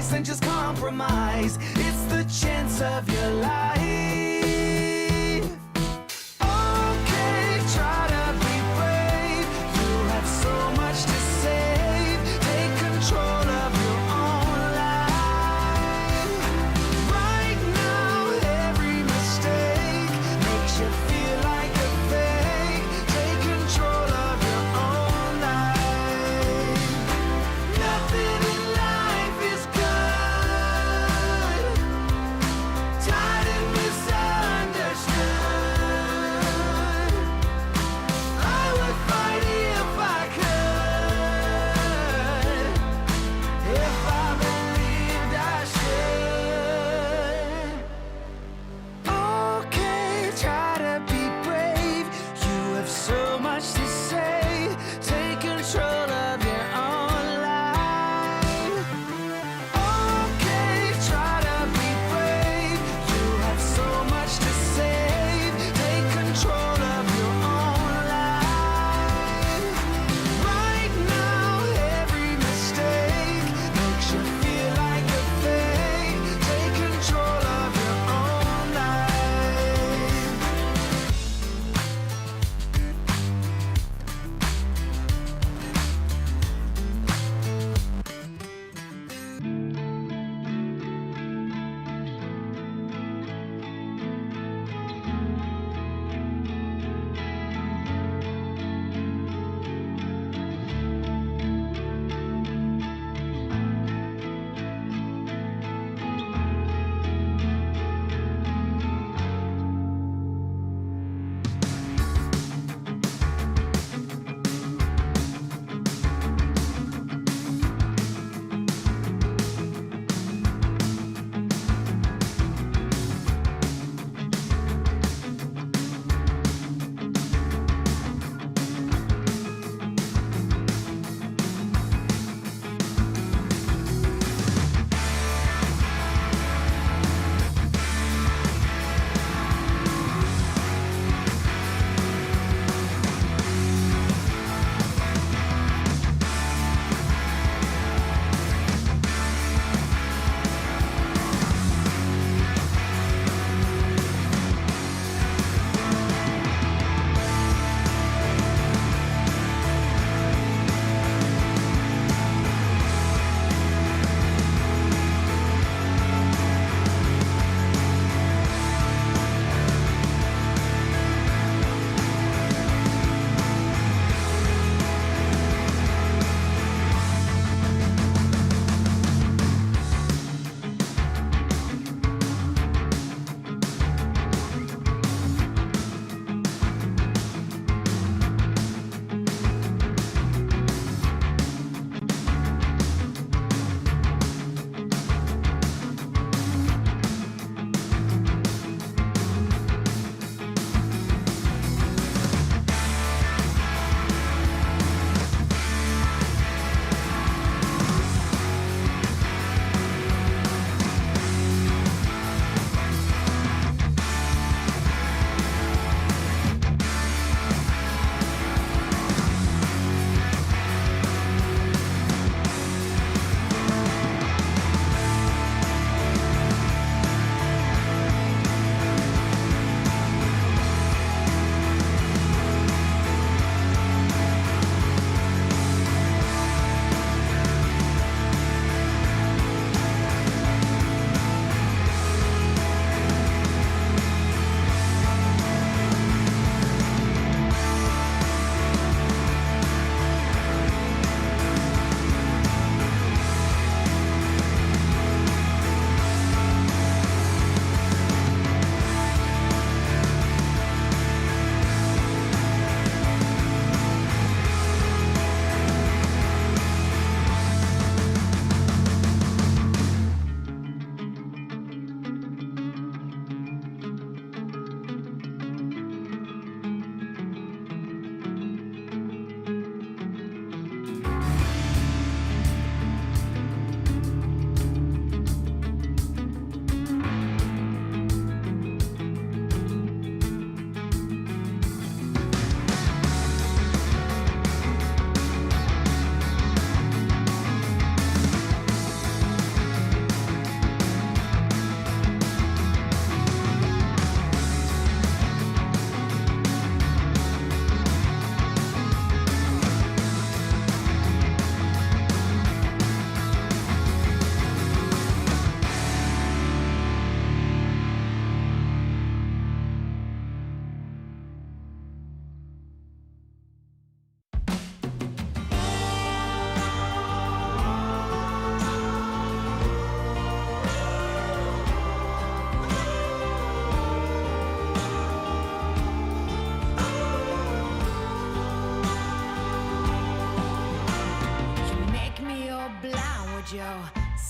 choice than just compromise. It's the chance of your life. Okay, try to be brave. You have so much to save. Take control of your own life. Right now, every mistake makes you feel like a fake. Take control of your own life. Nothing in life is good. Tied in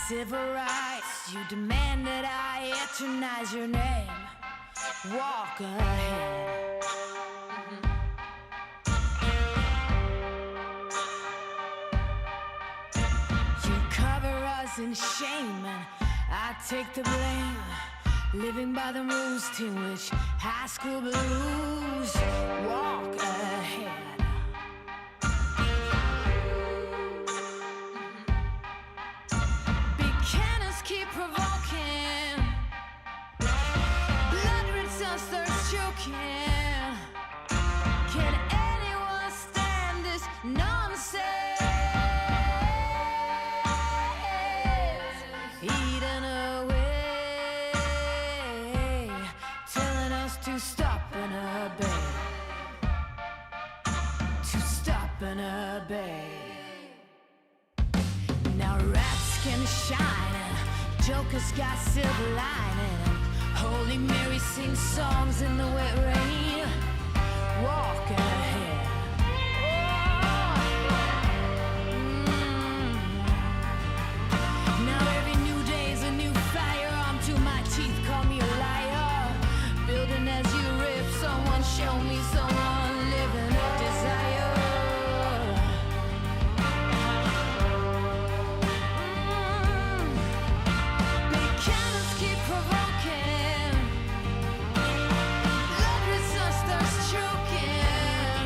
civil rights, you demand that I eternize your name. Walk ahead. You cover us in shame and I take the blame. Living by the rules to which high school blues. Walk ahead. Big cannons keep provoking. Blood red sun starts choking. Can anyone stand this nonsense? Eaten away, telling us to stop and obey. To stop and obey. Now rats can shine and jokers got silver lining, and Holy Mary sings songs in the wet rain. Walk ahead. Now every new day's a new firearm to my teeth. Call me a liar. Building as you rip. Someone show me someone living a desire. Big cannons keep provoking. Blood red sun starts choking.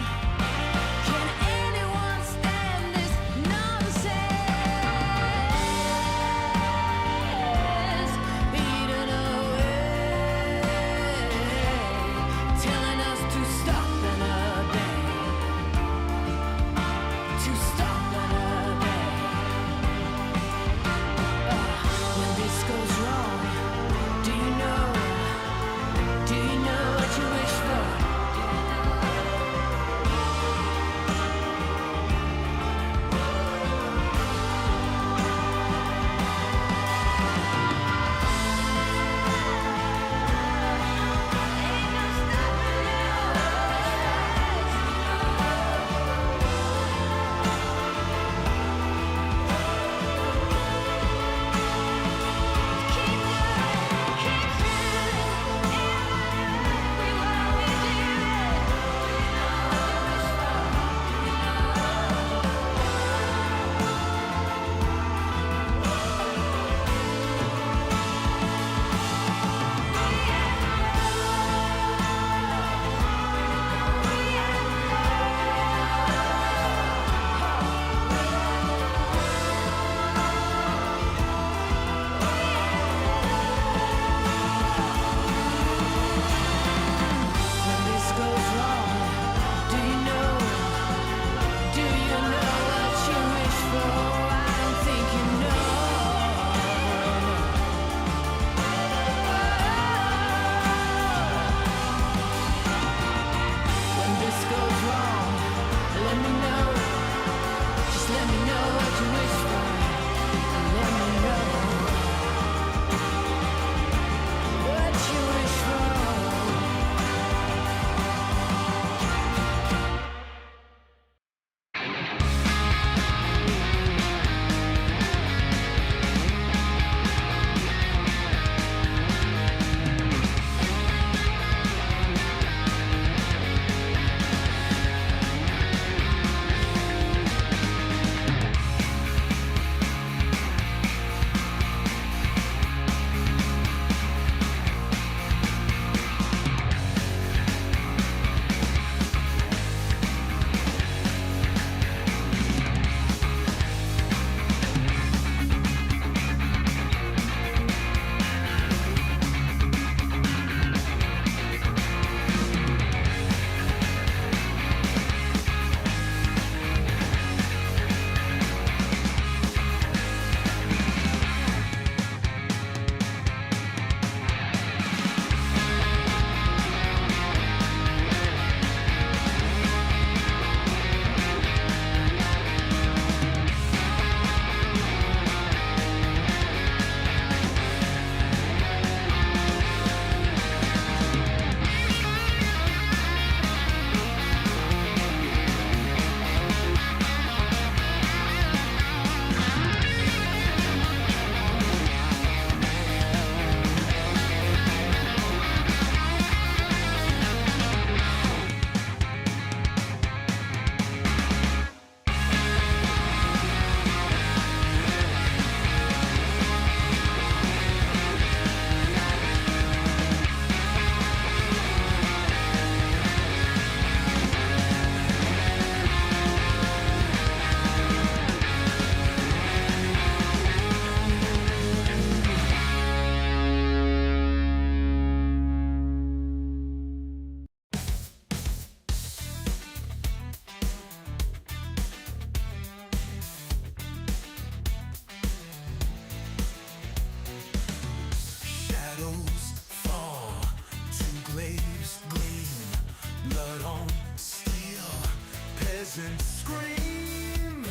peasants scream.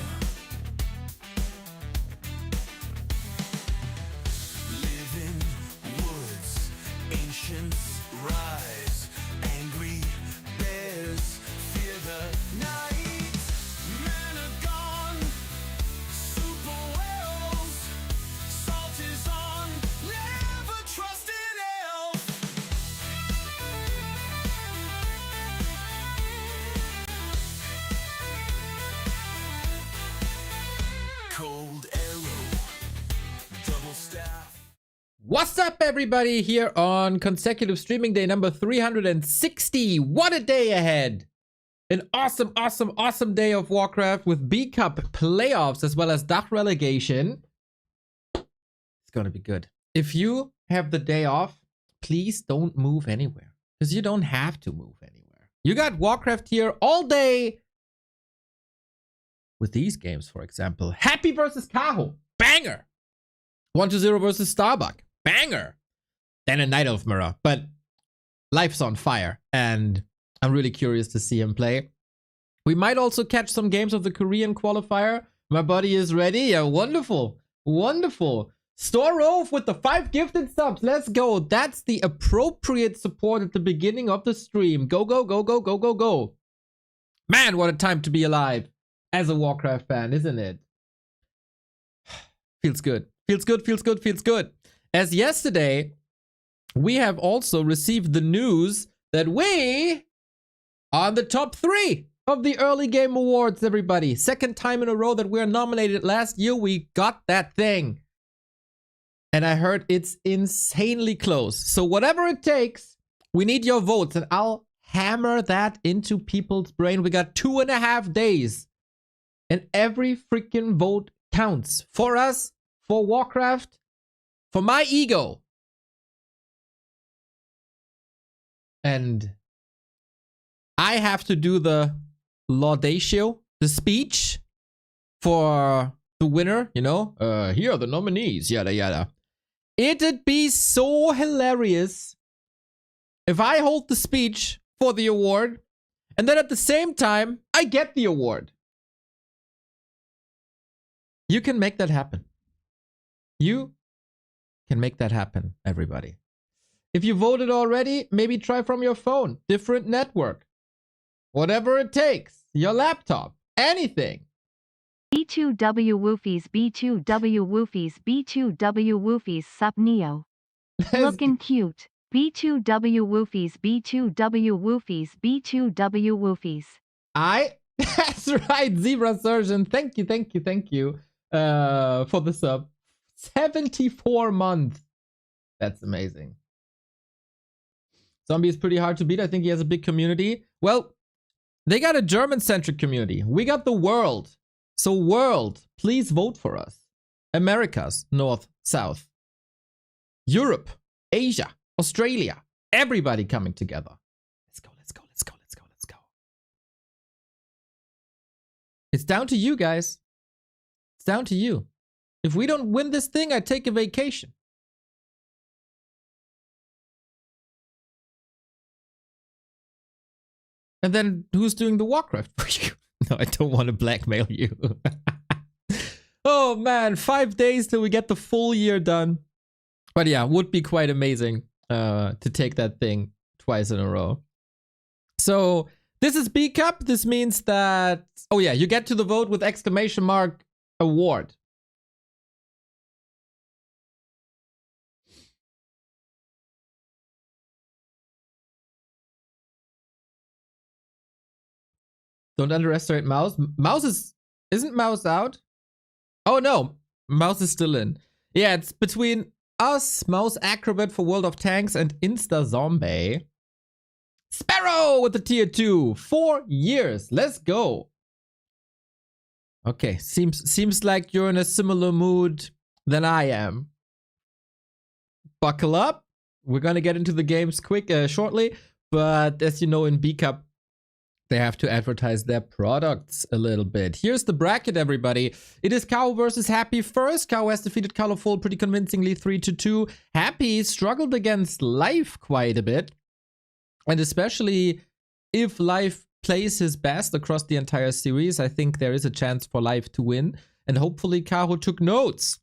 Live in woods, ancients rise. Angry bears fear the night. Men are gone, super werewolves. Salt is on, never trust an elf. Cold arrow, double staff. What's up, everybody, here on consecutive streaming day number 360. What a day ahead. An awesome day of Warcraft with B Cup playoffs as well as DACH relegation. It's gonna be good. If you have the day off, please don't move anywhere, because you don't have to move anywhere. You got Warcraft here all day with these games, for example. Happy versus Kaho, banger. 1-0 versus Starbuck, banger. Then a Night Elf mirror, but life's on fire, and I'm really curious to see him play. We might also catch some games of the Korean qualifier. My buddy is ready. Yeah, wonderful. Storove with the 5 gifted subs. Let's go. That's the appropriate support at the beginning of the stream. Go. Man, what a time to be alive as a Warcraft fan, isn't it? Feels good. Feels good. As yesterday, we have also received the news that we are the top 3 of the early game awards, everybody. Second time in a row that we are nominated. Last year, we got that thing. And I heard it's insanely close. So whatever it takes, we need your votes, and I'll hammer that into people's brain. We got 2.5 days, and every freaking vote counts. For us, for Warcraft, for my ego. And I have to do the laudatio, the speech for the winner, you know? Here are the nominees, yada yada. It'd be so hilarious if I hold the speech for the award, and then at the same time, I get the award. You can make that happen. You can make that happen, everybody. If you voted already, maybe try from your phone, different network, whatever it takes, your laptop, anything. B2W Woofies, B2W Woofies, B2W Woofies, Sup Neo. Looking cute. B2W Woofies, B2W Woofies, B2W Woofies. That's right, Zebra Surgeon. Thank you for the sub. 74 months. That's amazing. Zombie is pretty hard to beat. I think he has a big community. Well, they got a German-centric community. We got the world. So world, please vote for us. Americas, North, South. Europe, Asia, Australia. Everybody coming together. Let's go. It's down to you, guys. It's down to you. If we don't win this thing, I take a vacation. And then who's doing the Warcraft for you? No, I don't want to blackmail you. Oh man, 5 days till we get the full year done. But yeah, would be quite amazing to take that thing twice in a row. So this is B Cup. This means that, oh yeah, you get to the vote with exclamation mark award. Don't underestimate Mouse. Isn't Mouse out? Oh no, Mouse is still in. Yeah, it's between us, Mouse Acrobat for World of Tanks, and Insta Zombie. Sparrow with the tier 2. 4 years. Let's go. Okay, seems like you're in a similar mood than I am. Buckle up. We're gonna get into the games shortly, but as you know, in B Cup, they have to advertise their products a little bit. Here's the bracket, everybody. It is Kaho versus Happy first. Kaho has defeated Colorful pretty convincingly 3-2. Happy struggled against Life quite a bit. And especially if Life plays his best across the entire series, I think there is a chance for Live to win. And hopefully Kaho took notes.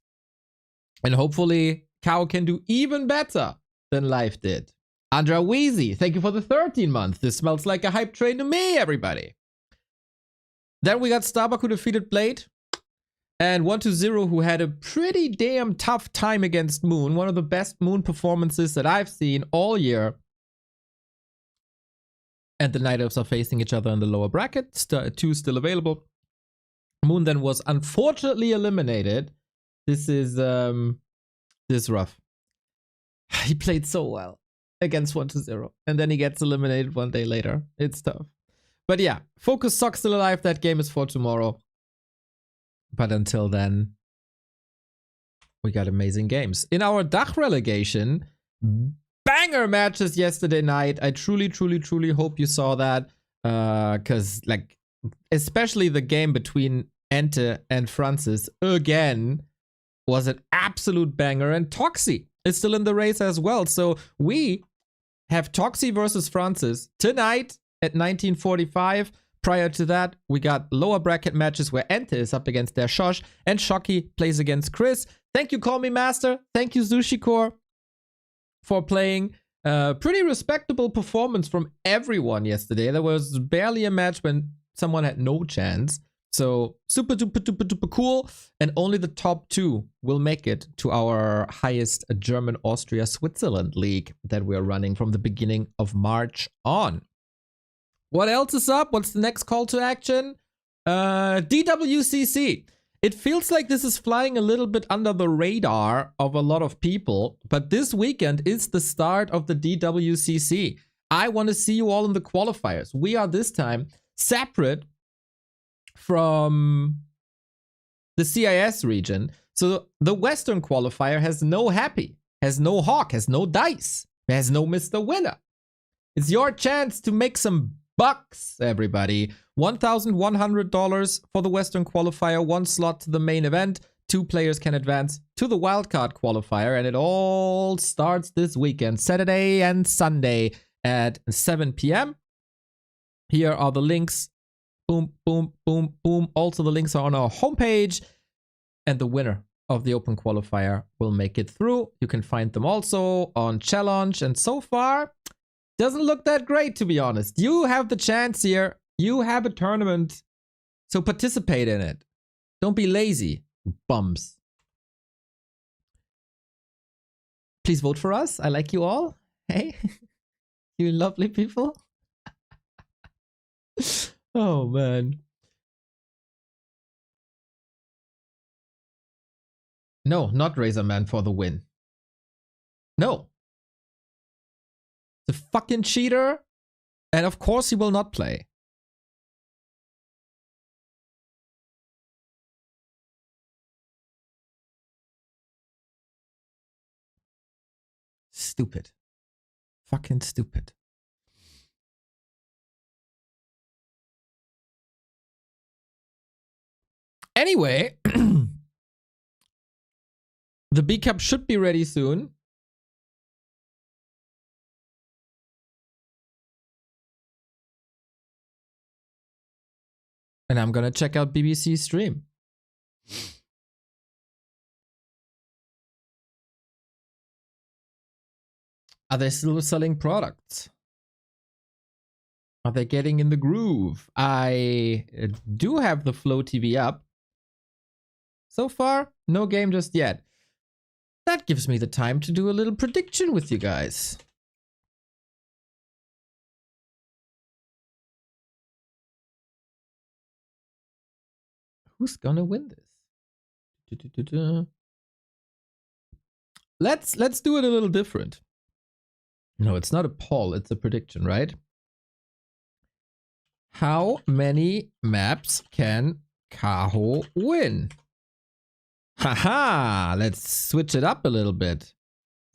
And hopefully Kaho can do even better than Live did. Andra Weezy, thank you for the 13 months. This smells like a hype train to me, everybody. Then we got Starbuck, who defeated Blade. And 120, who had a pretty damn tough time against Moon. One of the best Moon performances that I've seen all year. And the Night Elves are facing each other in the lower bracket. Two still available. Moon then was unfortunately eliminated. This is rough. He played so well against 120. And then he gets eliminated one day later. It's tough. But yeah, Focus Sock still alive. That game is for tomorrow. But until then, we got amazing games. In our Dach relegation, banger matches yesterday night. I truly, truly, truly hope you saw that. Because, like, especially the game between Ente and Francis, again, was an absolute banger. And Toxie is still in the race as well. So we have Toxie versus Francis tonight at 1945. Prior to that, we got lower bracket matches where Ente is up against their Shosh and Shocky plays against Chris. Thank you, Call Me Master. Thank you, Zushikor, for playing. Pretty respectable performance from everyone yesterday. There was barely a match when someone had no chance. So super duper duper duper cool. And only the top two will make it to our highest German, Austria, Switzerland league that we're running from the beginning of March on. What else is up? What's the next call to action? DWCC. It feels like this is flying a little bit under the radar of a lot of people, but this weekend is the start of the DWCC. I want to see you all in the qualifiers. We are this time separate from the CIS region. So the Western qualifier has no Happy, has no Hawk, has no Dice, has no Mr. Winner. It's your chance to make some bucks, everybody. $1,100 for the Western qualifier, 1 slot to the main event. 2 players can advance to the wildcard qualifier, and it all starts this weekend, Saturday and Sunday at 7 p.m. Here are the links. Boom, boom, boom, boom. Also, the links are on our homepage, and the winner of the open qualifier will make it through. You can find them also on Challenge, and so far, doesn't look that great, to be honest. You have the chance here. You have a tournament. So participate in it. Don't be lazy, bums. Please vote for us. I like you all. Hey, you lovely people. Oh, man. No, not Razorman for the win. No. The fucking cheater. And of course he will not play. Stupid. Fucking stupid. Anyway, the B Cup should be ready soon. And I'm gonna check out BBC's stream. Are they still selling products? Are they getting in the groove? I do have the Flow TV up. So far, no game just yet. That gives me the time to do a little prediction with you guys. Who's gonna win this? Let's do it a little different. No, it's not a poll, it's a prediction, right? How many maps can Kaho win? Haha, let's switch it up a little bit.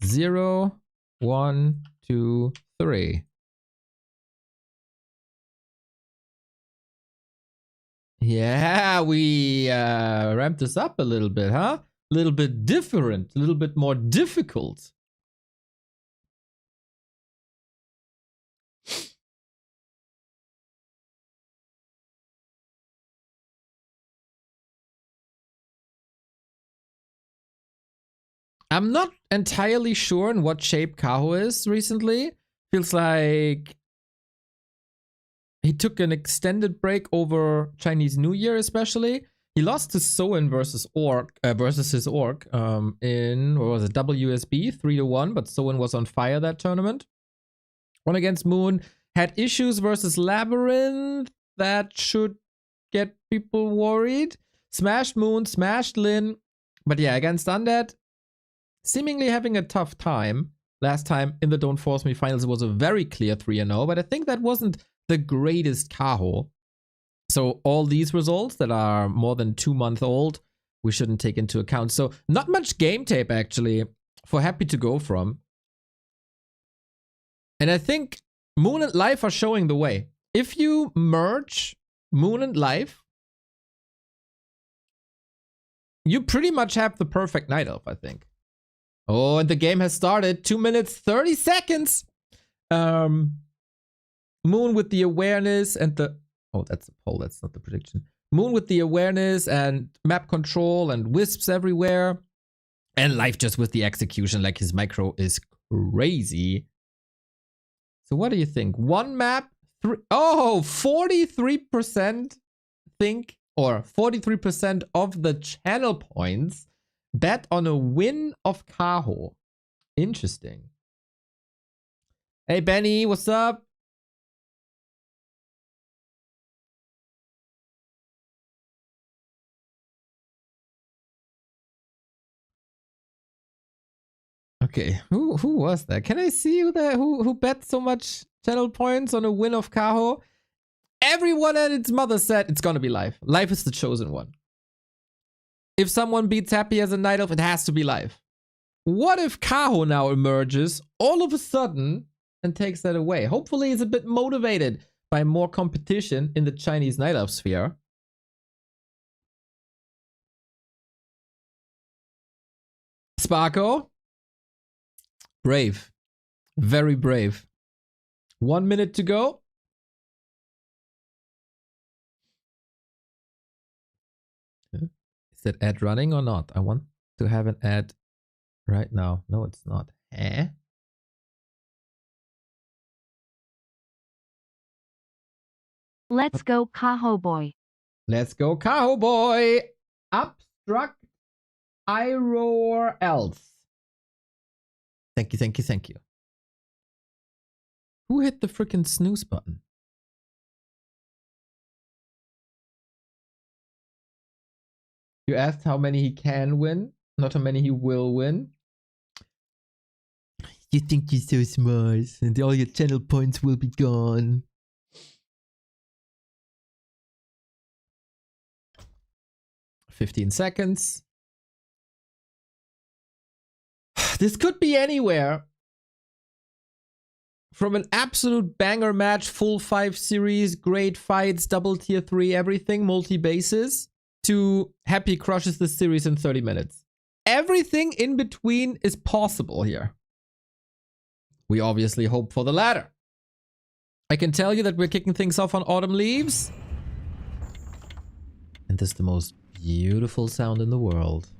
0, 1, 2, 3. Yeah, we ramped this up a little bit, huh? A little bit different, a little bit more difficult. I'm not entirely sure in what shape Kaho is recently. Feels like he took an extended break over Chinese New Year, especially. He lost to Soin versus his orc in, what was it, WSB 3-1, but Soin was on fire that tournament. Won against Moon, had issues versus Labyrinth that should get people worried. Smashed Moon, smashed Lin, but yeah, against Undead, seemingly having a tough time. Last time in the Don't Force Me finals, it was a very clear 3-0, but I think that wasn't the greatest Kaho. So all these results that are more than 2 months old, we shouldn't take into account. So not much game tape, actually, for Happy to go from. And I think Moon and Life are showing the way. If you merge Moon and Life, you pretty much have the perfect Night Elf, I think. Oh, and the game has started. 2 minutes, 30 seconds. Moon with the awareness and the... Oh, that's a poll. That's not the prediction. Moon with the awareness and map control and wisps everywhere. And Life just with the execution. Like, his micro is crazy. So what do you think? One map? 43% think, or 43% of the channel points bet on a win of Kaho. Interesting. Hey, Benny, what's up? Okay, who was that? Can I see who bet so much channel points on a win of Kaho? Everyone and its mother said it's gonna be Life. Life is the chosen one. If someone beats Happy as a Night Elf, it has to be Life. What if Kaho now emerges all of a sudden and takes that away? Hopefully he's a bit motivated by more competition in the Chinese Night Elf sphere. Sparko? Brave. Very brave. 1 minute to go. Is that ad running or not? I want to have an ad right now. No, it's not. Eh? Let's go, Kaho boy. Let's go, Kaho boy. Abstract eer0 else. Thank you, thank you, thank you. Who hit the freaking snooze button? You asked how many he can win, not how many he will win. You think you're so smart, and all your channel points will be gone. "15 seconds. This could be anywhere from an absolute banger match, full 5 series, great fights, double tier 3, everything, multi-bases, to Happy crushes the series in 30 minutes. Everything in between is possible here. We obviously hope for the latter. I can tell you that we're kicking things off on Autumn Leaves. And this is the most beautiful sound in the world.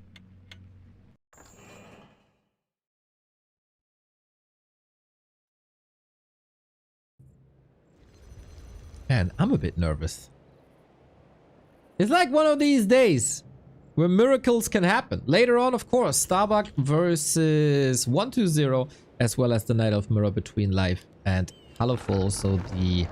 Man, I'm a bit nervous. It's like one of these days where miracles can happen. Later on, of course, Starbuck versus 120, as well as the Night Elf mirror between Life and Colorful, so the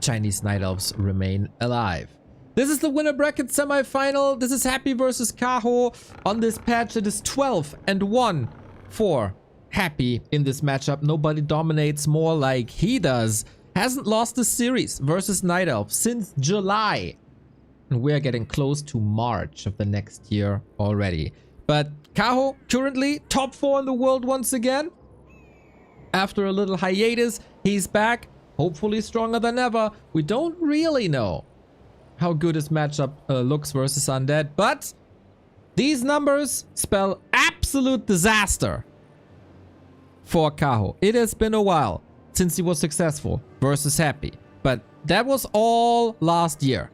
Chinese Night Elves remain alive. This is the winner bracket semifinal. This is Happy versus Kaho. On this patch, it is 12-1 for Happy in this matchup. Nobody dominates more like he does. Hasn't lost the series versus Night Elf since July. And we're getting close to March of the next year already. But Kaho currently top 4 in the world once again. After a little hiatus, he's back. Hopefully stronger than ever. We don't really know how good his matchup looks versus Undead. But these numbers spell absolute disaster for Kaho. It has been a while since he was successful versus Happy. But that was all last year.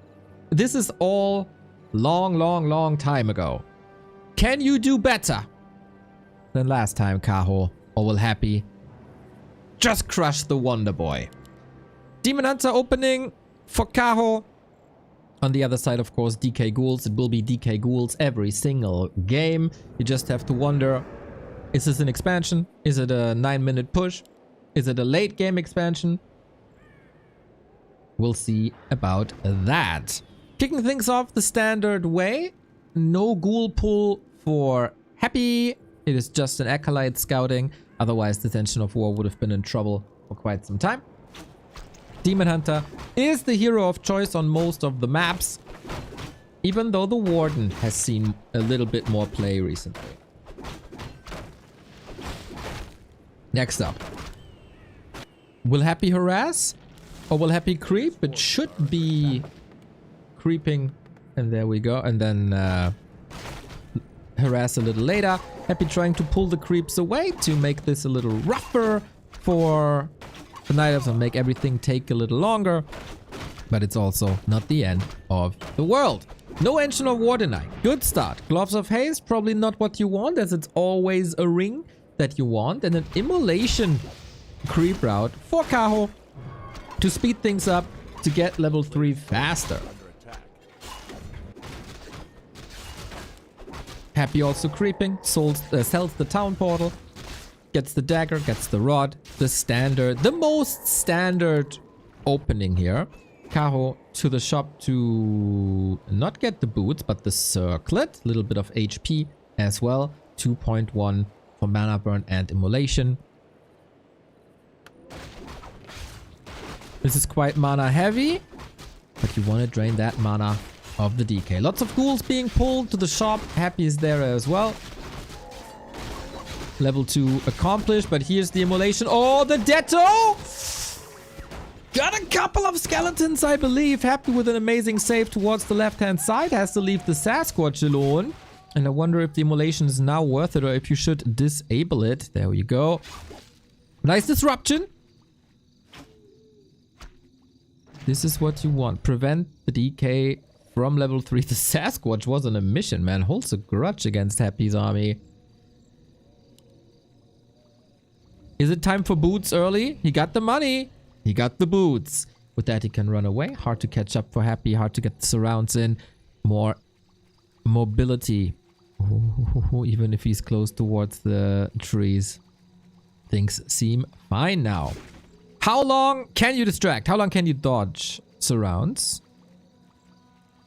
This is all long time ago. Can you do better? than last time, Kaho. Or will Happy just crush the Wonder Boy? Demon Hunter opening for Kaho. On the other side, of course, DK Ghouls. It will be DK Ghouls every single game. You just have to wonder, is this an expansion? Is it a 9-minute push? Is it a late game expansion? We'll see about that. Kicking things off the standard way. No ghoul pull for Happy. It is just an Acolyte scouting. Otherwise, the Tension of War would have been in trouble for quite some time. Demon Hunter is the hero of choice on most of the maps, even though the Warden has seen a little bit more play recently. Next up. Will Happy harass? Or will Happy creep? It should be creeping. And there we go. And then harass a little later. Happy trying to pull the creeps away to make this a little rougher for the Night Elves and make everything take a little longer. But it's also not the end of the world. No Ancient of War denied. Good start. Gloves of Haste, probably not what you want, as it's always a ring that you want. And an Immolation creep route for Kaho to speed things up to get level 3 faster. Happy also creeping, sells the town portal, gets the dagger, gets the rod, the standard, the most standard opening here. Kaho to the shop to not get the boots, but the circlet, little bit of HP as well. 2.1 for mana burn and immolation. This is quite mana heavy, but you want to drain that mana of the DK. Lots of ghouls being pulled to the shop. Happy is there as well. Level 2 accomplished, but here's the immolation. Oh, the Detto! Got a couple of skeletons, I believe. Happy with an amazing save towards the left-hand side. Has to leave the Sasquatch alone. And I wonder if the immolation is now worth it or if you should disable it. There we go. Nice disruption. This is what you want. Prevent the DK from level 3. The Sasquatch was on a mission, man. Holds a grudge against Happy's army. Is it time for boots early? He got the money. He got the boots. With that, he can run away. Hard to catch up for Happy. Hard to get the surrounds in. More mobility. Ooh, even if he's close towards the trees. Things seem fine now. How long can you distract? How long can you dodge surrounds?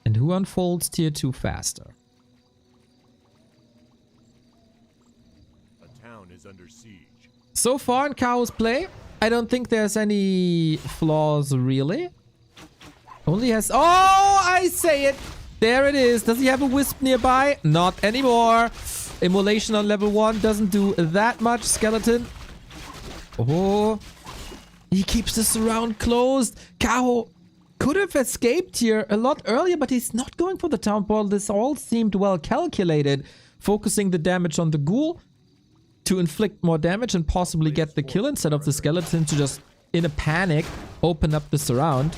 And who unfolds tier 2 faster? A town is under siege. So far in Kaho's play, I don't think there's any flaws really. Only has... Oh, I say it! There it is. Does he have a wisp nearby? Not anymore. Immolation on level 1 doesn't do that much. Skeleton. Oh. He keeps the surround closed. Kaho could have escaped here a lot earlier, but he's not going for the town portal. This all seemed well calculated. Focusing the damage on the ghoul to inflict more damage and possibly get the kill instead of the skeleton to just, in a panic, open up the surround.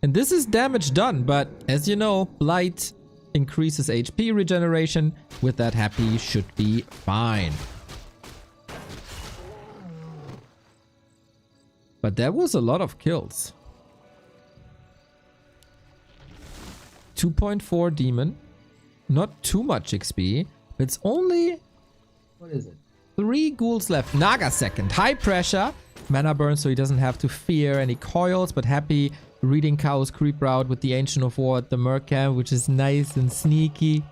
And this is damage done, but as you know, Blight increases HP regeneration. With that, Happy should be fine. But there was a lot of kills. 2.4 demon. Not too much XP. It's only... What is it? 3 ghouls left. Naga second. High pressure. Mana burn so he doesn't have to fear any coils. But Happy reading Kaho's creep route with the Ancient of War at the Merc camp, which is nice and sneaky.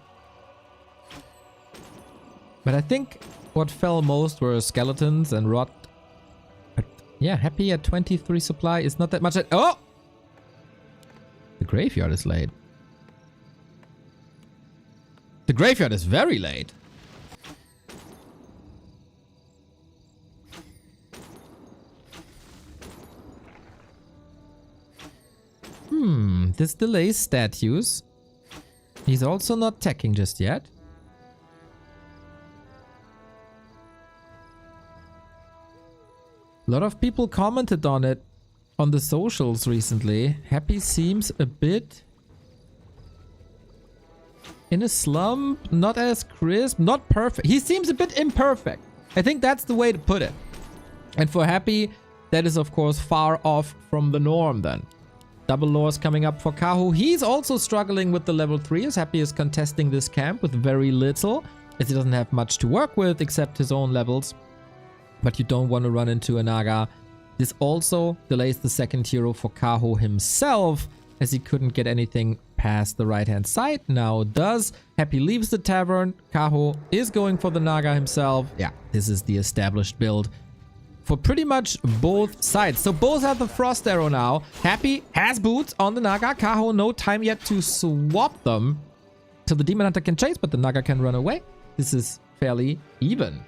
But I think what fell most were skeletons and rot. Yeah, Happy at 23 supply is not that much. Oh! The graveyard is late. The graveyard is very late. This delays statues. He's also not teching just yet. A lot of people commented on it on the socials recently. Happy seems a bit in a slump, not as crisp, not perfect. He seems a bit imperfect. I think that's the way to put it. And for Happy, that is of course far off from the norm then. Double lores coming up for Kaho. He's also struggling with the level 3 as Happy is contesting this camp with very little, as he doesn't have much to work with except his own levels. But you don't want to run into a Naga. This also delays the second hero for Kaho himself, as he couldn't get anything past the right-hand side. Now does. Happy leaves the tavern. Kaho is going for the Naga himself. Yeah, this is the established build for pretty much both sides. So both have the Frost Arrow now. Happy has boots on the Naga. Kaho, no time yet to swap them till the Demon Hunter can chase, but the Naga can run away. This is fairly even.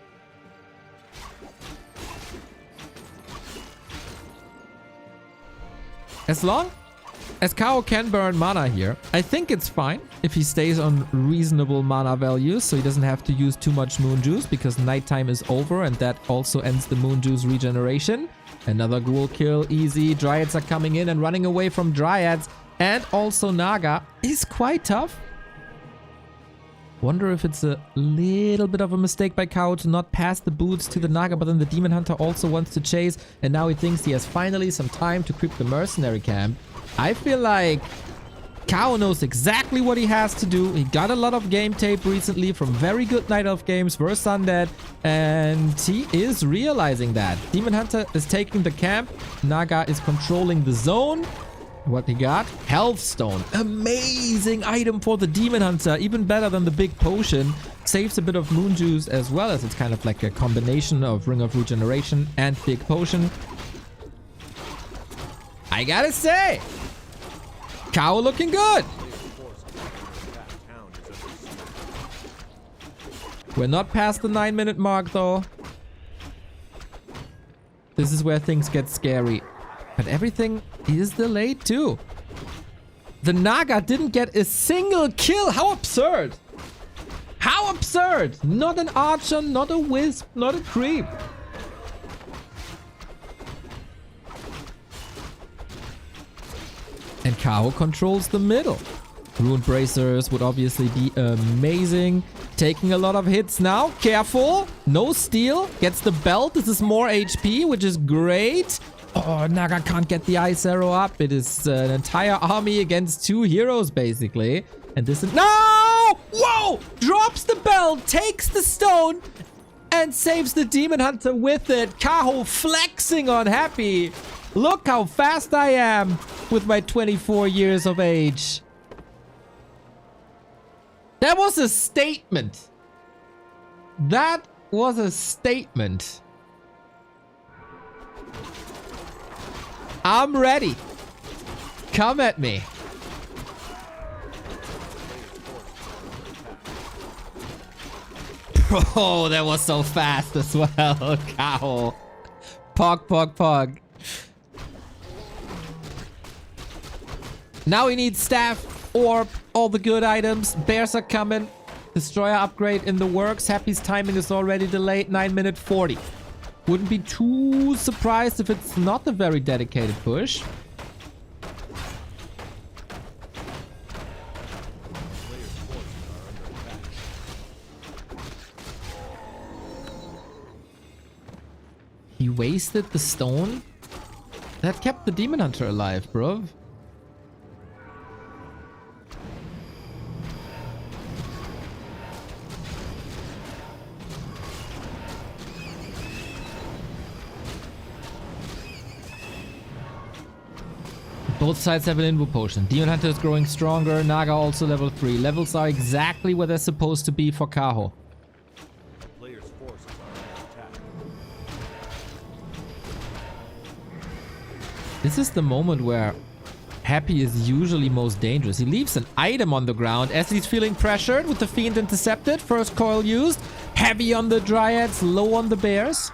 As long as Kaho can burn mana here, I think it's fine if he stays on reasonable mana values, so he doesn't have to use too much Moon Juice because nighttime is over and that also ends the Moon Juice regeneration. Another Ghoul kill, easy. Dryads are coming in and running away from Dryads, and also Naga is quite tough. Wonder if it's a little bit of a mistake by Kaho to not pass the boots to the Naga, but then the Demon Hunter also wants to chase, and now he thinks he has finally some time to creep the Mercenary camp. I feel like Kaho knows exactly what he has to do. He got a lot of game tape recently from very good Night Elf games versus Undead, and he is realizing that. Demon Hunter is taking the camp. Naga is controlling the zone. What he got? Health Stone. Amazing item for the Demon Hunter. Even better than the big potion. Saves a bit of Moon Juice as well, as it's kind of like a combination of Ring of Regeneration and big potion. I gotta say, Kaho looking good. We're not past the 9-minute mark though. This is where things get scary. But everything is delayed too. The Naga didn't get a single kill. How absurd. How absurd. Not an archer, not a wisp, not a creep. And Kaho controls the middle. Rune Bracers would obviously be amazing. Taking a lot of hits now. Careful. No steal. Gets the belt. This is more HP, which is great. Oh, Naga can't get the Ice Arrow up. It is an entire army against 2 heroes, basically. And this is... No! Whoa! Drops the belt, takes the stone, and saves the Demon Hunter with it. Kaho flexing on Happy. Look how fast I am with my 24 years of age. That was a statement. That was a statement. I'm ready. Come at me. Bro, that was so fast as well. Kaho. Pog, pog, pog. Now we need staff, orb, all the good items. Bears are coming. Destroyer upgrade in the works. Happy's timing is already delayed. 9-minute 40. Wouldn't be too surprised if it's not a very dedicated push. He wasted the stone? That kept the Demon Hunter alive, bro. Both sides have an Invo Potion. Demon Hunter is growing stronger. Naga also level 3. Levels are exactly where they're supposed to be for Kaho. Player's forces are under attack. This is the moment where Happy is usually most dangerous. He leaves an item on the ground as he's feeling pressured with the Fiend intercepted. First coil used. Heavy on the Dryads, low on the Bears.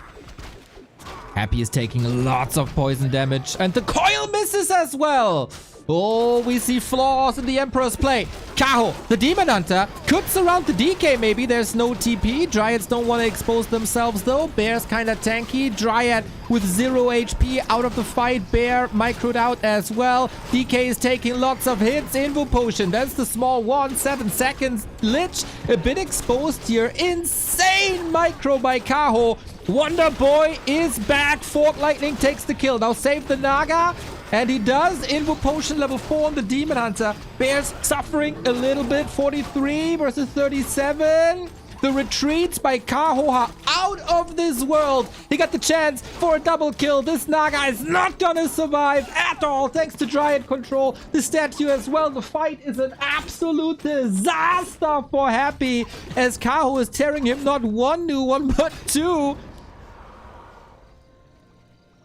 Happy is taking lots of poison damage, and the coil misses as well. Oh, we see flaws in the Emperor's play. Kaho, the Demon Hunter, could surround the DK maybe. There's no TP. Dryads don't want to expose themselves though. Bear's kind of tanky. Dryad with 0 HP out of the fight. Bear microed out as well. DK is taking lots of hits. Invo potion, that's the small one. 7 seconds. Lich a bit exposed here. Insane micro by Kaho. Wonder Boy is back. Fork Lightning takes the kill. Now save the Naga. And he does. Invo potion level 4 on the Demon Hunter. Bears suffering a little bit. 43 versus 37. The retreats by Kaho are out of this world. He got the chance for a double kill. This Naga is not gonna survive at all thanks to Dryad control. The statue as well. The fight is an absolute disaster for Happy as Kaho is tearing him not one new one but two.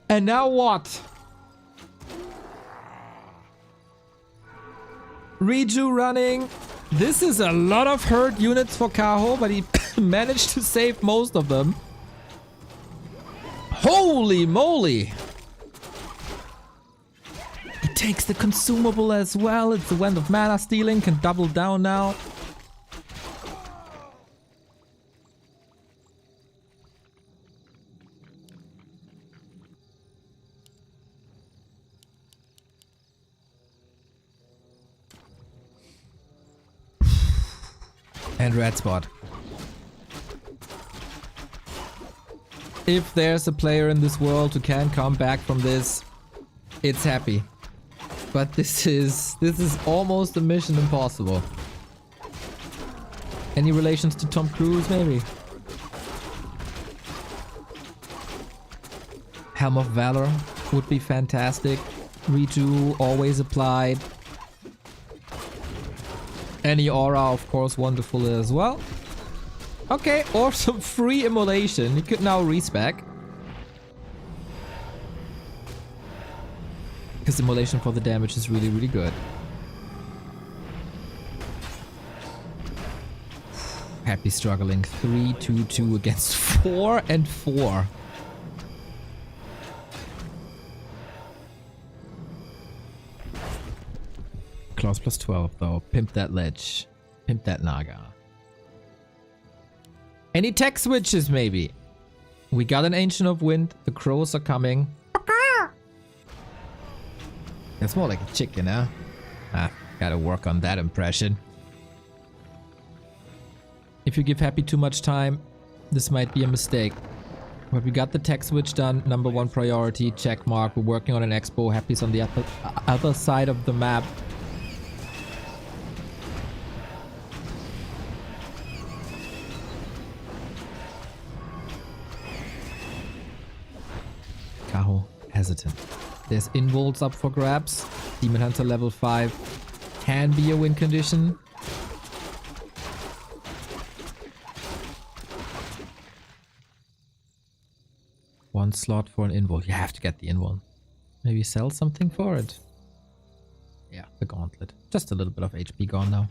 And now what? Reju running. This is a lot of hurt units for Kaho, but he managed to save most of them. Holy moly! He takes the consumable as well. It's the Wand of Mana stealing. Can double down now. And red spot. If there's a player in this world who can come back from this, it's Happy. But this is almost a mission impossible. Any relations to Tom Cruise, maybe? Helm of Valor would be fantastic. Reju always applied. Any aura, of course, wonderful as well. Okay, or some free immolation. You could now respec. Because immolation for the damage is really, really good. Happy struggling. 3-2-2 against 4 and 4. Claws plus 12 though. Pimp that ledge. Pimp that Naga. Any tech switches maybe? We got an Ancient of Wind. The crows are coming. That's more like a chicken, huh? Ah, gotta work on that impression. If you give Happy too much time, this might be a mistake. But we got the tech switch done. Number 1 priority. Check mark. We're working on an expo. Happy's on the other side of the map. Kaho hesitant. There's involts up for grabs. Demon Hunter level 5 can be a win condition. One slot for an invul. You have to get the invul. Maybe sell something for it. Yeah, the gauntlet. Just a little bit of HP gone now.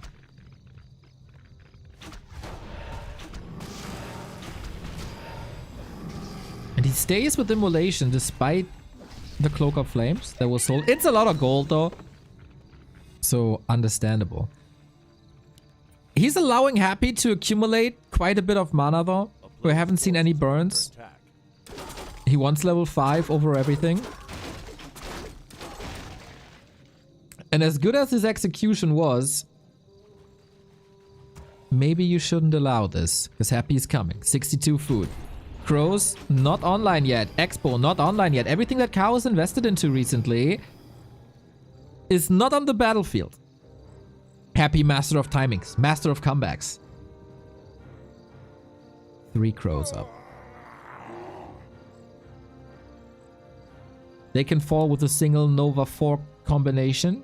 And he stays with immolation despite the Cloak of Flames that was sold. It's a lot of gold though. So understandable. He's allowing Happy to accumulate quite a bit of mana though. We haven't seen any burns. He wants level 5 over everything. And as good as his execution was, maybe you shouldn't allow this. Because Happy is coming. 62 food. Crows, not online yet. Expo, not online yet. Everything that Kaho has invested into recently is not on the battlefield. Happy, master of timings. Master of comebacks. 3 crows up. They can fall with a single Nova 4 combination.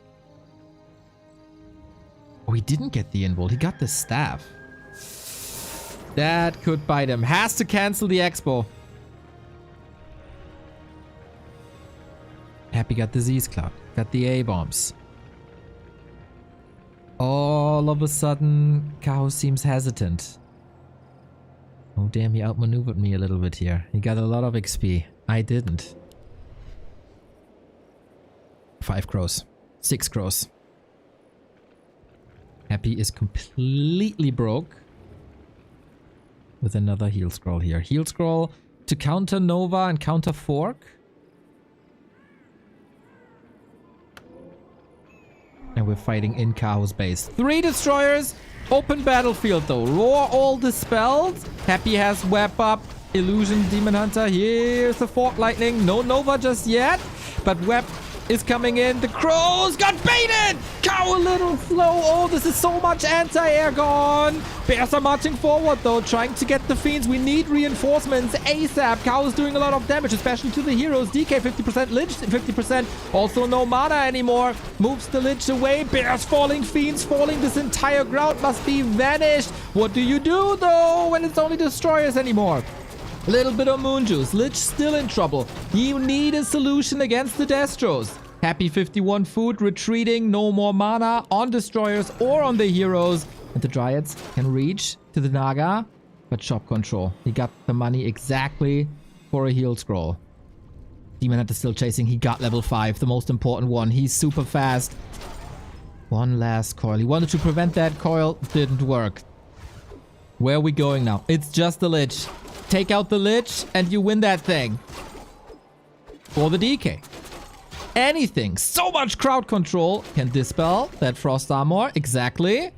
Oh, he didn't get the invul. He got the staff. That could bite him. Has to cancel the expo. Happy got the Z-Cloud. Got the A-bombs. All of a sudden, Kaho seems hesitant. Oh damn, he outmaneuvered me a little bit here. He got a lot of XP. I didn't. 5 crows. 6 crows. Happy is completely broke. With another heal scroll here. Heal scroll to counter Nova and counter Fork. And we're fighting in Kaho's base. 3 destroyers. Open battlefield though. Roar all dispelled. Happy has web up. Illusion Demon Hunter. Here's the Fork Lightning. No Nova just yet. But web is coming in. The crows got baited. Cow a little slow. Oh, this is so much anti-air gone. Bears are marching forward though, trying to get the fiends. We need reinforcements ASAP. Cow is doing a lot of damage, especially to the heroes. DK 50%, Lich 50%. Also no mana anymore. Moves the Lich away. Bears falling, fiends falling. This entire ground must be vanished. What do you do though when it's only destroyers anymore? A little bit of moon juice. Lich still in trouble. You need a solution against the Destros. Happy 51 food, retreating, no more mana on destroyers or on the heroes. And the Dryads can reach to the Naga, but shop control. He got the money exactly for a heal scroll. Demon Hunter still chasing. He got level 5, the most important one. He's super fast. One last coil. He wanted to prevent that coil. Didn't work. Where are we going now? It's just the Lich. Take out the Lich and you win that thing. For the DK. Anything. So much crowd control can dispel that frost armor. Exactly.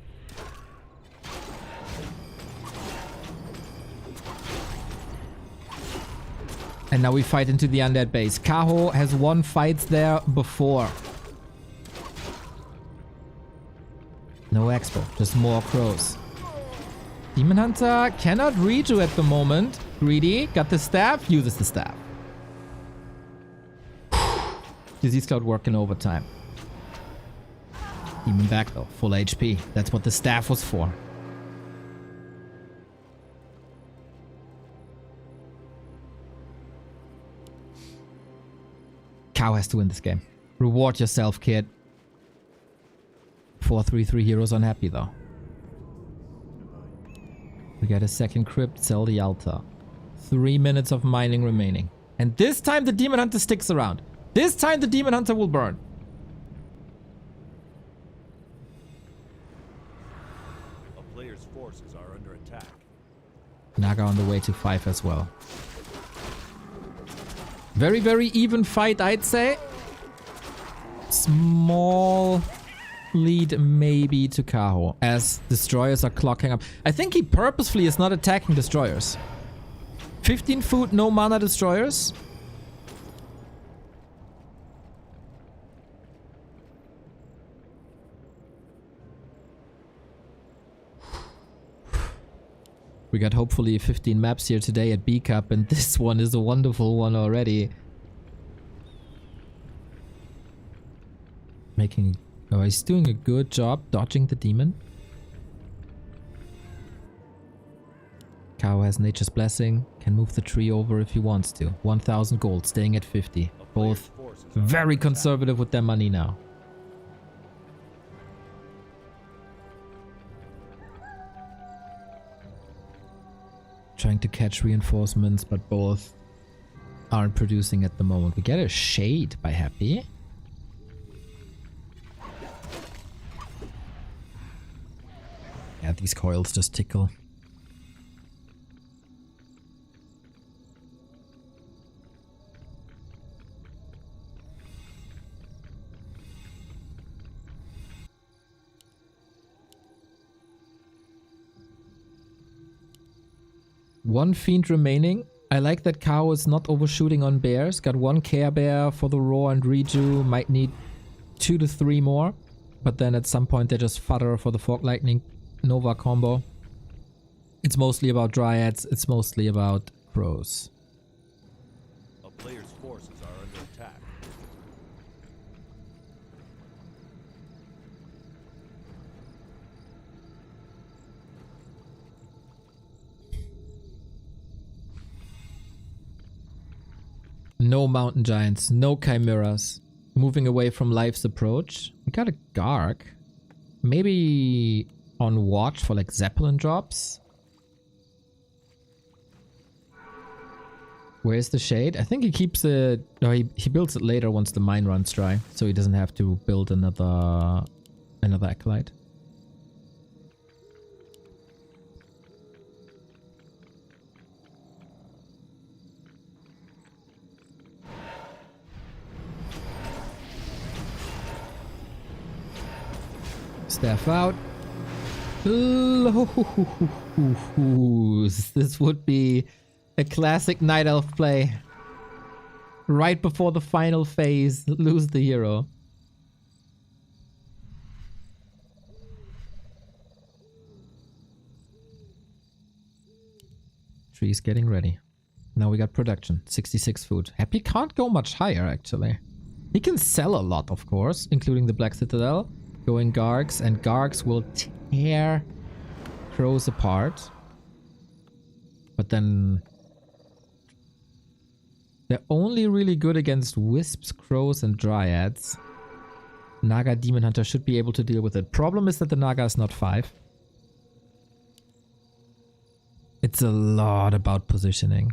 And now we fight into the undead base. Kaho has won fights there before. No expo, just more crows. Demon Hunter cannot redo at the moment. Greedy, got the staff, uses the staff. Disease Cloud working overtime. Demon back though, full HP. That's what the staff was for. Cow has to win this game. Reward yourself, kid. 4-3-3 heroes unhappy though. We got a second crypt, sell the altar. 3 minutes of mining remaining. And this time the Demon Hunter sticks around. This time the Demon Hunter will burn. A player's forces are under attack. Naga on the way to 5 as well. Very, very even fight, I'd say. Small lead maybe to Kaho as destroyers are clocking up. I think he purposefully is not attacking destroyers. 15 food, no mana destroyers. We got hopefully 15 maps here today at B Cup, and this one is a wonderful one already. Oh, he's doing a good job dodging the demon. Kaho has Nature's Blessing, can move the tree over if he wants to. 1,000 gold, staying at 50. Both very conservative with their money now. Trying to catch reinforcements, but both aren't producing at the moment. We get a shade by Happy. Yeah, these coils just tickle. One fiend remaining. I like that Kaho is not overshooting on bears. Got one Care Bear for the Roar and Reju. Might need 2 to 3 more. But then at some point they just fodder for the Fork Lightning Nova combo. It's mostly about Dryads. It's mostly about crows. A player's forces are under attack. No Mountain Giants. No Chimeras. Moving away from life's approach. We got a Garg. Maybe on watch for like Zeppelin drops. Where's the shade? I think he keeps it... No, he builds it later once the mine runs dry. So he doesn't have to build another Acolyte. staff out. This would be a classic Night Elf play. Right before the final phase, lose the hero. Tree's getting ready. Now we got production. 66 food. Happy can't go much higher, actually. He can sell a lot, of course, including the Black Citadel. Going Gargs, and Gargs will tear Crows apart. But then... they're only really good against Wisps, Crows, and Dryads. Naga Demon Hunter should be able to deal with it. Problem is that the Naga is not 5. It's a lot about positioning.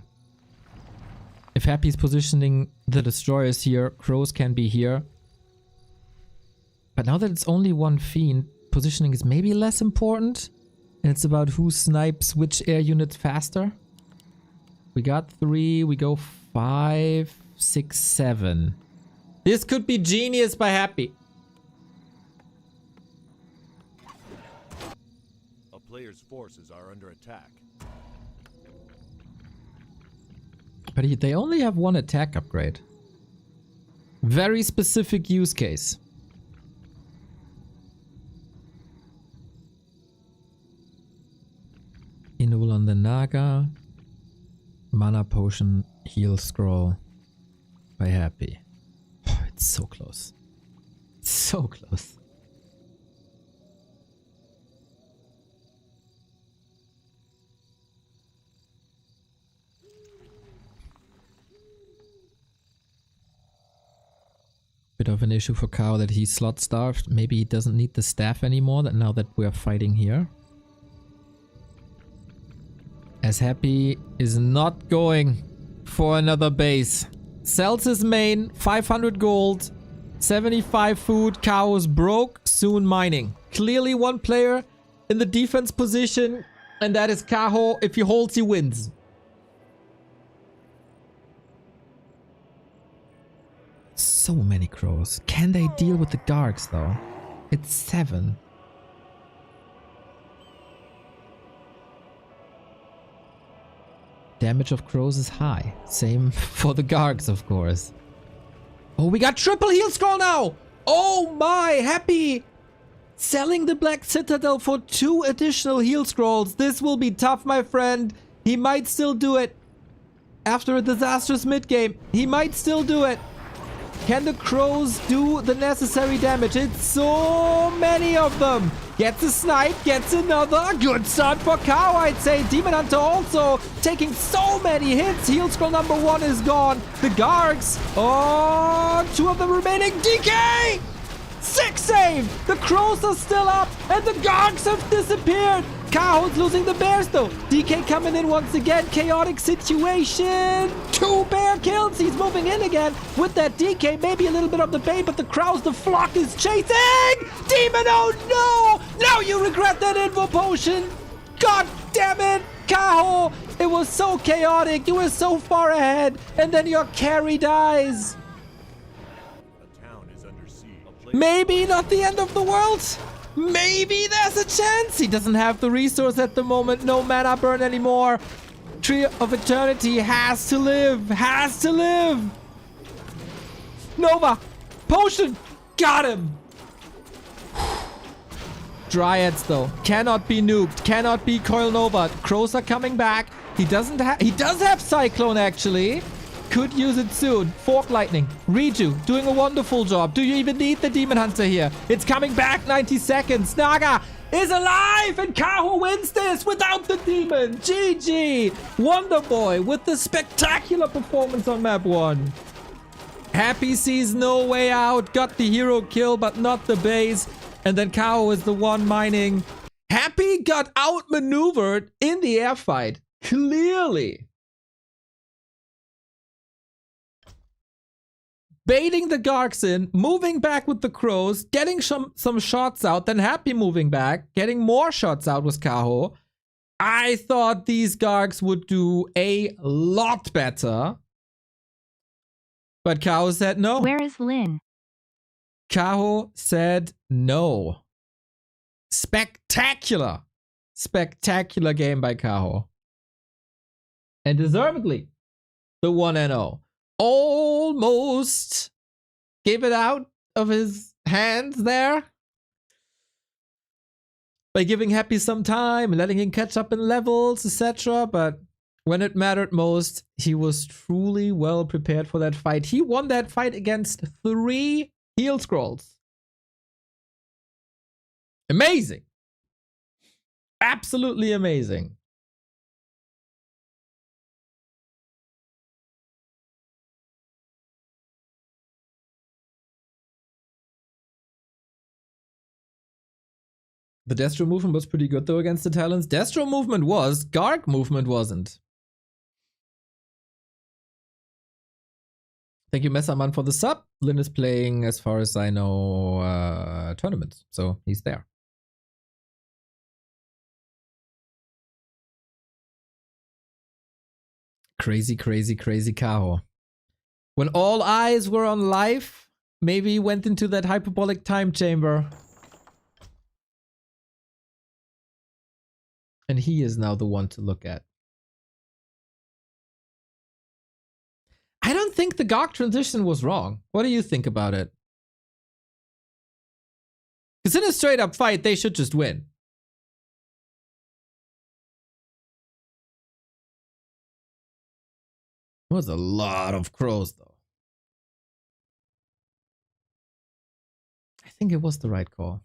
If Happy's positioning the destroyers here, Crows can be here. But now that it's only one Fiend, positioning is maybe less important. And it's about who snipes which air unit faster. We got 3, we go 5, 6, 7. This could be genius by Happy. A player's forces are under attack. But they only have one attack upgrade. Very specific use case. Invul on the Naga. Mana Potion, Heal Scroll by Happy. Oh, it's so close. So close. Bit of an issue for Kaho that he's slot starved. Maybe he doesn't need the staff anymore now that we're fighting here. As Happy is not going for another base. Sells his main, 500 gold, 75 food. Kaho's broke, soon mining. Clearly one player in the defense position, and that is Kaho. If he holds, he wins. So many crows. Can they deal with the Gargs though? It's 7. Damage of crows is high. Same for the Gargs, of course. Oh, we got triple heal scroll now! Oh my, Happy! Selling the Black Citadel for 2 additional heal scrolls. This will be tough, my friend. He might still do it. After a disastrous mid-game, he might still do it. Can the crows do the necessary damage? It's so many of them. Gets a snipe, gets another. Good start for Kaho, I'd say. Demon Hunter also taking so many hits. Heal scroll number 1 is gone. The Gargs. Oh, 2 of them remaining. DK! 6 save! The crows are still up and the Gargs have disappeared. Kaho's losing the bears though. DK coming in once again. Chaotic situation. 2 bear kills. He's moving in again with that DK. Maybe a little bit of the bait, but the crows, the flock is chasing. Demon, oh no! Now you regret that info potion. God damn it, Kaho. It was so chaotic. You were so far ahead. And then your carry dies. A town is under siege. Maybe not the end of the world. Maybe there's a chance. He doesn't have the resource at the moment. No mana burn anymore. Tree of Eternity has to live. Has to live. Nova. Potion. Got him. Dryads though. Cannot be nuked. Cannot be Coil Nova. Crows are coming back. He does have Cyclone actually. Could use it soon. Fork Lightning. Reju doing a wonderful job. Do you even need the Demon Hunter here? It's coming back. 90 seconds. Naga is alive and Kaho wins this without the demon. GG. Wonder Boy with the spectacular performance on map 1. Happy sees no way out. Got the hero kill but not the base. And then Kaho is the one mining. Happy got outmaneuvered in the air fight. Clearly. Baiting the Gargs in, moving back with the crows, getting some shots out, then Happy moving back, getting more shots out with Kaho. I thought these Gargs would do a lot better. But Kaho said no. Where is Lin? Kaho said no. Spectacular. Spectacular game by Kaho. And deservedly, the 1-0. Almost gave it out of his hands there by giving Happy some time and letting him catch up in levels, etc. But when it mattered most, he was truly well prepared for that fight. He won that fight against 3 heal scrolls. Amazing. Absolutely amazing. The Destro movement was pretty good though against the Talons. Destro movement was, Garg movement wasn't. Thank you, Messaman, for the sub. Lin is playing, as far as I know, tournaments, so he's there. Crazy, crazy, crazy Kaho. When all eyes were on life, maybe he went into that hyperbolic time chamber. And he is now the one to look at. I don't think the Garg transition was wrong. What do you think about it? Because in a straight up fight, they should just win. It was a lot of crows, though. I think it was the right call.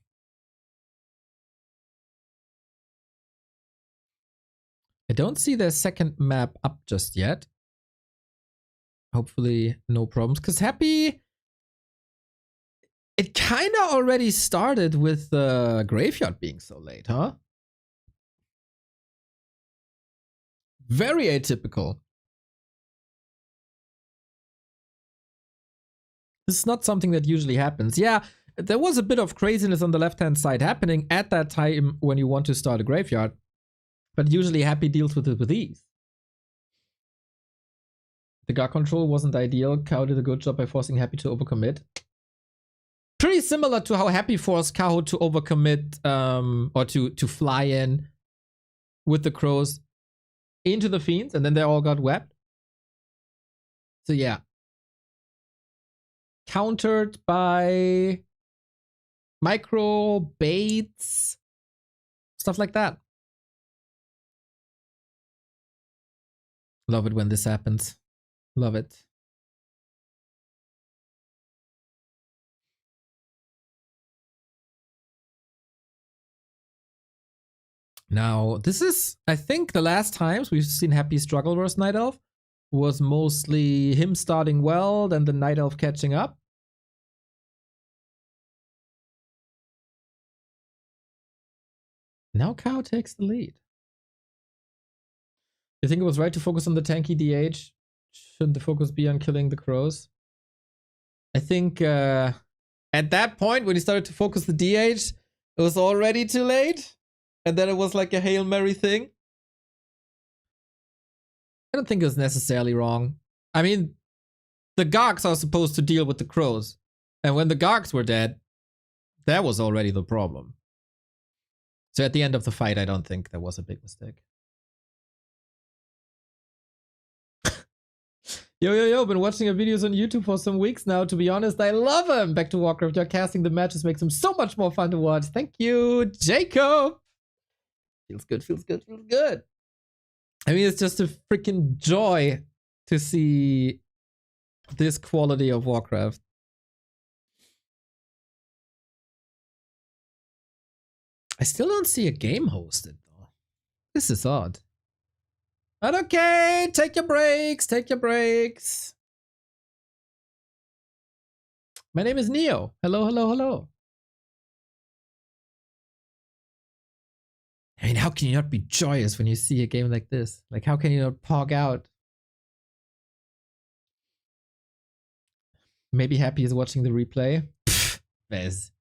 I don't see their second map up just yet. Hopefully no problems. Because Happy... It kind of already started with the graveyard being so late, huh? Very atypical. This is not something that usually happens. Yeah, there was a bit of craziness on the left-hand side happening at that time when you want to start a graveyard. But usually Happy deals with it with ease. The Garg control wasn't ideal. Kaho did a good job by forcing Happy to overcommit. Pretty similar to how Happy forced Kaho to overcommit or to fly in with the crows into the fiends, and then they all got webbed. So yeah. Countered by micro baits, stuff like that. Love it when this happens. Love it. Now, this is, I think, the last times we've seen Happy struggle versus Night Elf was mostly him starting well, then the Night Elf catching up. Now Kaho takes the lead. You think it was right to focus on the tanky DH? Shouldn't the focus be on killing the crows? I think at that point, when he started to focus the DH, it was already too late. And then it was like a Hail Mary thing. I don't think it was necessarily wrong. I mean, the Gargs are supposed to deal with the crows. And when the Gargs were dead, that was already the problem. So at the end of the fight, I don't think that was a big mistake. Yo, been watching your videos on YouTube for some weeks now. To be honest, I love them. Back to Warcraft. Your casting the matches makes them so much more fun to watch. Thank you, Jacob. Feels good, feels good, feels good. I mean, it's just a freaking joy to see this quality of Warcraft. I still don't see a game hosted, though. This is odd. But okay, take your breaks, take your breaks. My name is Neo. Hello, hello, hello. I mean, how can you not be joyous when you see a game like this? Like, how can you not pog out? Maybe Happy is watching the replay. Bez.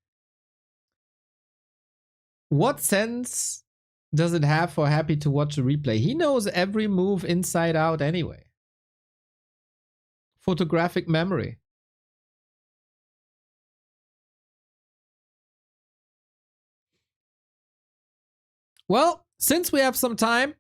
What sense does it have for Happy to watch a replay? He knows every move inside out anyway. Photographic memory. Well, since we have some time,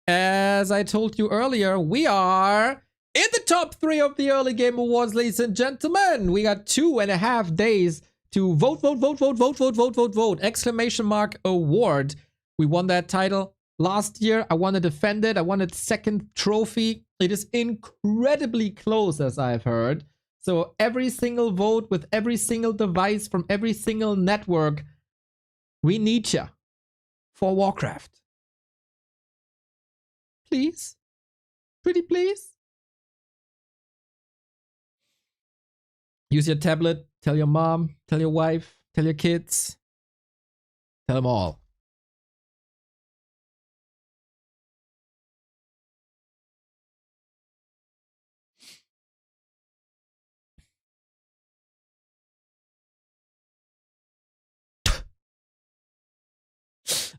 as I told you earlier, we are in the top 3 of the early game awards, ladies and gentlemen. We got 2.5 days to vote, vote, vote, vote, vote, vote, vote, vote, vote. Exclamation mark award. We won that title last year. I want to defend it. I wanted second trophy. It is incredibly close, as I've heard. So every single vote with every single device from every single network, we need ya for Warcraft. Please? Pretty please? Use your tablet. Tell your mom. Tell your wife. Tell your kids. Tell them all.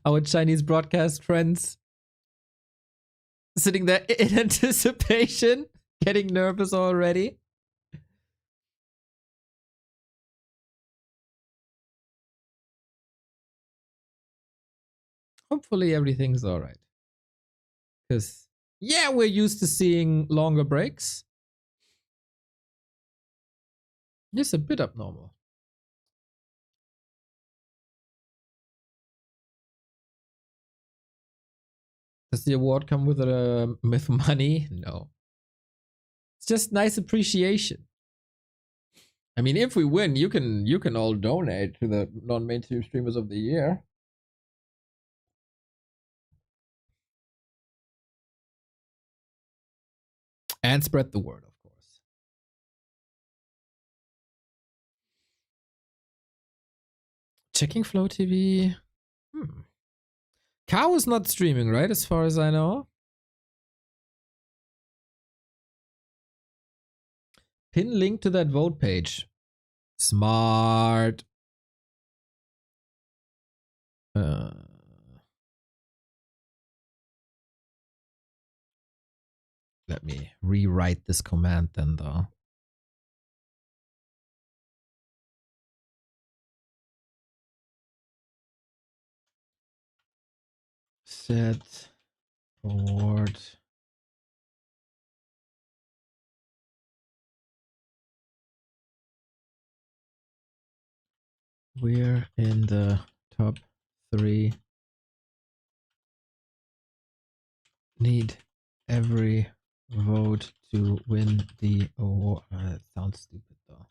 Our Chinese broadcast friends sitting there in anticipation, getting nervous already. Hopefully everything's alright. Because, yeah, we're used to seeing longer breaks. Just a bit abnormal. Does the award come with money? No. It's just nice appreciation. I mean, if we win, you can all donate to the non-mainstream streamers of the year. And spread the word, of course. Checking Flow TV. Kaho is not streaming, right? As far as I know. Pin link to that vote page. Smart. Let me rewrite this command then, though. Set award. We're in the top 3. Need every vote to win the award. That sounds stupid though.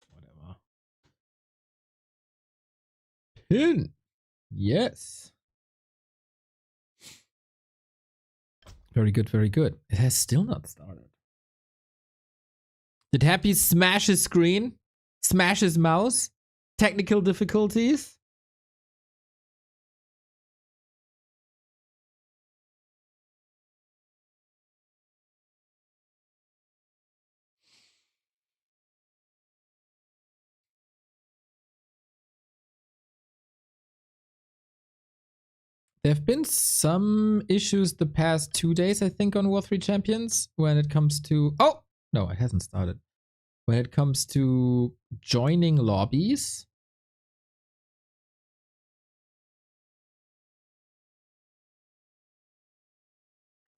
Whatever. Pin. Yes. Very good, very good. It has still not started. Did Happy smash his screen? Smash his mouse? Technical difficulties? There have been some issues the past 2 days, I think, on War 3 Champions when it comes to... Oh! No, it hasn't started. When it comes to joining lobbies.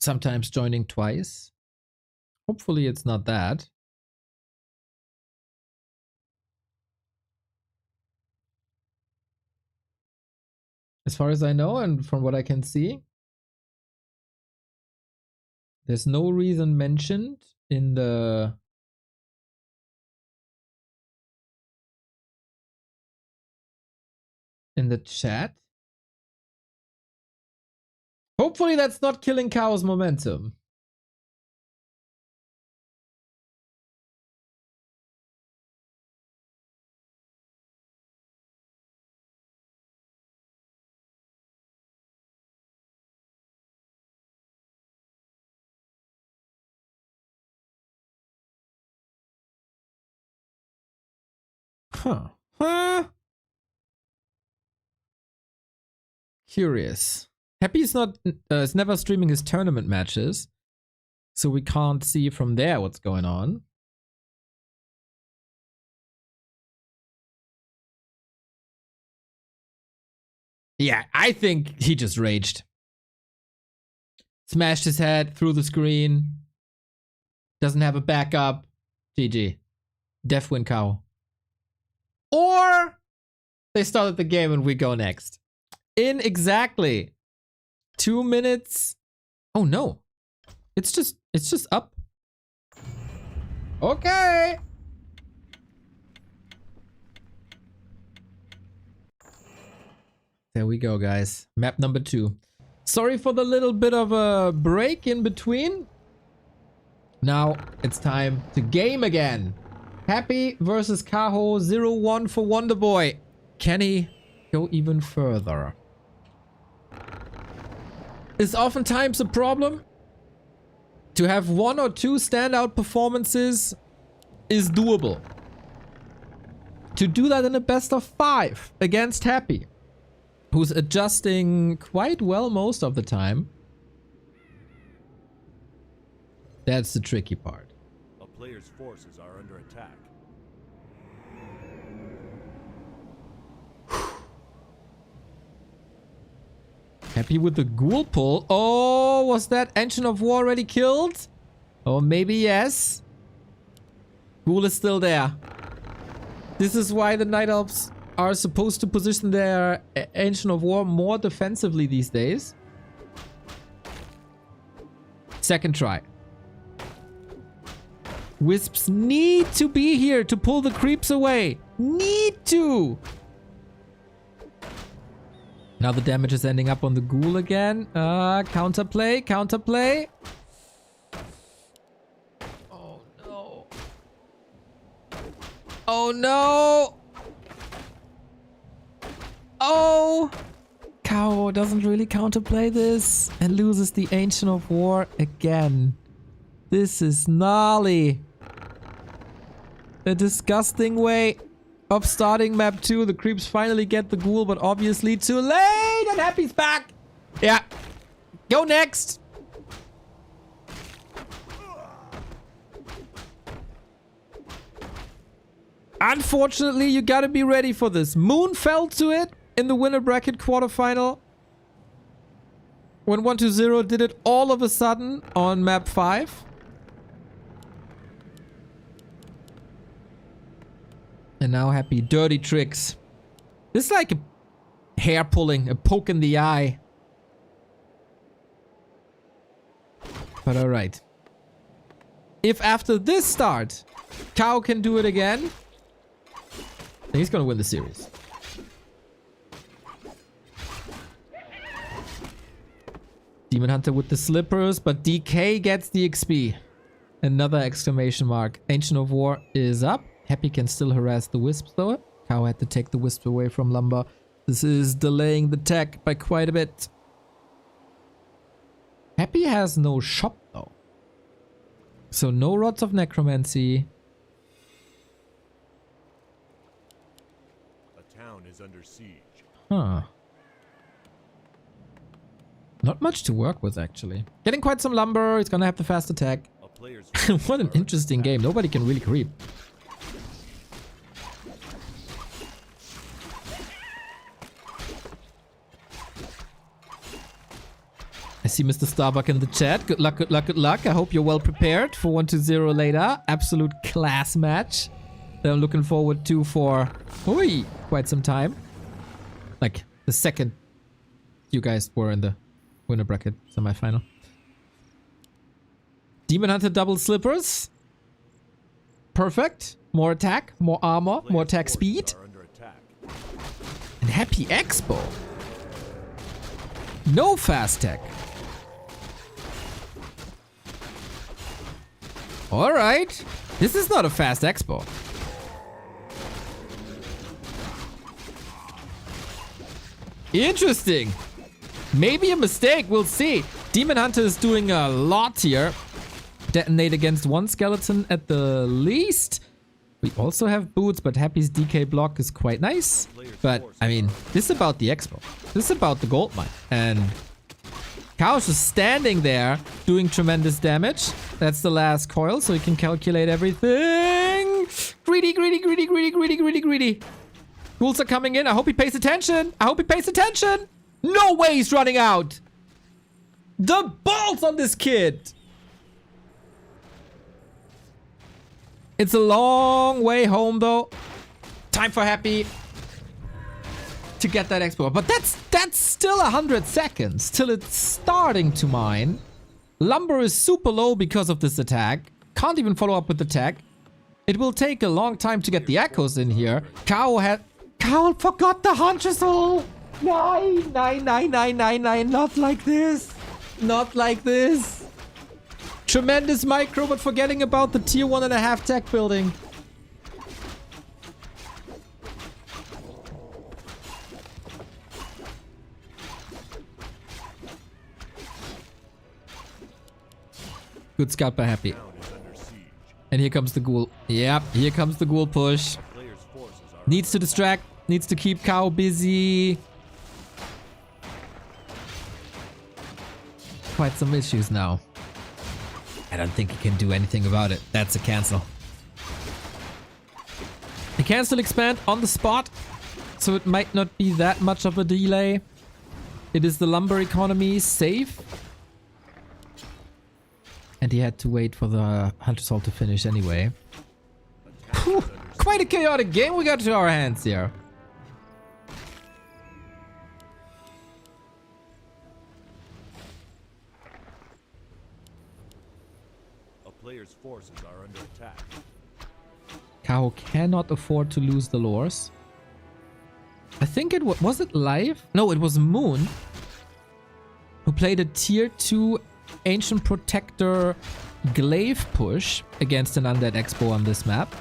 Sometimes joining twice. Hopefully it's not that. As far as I know and from what I can see, there's no reason mentioned in the chat. Hopefully that's not killing Kaho's momentum. Huh. Curious. Happy's not is never streaming his tournament matches, so we can't see from there what's going on. Yeah, I think he just raged. Smashed his head through the screen. Doesn't have a backup. GG. Def win Kaho. Or they started the game and we go next. In exactly 2 minutes. Oh no. It's just up. Okay. There we go, guys. Map number 2. Sorry for the little bit of a break in between. Now it's time to game again. Happy versus Kaho, 0-1 for Wonderboy. Can he go even further? Is oftentimes a problem. To have 1 or 2 standout performances is doable. To do that in a best of 5 against Happy, who's adjusting quite well most of the time, that's the tricky part. A player's forces are under attack. Happy with the ghoul pull. Oh, was that Engine of War already killed? Oh, maybe yes. Ghoul is still there. This is why the Night Elves are supposed to position their Engine of War more defensively these days. Second try. Wisps need to be here to pull the creeps away. Need to. Now the damage is ending up on the ghoul again. Counterplay, counterplay. Oh no. Oh no. Oh. Kaho doesn't really counterplay this and loses the Ancient of War again. This is gnarly. A disgusting way of starting map 2. The creeps finally get the ghoul, but obviously too late. And Happy's back. Yeah. Go next. Unfortunately, you gotta be ready for this. Moon fell to it in the winner bracket quarterfinal. When 1-0 did it all of a sudden on map 5. And now Happy. Dirty tricks. This is like a hair pulling, a poke in the eye. But alright. If after this start, Kaho can do it again, then he's gonna win the series. Demon Hunter with the slippers, but DK gets the XP. Another exclamation mark. Ancient of War is up. Happy can still harass the wisps though. Kaho had to take the wisp away from Lumber. This is delaying the tech by quite a bit. Happy has no shop though. So no Rods of Necromancy. A town is under siege. Huh. Not much to work with actually. Getting quite some lumber. He's gonna have the fast attack. A player's What an interesting game. Nobody can really creep. I see Mr. Starbuck in the chat. Good luck, good luck, good luck. I hope you're well prepared for 1-0 later. Absolute class match that I'm looking forward to for quite some time. Like the second you guys were in the winner bracket semi-final. Demon Hunter double slippers. Perfect. More attack, more armor, more attack speed. And Happy Expo. No fast tech. Alright. This is not a fast expo. Interesting. Maybe a mistake. We'll see. Demon Hunter is doing a lot here. Detonate against one skeleton at the least. We also have boots, but Happy's DK block is quite nice. But, I mean, this is about the expo. This is about the gold mine. And Kaho's just standing there doing tremendous damage. That's the last coil, so he can calculate everything. Greedy, greedy, greedy, greedy, greedy, greedy, greedy. Ghouls are coming in. I hope he pays attention. I hope he pays attention. No way he's running out. The balls on this kid. It's a long way home, though. Time for Happy to get that expo. But that's still 100 seconds till it's starting to mine. Lumber is super low because of this attack. Can't even follow up with the tech. It will take a long time to get the echoes in here. Kaho forgot the Hunter Soul. Nine. Not like this. Not like this. Tremendous micro, but forgetting about the tier 1.5 tech building. Good scout by Happy. And here comes the ghoul. Yep, here comes the ghoul push. Needs to distract. Needs to keep Kaho busy. Quite some issues now. I don't think he can do anything about it. That's a cancel. He can still expand on the spot, so it might not be that much of a delay. It is the lumber economy safe. And he had to wait for the Hunter Soul to finish anyway. Whew, quite a chaotic game we got to our hands here. Player's forces are under attack. Kaho cannot afford to lose the lures. I think it was it live? No, it was Moon who played a tier 2 Ancient Protector glaive push against an Undead Expo on this map.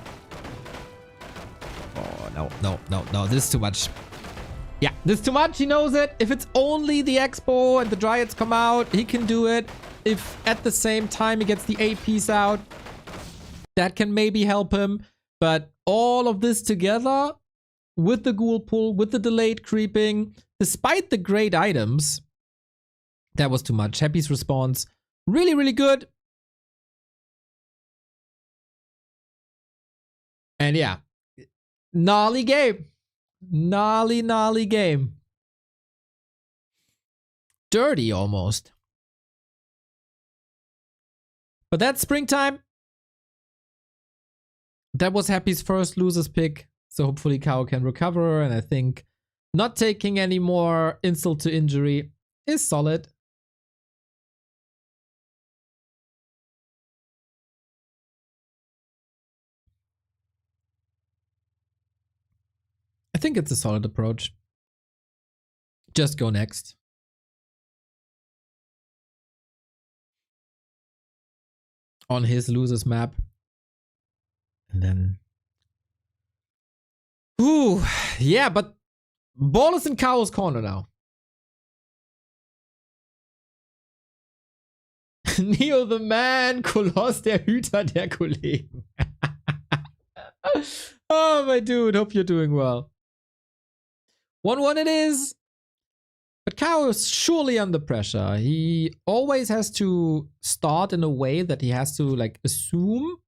Oh, no. This is too much. Yeah, this is too much. He knows it. If it's only the Expo and the Dryads come out, he can do it. If at the same time he gets the APs out, that can maybe help him. But all of this together, with the ghoul pull, with the delayed creeping, despite the great items, that was too much. Happy's response, really, really good. And yeah, gnarly game. Gnarly game. Dirty almost. But that's springtime. That was Happy's first loser's pick. So hopefully Kaho can recover. And I think not taking any more insult to injury is solid. I think it's a solid approach. Just go next. On his losers map. And then... Ooh, yeah, but ball is in Kaho's corner now. Neo the Man, Koloss der Hüter der Kollegen. Oh, my dude, hope you're doing well. 1-1 it is. But Kaho is surely under pressure. He always has to start in a way that he has to like assume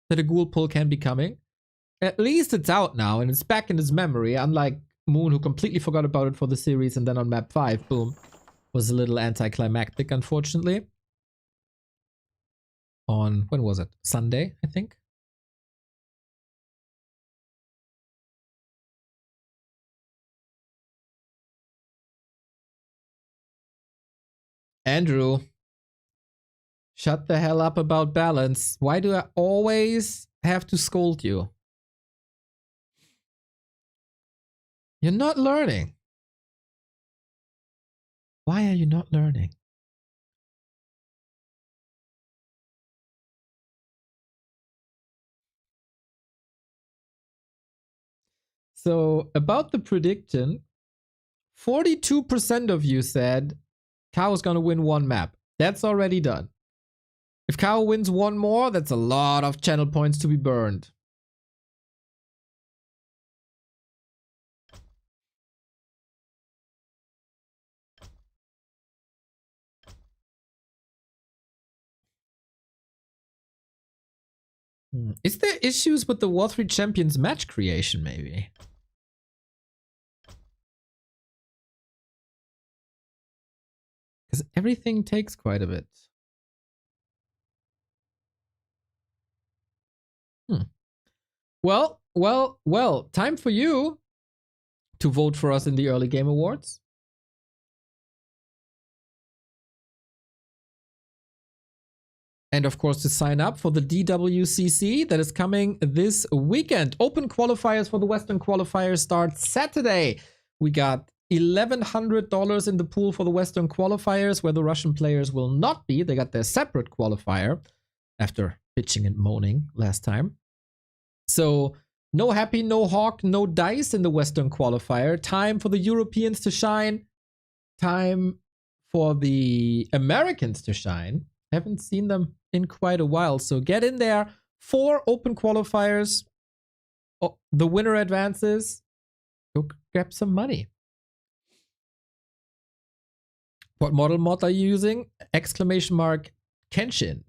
that a ghoul pull can be coming. At least it's out now and it's back in his memory, unlike Moon, who completely forgot about it for the series, and then on map 5, boom, was a little anticlimactic, unfortunately. On, when was it? Sunday, I think. Andrew, shut the hell up about balance. Why do I always have to scold you? You're not learning. Why are you not learning? So, about the prediction, 42% of you said Kaho's gonna win one map. That's already done. If Kaho wins one more, that's a lot of channel points to be burned. Is there issues with the War 3 Champions match creation, maybe? Because everything takes quite a bit. Well, time for you to vote for us in the early game awards. And of course, to sign up for the DWCC that is coming this weekend. Open qualifiers for the Western qualifiers start Saturday. We got $1,100 in the pool for the Western qualifiers, where the Russian players will not be. They got their separate qualifier after bitching and moaning last time. So no Happy, no Hawk, no Dice in the Western qualifier. Time for the Europeans to shine. Time for the Americans to shine. Haven't seen them in quite a while. So get in there. 4 open qualifiers. Oh, the winner advances. Go grab some money. What model mod are you using? Exclamation mark Kenshin.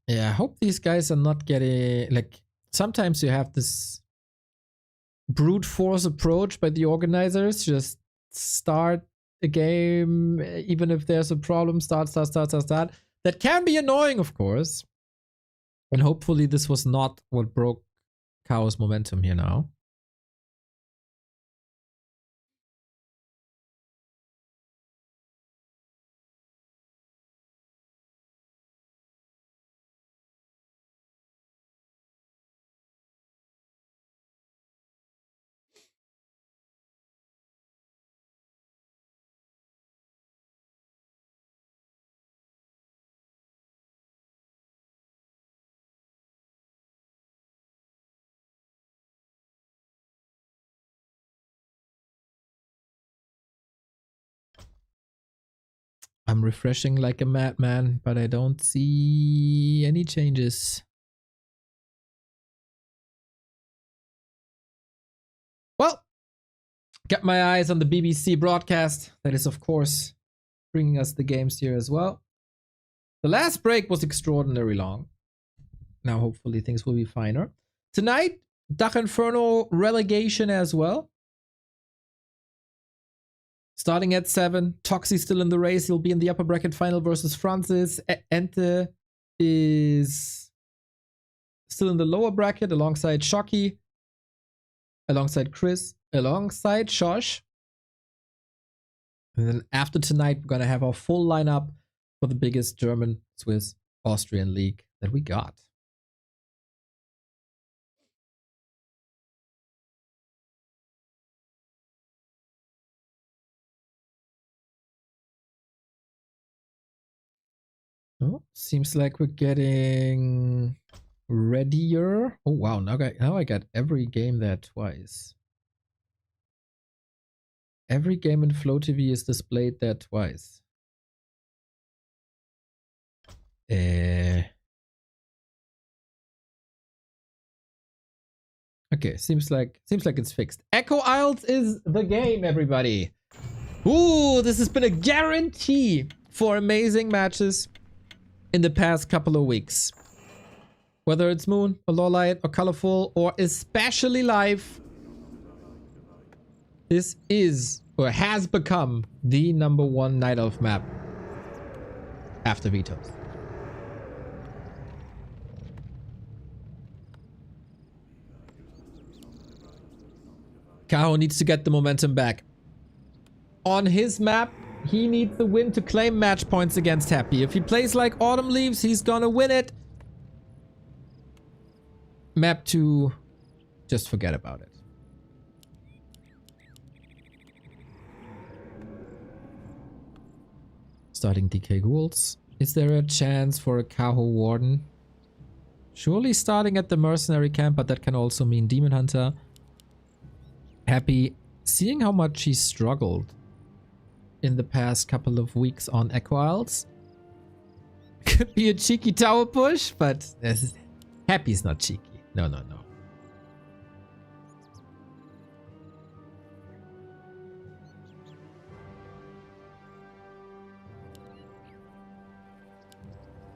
Yeah, I hope these guys are not getting, like, sometimes you have this brute force approach by the organizers. Just start a game, even if there's a problem, start. That can be annoying, of course. And hopefully this was not what broke Kaho's momentum here now. I'm refreshing like a madman, but I don't see any changes. Well, got my eyes on the BBC broadcast. That is, of course, bringing us the games here as well. The last break was extraordinarily long. Now, hopefully, things will be finer. Tonight, Dach Inferno relegation as well. Starting at 7, Toxie still in the race. He'll be in the upper bracket final versus Francis. Ente is still in the lower bracket alongside Shocky, alongside Chris, alongside Shosh. And then after tonight, we're going to have our full lineup for the biggest German, Swiss, Austrian league that we got. Oh, seems like we're getting readier. Oh wow, now I got every game there twice. Every game in Flow TV is displayed there twice. Okay, seems like it's fixed. Echo Isles is the game, everybody. Ooh, this has been a guarantee for amazing matches in the past couple of weeks. Whether it's Moon, or Lawlight, or Colorful, or especially Live, this is, or has become, the #1 Night Elf map after Vetoes. Kaho needs to get the momentum back. On his map, he needs the win to claim match points against Happy. If he plays like Autumn Leaves, he's gonna win it. Map 2, just forget about it. Starting DK Ghouls. Is there a chance for a Kaho Warden? Surely starting at the Mercenary Camp, but that can also mean Demon Hunter. Happy, seeing how much he struggled in the past couple of weeks on Echo Isles. Could be a cheeky tower push, but Happy's not cheeky. No, no, no.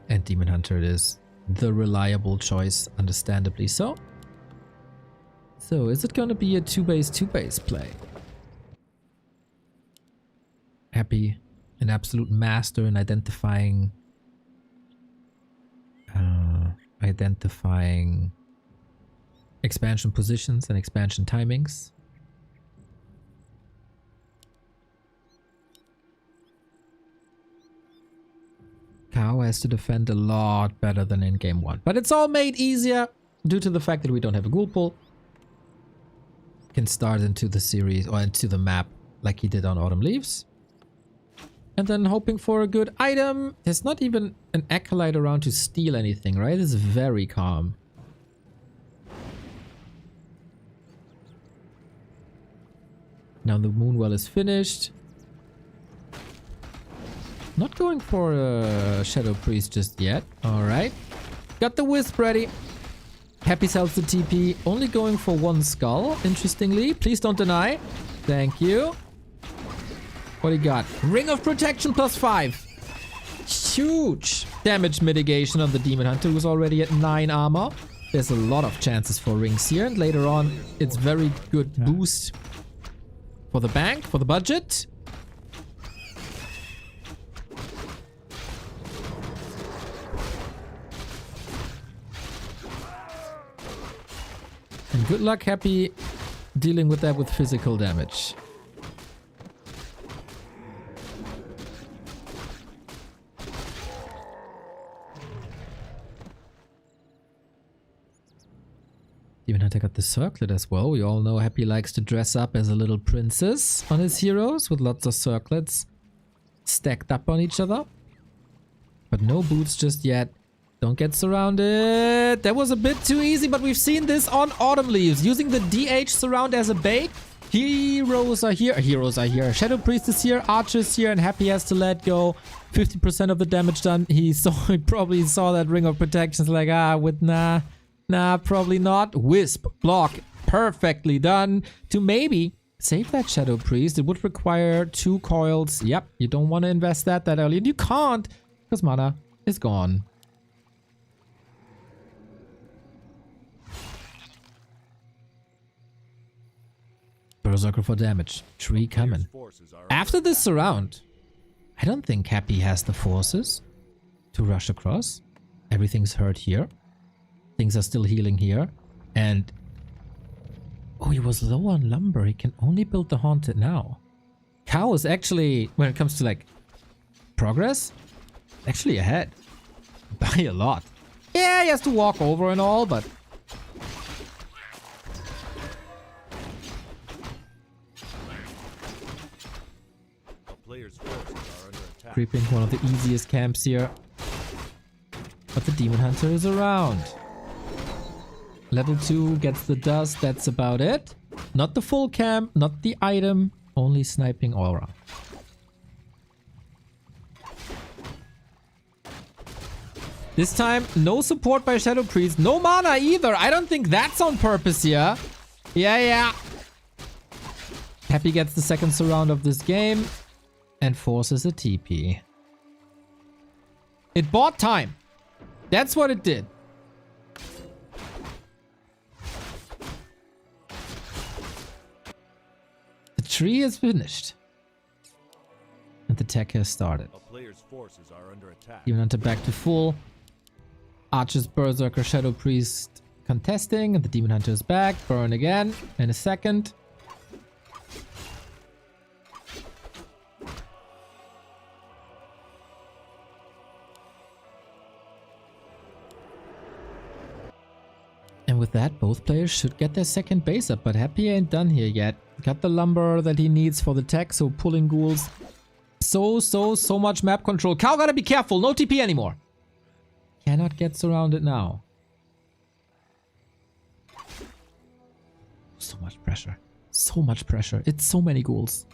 And Demon Hunter is the reliable choice, understandably so. So, is it going to be a 2-base play? Happy, an absolute master in identifying expansion positions and expansion timings. Kaho has to defend a lot better than in game 1. But it's all made easier due to the fact that we don't have a ghoul pool. Can start into the series or into the map like he did on Autumn Leaves. And then hoping for a good item. There's not even an acolyte around to steal anything, right? It's very calm. Now the Moonwell is finished. Not going for a Shadow Priest just yet. Alright. Got the Wisp ready. Happy sells the TP. Only going for 1 skull, interestingly. Please don't deny. Thank you. What do you got? Ring of Protection +5. Huge damage mitigation on the Demon Hunter, who's already at 9 armor. There's a lot of chances for rings here. And later on, it's very good boost for the bank, for the budget. And good luck, Happy, dealing with that with physical damage. Demon Hunter got the circlet as well. We all know Happy likes to dress up as a little princess on his heroes with lots of circlets stacked up on each other. But no boots just yet. Don't get surrounded. That was a bit too easy, but we've seen this on Autumn Leaves. Using the DH surround as a bait. Heroes are here. Shadow Priest is here. Archer is here. And Happy has to let go. 50% of the damage done. He probably saw that Ring of Protection. Like, nah, probably not. Wisp. Block. Perfectly done. To maybe save that Shadow Priest. It would require 2 coils. Yep. You don't want to invest that early. And you can't. Because mana is gone. Berserker for damage. Tree coming. After this surround, I don't think Happy has the forces to rush across. Everything's hurt here. Things are still healing here. And... oh, he was low on lumber. He can only build the Haunted now. Kaho is actually, when it comes to like progress, actually ahead. By a lot. Yeah, he has to walk over and all, but... creeping one of the easiest camps here. But the Demon Hunter is around. Level 2 gets the dust, that's about it. Not the full camp, not the item, only sniping aura. This time, no support by Shadow Priest, no mana either. I don't think that's on purpose here. Yeah. Happy gets the second surround of this game. And forces a TP. It bought time. That's what it did. The tree is finished. And the tech has started. A player's forces are under attack. Demon Hunter back to full. Archer's Berserker Shadow Priest contesting. And the Demon Hunter is back. Burn again in a second. And with that, both players should get their second base up, but Happy ain't done here yet. Got the lumber that he needs for the tech, so pulling ghouls. So much map control. Kaho gotta be careful, no TP anymore. Cannot get surrounded now. So much pressure. So much pressure. It's so many ghouls.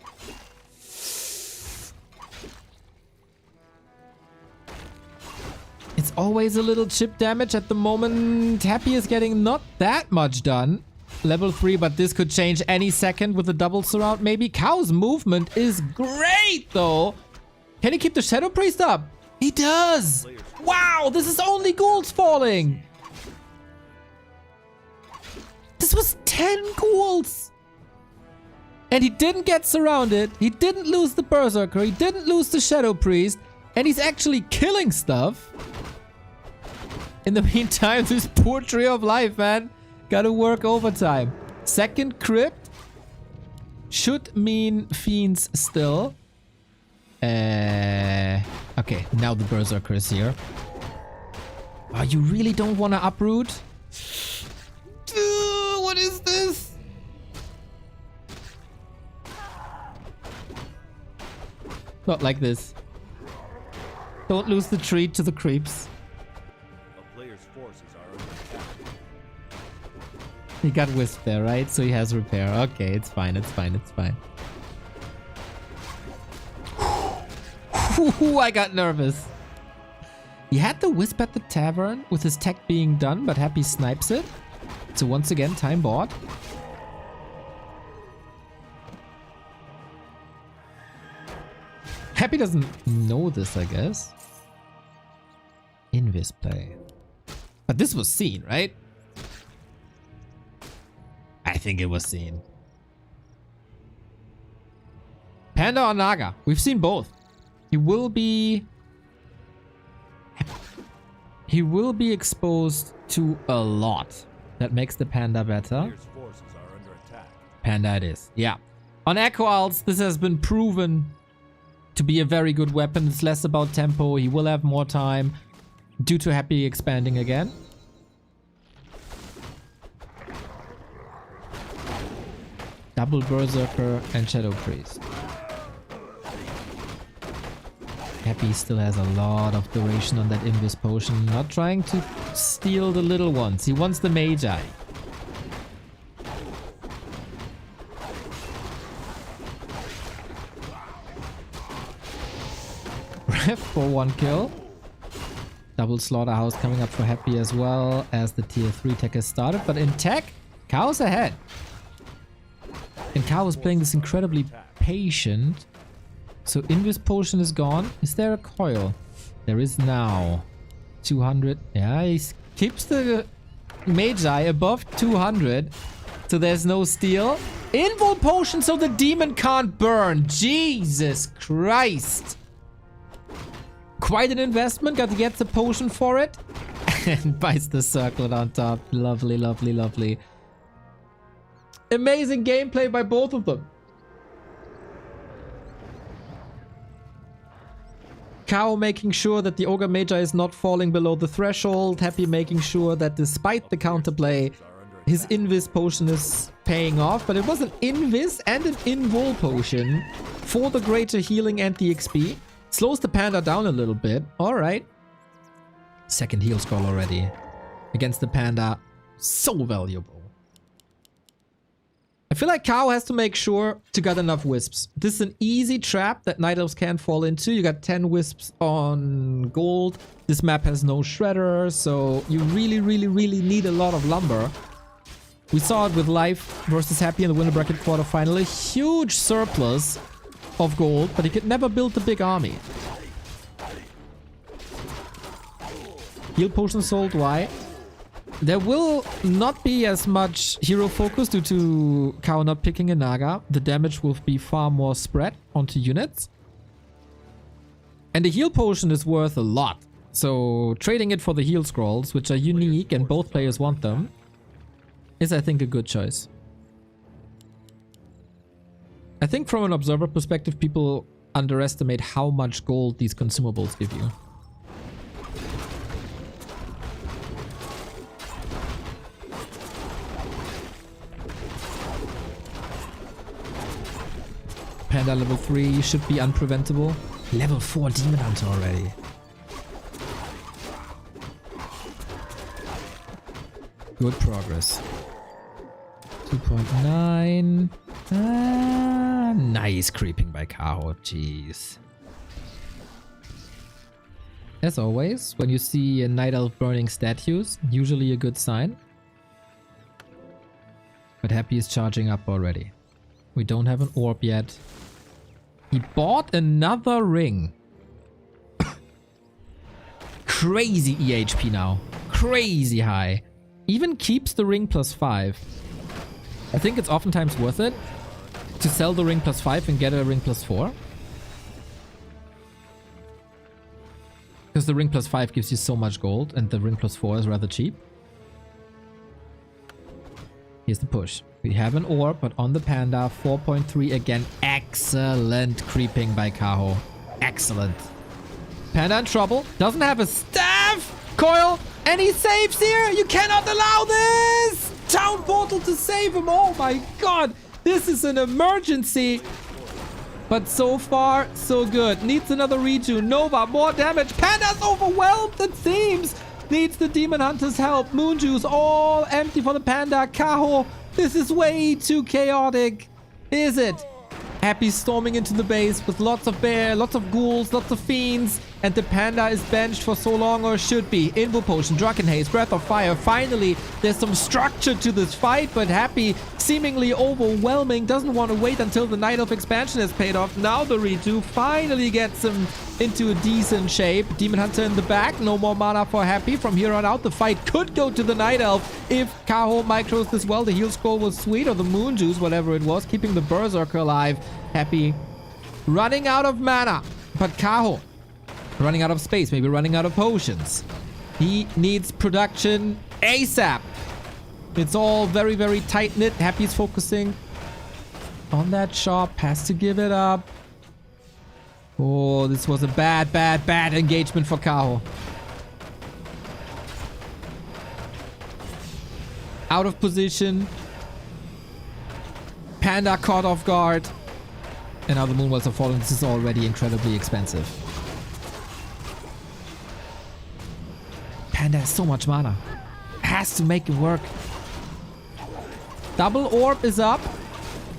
It's always a little chip damage. At the moment, Happy is getting not that much done. Level 3, but this could change any second with the double surround maybe. Kaho's movement is great though. Can he keep the Shadow Priest up? He does! Wow, this is only ghouls falling! This was 10 ghouls! And he didn't get surrounded, he didn't lose the Berserker, he didn't lose the Shadow Priest, and he's actually killing stuff. In the meantime, this poor Tree of Life, man. Gotta work overtime. Second crypt. Should mean fiends still. Okay, now the Berserker is here. Oh, you really don't want to uproot? What is this? Not like this. Don't lose the tree to the creeps. A player's forces are under attack. He got wisp there, right? So he has repair. Okay, it's fine, it's fine, it's fine. Ooh, I got nervous. He had the wisp at the tavern with his tech being done, but Happy snipes it. So once again, time bought. Happy doesn't know this, I guess. Invis play. But this was seen, right? I think it was seen. Panda or Naga? We've seen both. He will be exposed to a lot. That makes the Panda better. Player's forces are under attack. Panda it is. Yeah. On Echo Ults, this has been proven to be a very good weapon. It's less about tempo. He will have more time due to Happy expanding again. Double Berserker and Shadow Priest. Happy still has a lot of duration on that Invis potion. Not trying to steal the little ones. He wants the Magi. Ref for 1 kill. Double Slaughterhouse coming up for Happy as well as the tier 3 tech has started. But in tech, Kaho's ahead. And Kaho is playing this incredibly patient. So Invis potion is gone. Is there a coil? There is now. 200. Yeah, he keeps the Magi above 200. So there's no steal. Invul potion so the demon can't burn. Jesus Christ. Quite an investment. Got to get the potion for it. And bites the circlet on top. Lovely, lovely, lovely. Amazing gameplay by both of them. Kaho making sure that the Ogre Magi is not falling below the threshold. Happy making sure that despite the counterplay, his Invis potion is paying off. But it was an Invis and an Invul potion for the greater healing and the XP. Slows the Panda down a little bit. Alright. Second heal scroll already. Against the Panda. So valuable. I feel like Kaho has to make sure to get enough wisps. This is an easy trap that Night Elves can't fall into. You got 10 wisps on gold. This map has no shredder, so you really, really, really need a lot of lumber. We saw it with Life versus Happy in the winner bracket quarterfinal. A huge surplus of gold, but he could never build the big army. Heal potion sold, why? There will not be as much hero focus due to Kaho not picking a Naga. The damage will be far more spread onto units. And the heal potion is worth a lot. So trading it for the heal scrolls, which are unique and both players want them, is I think a good choice. I think from an observer perspective, people underestimate how much gold these consumables give you. Panda level 3 should be unpreventable. Level 4 Demon Hunter already. Good progress. 2.9. Nice creeping by Kaho. Jeez. as always, when you see a Night Elf burning statues, usually a good sign. But Happy is charging up already. We don't have an orb yet. He bought another ring. Crazy EHP now. Crazy high. Even keeps the ring +5. I think it's oftentimes worth it to sell the ring +5 and get a ring +4. Because the ring +5 gives you so much gold and the ring +4 is rather cheap. Here's the push. We have an orb, but on the panda, 4.3 again. Excellent creeping by Kaho. Excellent. Panda in trouble. Doesn't have a staff. Coil. And he saves here. You cannot allow this. Town portal to save him. Oh my god. This is an emergency. But so far, so good. Needs another redo. Nova, more damage. Panda's overwhelmed, it seems. Needs the Demon Hunter's help. Moon Juice all empty for the Panda. Kaho, this is way too chaotic. Is it? Happy storming into the base with lots of bear, lots of ghouls, lots of fiends. And the Panda is benched for so long, or should be. Invo Potion, Drunken Haze, Breath of Fire. Finally, there's some structure to this fight, but Happy seemingly overwhelming. Doesn't want to wait until the Night Elf expansion has paid off. Now the redo finally gets him into a decent shape. Demon Hunter in the back. No more mana for Happy. From here on out, the fight could go to the Night Elf if Kaho micros this well. The heal scroll was sweet, or the Moon Juice, whatever it was, keeping the Berserker alive. Happy running out of mana, but Kaho running out of space, maybe running out of potions. He needs production ASAP. It's all very, very tight-knit. Happy's focusing on that shop. Has to give it up. Oh, this was a bad, bad, bad engagement for Kaho. Out of position. Panda caught off guard. And now the Moonwells are falling. This is already incredibly expensive. Panda has so much mana. Has to make it work. Double orb is up.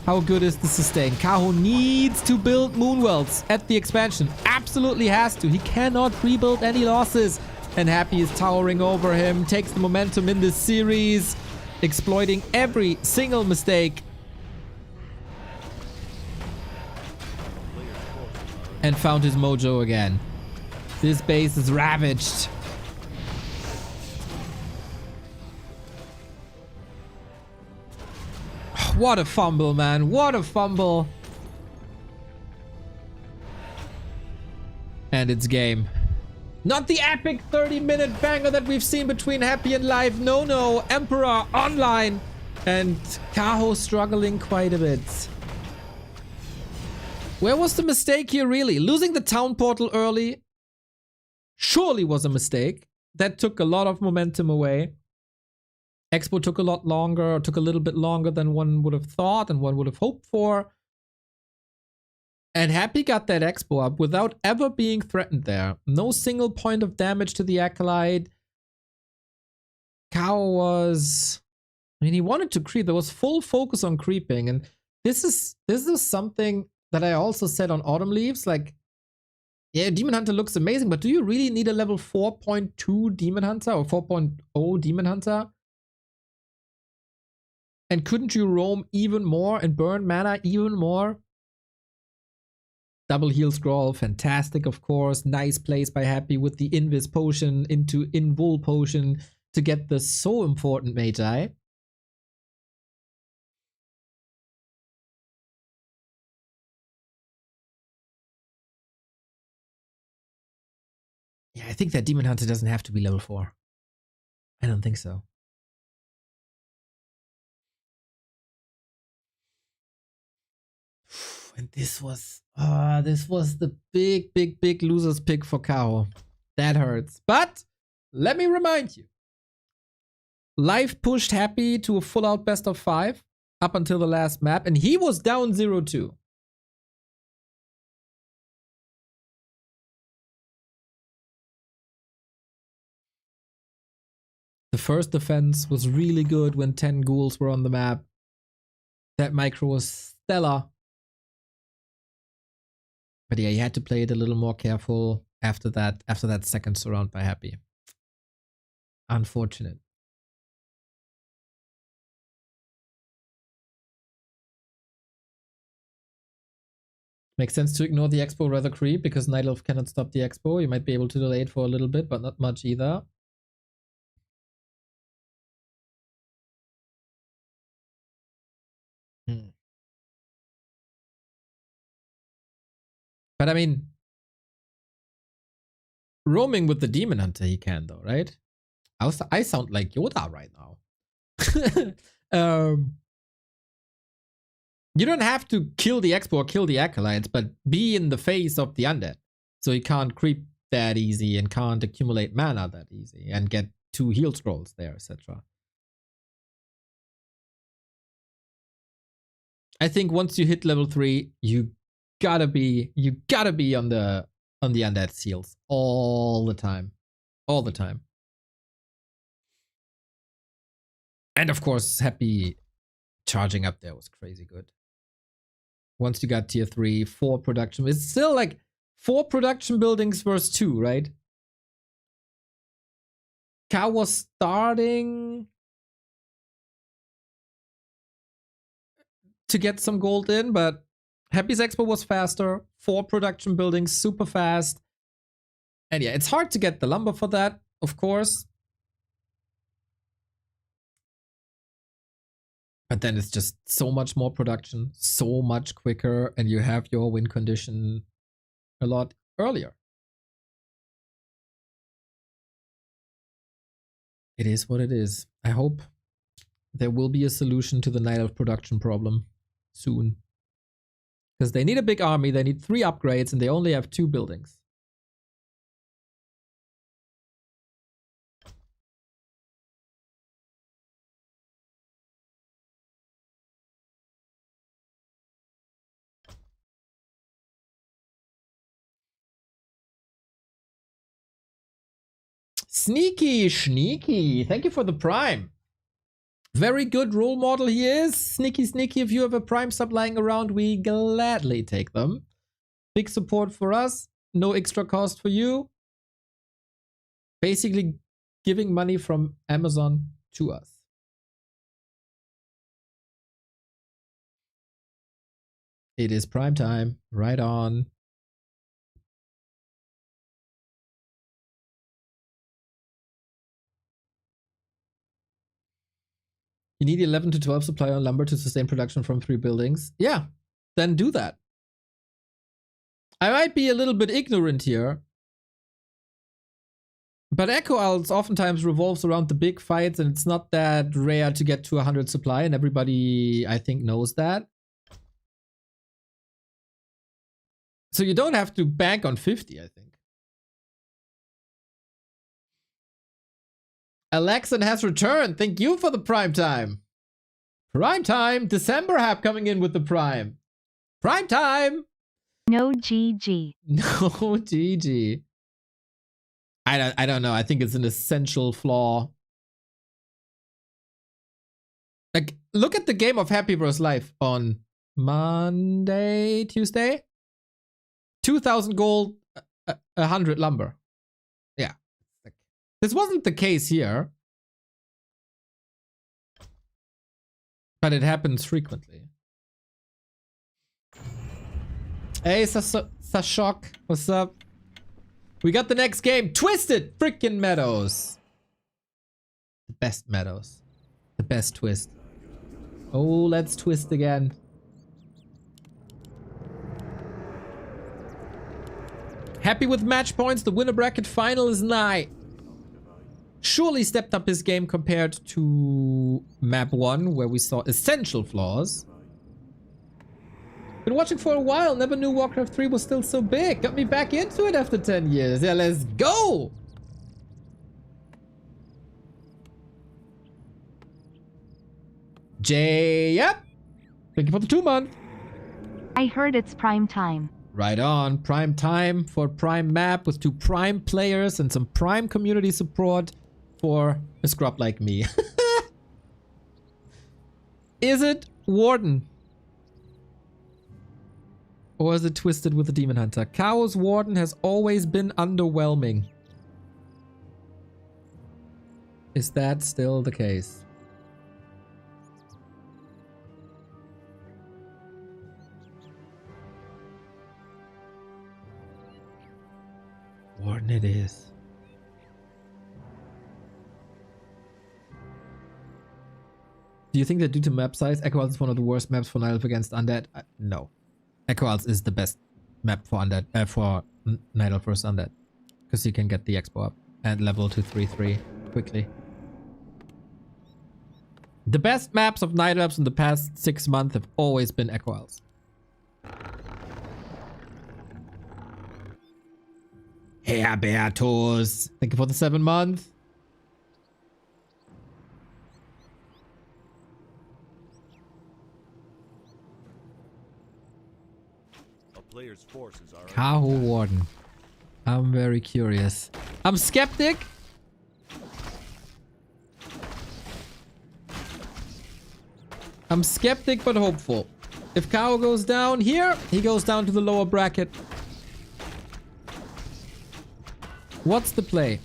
How good is the sustain? Kaho needs to build Moonwells at the expansion. Absolutely has to. He cannot rebuild any losses. And Happy is towering over him. Takes the momentum in this series. Exploiting every single mistake. And found his mojo again. This base is ravaged. What a fumble, man. What a fumble. And it's game. Not the epic 30-minute banger that we've seen between Happy and Live. No, no. Emperor online. And Kaho struggling quite a bit. Where was the mistake here, really? Losing the town portal early surely was a mistake. That took a lot of momentum away. Expo took a lot longer, or took a little bit longer than one would have thought and one would have hoped for. And Happy got that Expo up without ever being threatened there. No single point of damage to the Acolyte. Kaho was... I mean, he wanted to creep. There was full focus on creeping. And this is something that I also said on Autumn Leaves. Like, yeah, Demon Hunter looks amazing, but do you really need a level 4.2 Demon Hunter or 4.0 Demon Hunter? And couldn't you roam even more and burn mana even more? Double heal scroll, fantastic, of course. Nice plays by Happy with the Invis potion into Invul potion to get the so important Magi. Yeah, I think that Demon Hunter doesn't have to be level 4. I don't think so. And this was the big loser's pick for Kaho. That hurts. But let me remind you. Life pushed Happy to a full out best of 5 up until the last map, and he was down 0-2. The first defense was really good when 10 ghouls were on the map. That micro was stellar. But yeah, you had to play it a little more careful. after that second surround by Happy. Unfortunate. Makes sense to ignore the expo, rather creep, because Night Elf cannot stop the expo. You might be able to delay it for a little bit, but not much either. But I mean, roaming with the Demon Hunter he can though, right? I sound like Yoda right now. You don't have to kill the Expo or kill the Acolytes, but be in the face of the Undead. So you can't creep that easy and can't accumulate mana that easy and get 2 heal scrolls there, etc. I think once you hit level 3, you gotta be on the Undead seals all the time. All the time. And of course, Happy charging up there was crazy good. Once you got tier 3, 4 production. It's still like 4 production buildings versus 2, right? Kaho was starting to get some gold in, but Happy's Expo was faster. 4 production buildings, super fast. And yeah, it's hard to get the lumber for that, of course. But then it's just so much more production, so much quicker, and you have your win condition a lot earlier. It is what it is. I hope there will be a solution to the Night Elf production problem soon. Because they need a big army, they need 3 upgrades, and they only have 2 buildings. Sneaky, sneaky. Thank you for the Prime. Very good role model he is. Sneaky, sneaky. If you have a Prime sub lying around, we gladly take them. Big support for us. No extra cost for you. Basically giving money from Amazon to us. It is Prime time. Right on. You need 11 to 12 supply on lumber to sustain production from 3 buildings. Yeah, then do that. I might be a little bit ignorant here, but Echo Owls oftentimes revolves around the big fights, and it's not that rare to get to 100 supply, and everybody, I think, knows that. So you don't have to bank on 50, I think. Alexan has returned. Thank you for the Prime time. Prime time. December Hap coming in with the Prime. Prime time. No GG. No GG. I don't know. I think it's an essential flaw. Like, look at the game of Happy vs. Life on Monday, Tuesday. 2,000 gold, 100 lumber. Yeah. This wasn't the case here. But it happens frequently. Hey, Sashok. What's up? We got the next game. Twisted freaking Meadows. The best Meadows. The best twist. Oh, let's twist again. Happy with match points. The winner bracket final is nigh. Surely stepped up his game compared to map 1, where we saw essential flaws. Been watching for a while. Never knew Warcraft 3 was still so big. Got me back into it after 10 years. Yeah, let's go! Yep. Thank you for the 2-month. I heard it's prime time. Right on. Prime time for Prime map with 2 Prime players and some Prime community support for a scrub like me. Is it Warden? Or is it twisted with the Demon Hunter? Kaho's Warden has always been underwhelming. Is that still the case? Warden it is. Do you think that due to map size, Echo Isles is one of the worst maps for Night Elf against Undead? No. Echo Isles is the best map for Undead, for Night Elf versus Undead. Because you can get the expo up and level to 3-3 quickly. The best maps of Night Elves in the past 6 months have always been Echo Isles. Hey, Albertus! Thank you for the 7 months. A player's forces are Kaho Warden. I'm very curious. I'm skeptic. I'm skeptic but hopeful. If Kaho goes down here, he goes down to the lower bracket. What's the play?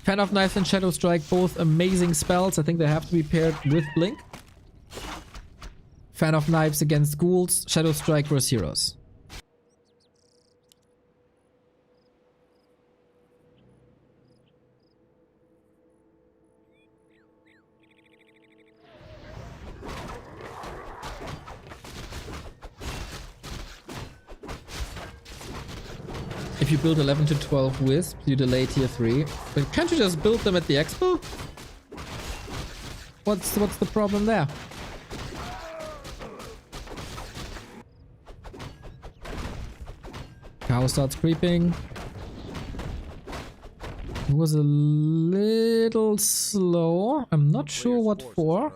Fan of Knives and Shadow Strike, both amazing spells. I think they have to be paired with Blink. Fan of Knives against Ghouls, Shadow Strike versus Heroes. If you build 11 to 12 wisps, you delay tier 3. But can't you just build them at the expo? What's the problem there? Kaho starts creeping. It was a little slow. I'm not sure what for.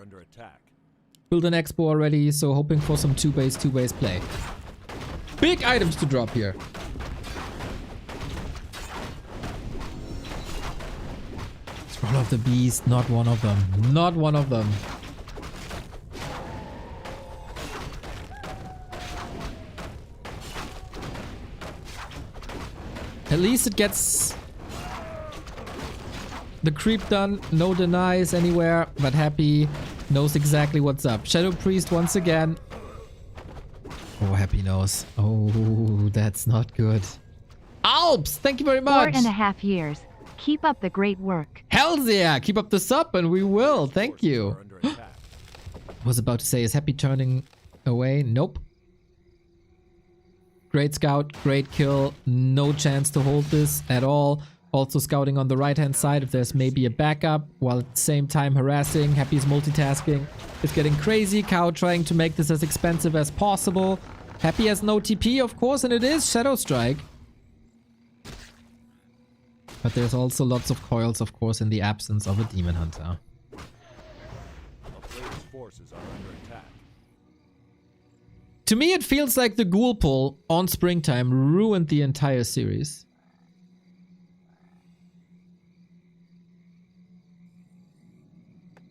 Build an expo already, so hoping for some 2-base play. Big items to drop here. Scroll of the Beast, not one of them. Not one of them. At least it gets the creep done. No denies anywhere, but Happy knows exactly what's up. Shadow Priest once again. Oh, Happy knows. Oh, that's not good. Alps, thank you very much. 4.5 years. Keep up the great work. Hells yeah, keep up the sub and we will. Thank you. Was about to say, is Happy turning away? Nope. Great scout, great kill. No chance to hold this at all. Also scouting on the right hand side if there's maybe a backup, while at the same time harassing. Happy's multitasking. It's getting crazy. Kaho trying to make this as expensive as possible. Happy has no TP, of course, and it is Shadow Strike. But there's also lots of coils, of course, in the absence of a Demon Hunter. A player's forces are under attack. To me, it feels like the Ghoul pull on Springtime ruined the entire series.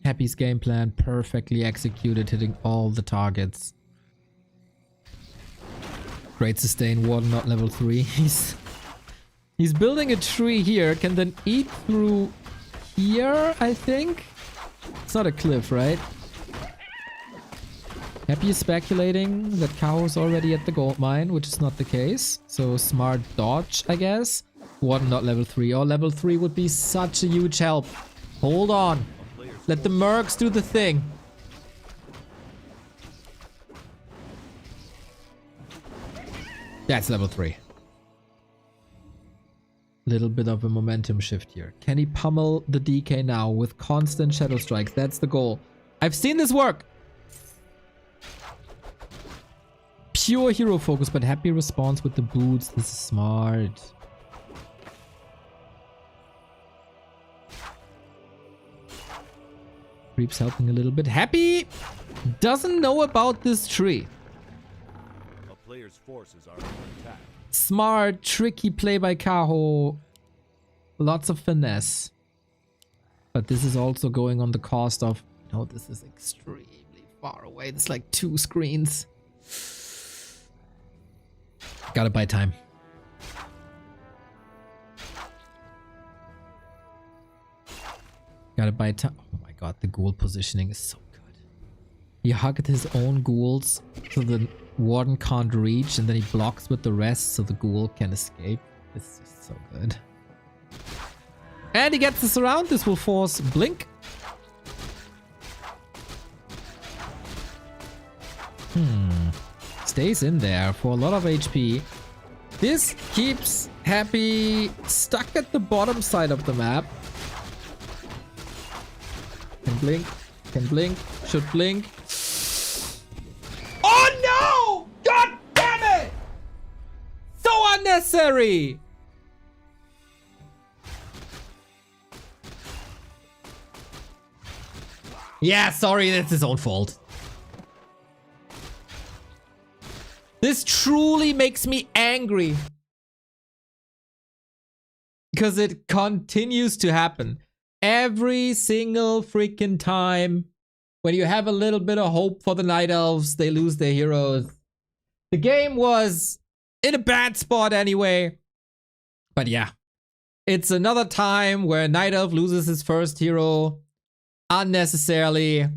Happy's game plan perfectly executed, hitting all the targets. Great sustain, Warden not level 3. He's building a tree here, can then eat through here, I think? It's not a cliff, right? Happy is speculating that Kaho's already at the gold mine, which is not the case. So smart dodge, I guess. Warden not level 3. Oh, level 3 would be such a huge help. Hold on. Let the mercs do the thing. That's level 3. Little bit of a momentum shift here. Can he pummel the DK now with constant shadow strikes? That's the goal. I've seen this work. Pure hero focus, but Happy responds with the boots. This is smart. Creep's helping a little bit. Happy doesn't know about this tree. A player's forces are under attack. Smart, tricky play by Kaho. Lots of finesse. But this is also going on the cost of... No, this is extremely far away. It's like 2 screens. Gotta buy time. Gotta buy time. Oh my god, the ghoul positioning is so good. He hugged his own ghouls so the warden can't reach, and then he blocks with the rest so the ghoul can escape. It's just so good. And he gets the surround. This will force Blink. Stays in there for a lot of HP. This keeps Happy stuck at the bottom side of the map. Can blink. Can blink. Should blink. Oh no! God damn it! So unnecessary! Yeah, sorry, that's his own fault. This truly makes me angry. Because it continues to happen. Every single freaking time. When you have a little bit of hope for the Night Elves, they lose their heroes. The game was in a bad spot anyway. But yeah. It's another time where Night Elf loses his first hero. Unnecessarily.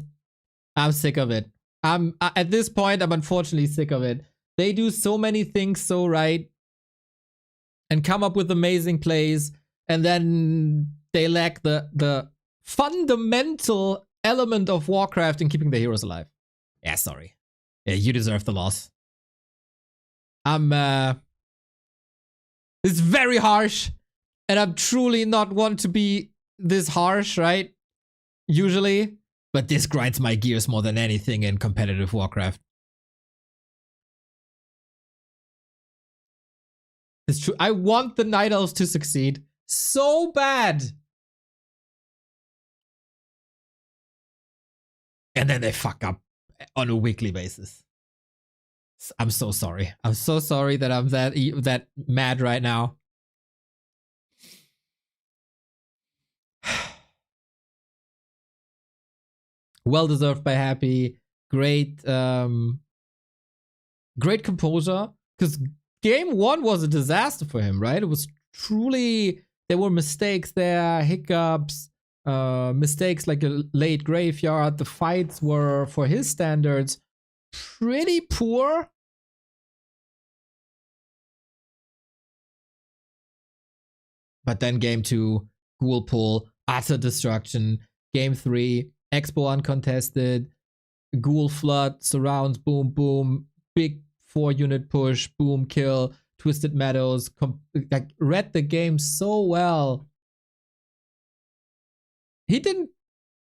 I'm sick of it. At this point, I'm unfortunately sick of it. They do so many things so right. And come up with amazing plays. And then they lack the fundamental element of Warcraft in keeping the heroes alive. Yeah, sorry. Yeah, you deserve the loss. It's very harsh. And I'm truly not one to be this harsh, right? Usually. But this grinds my gears more than anything in competitive Warcraft. It's true. I want the Night Elves to succeed so bad. And then they fuck up on a weekly basis. I'm so sorry. I'm so sorry that I'm that mad right now. Well deserved by Happy. Great great composure. Because game 1 was a disaster for him, right? It was truly, there were mistakes there, hiccups, mistakes like a late graveyard. The fights were, for his standards, pretty poor. But then game 2, Ghoul Pull, utter destruction. Game 3, Expo uncontested, Ghoul Flood, surrounds, boom, boom, big 4-unit push, boom, kill, Twisted Meadows, like read the game so well. Did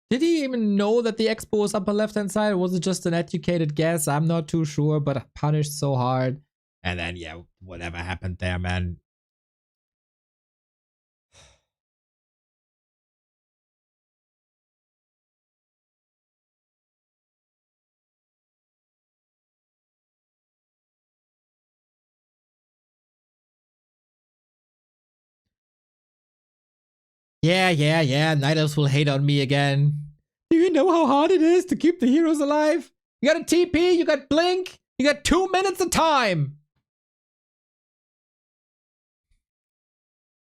he even know that the Expo was upper left-hand side, or was it just an educated guess? I'm not too sure, but punished so hard. And then, yeah, whatever happened there, man. Yeah. Night Elves will hate on me again. Do you know how hard it is to keep the heroes alive? You got a TP, you got Blink, you got 2 minutes of time.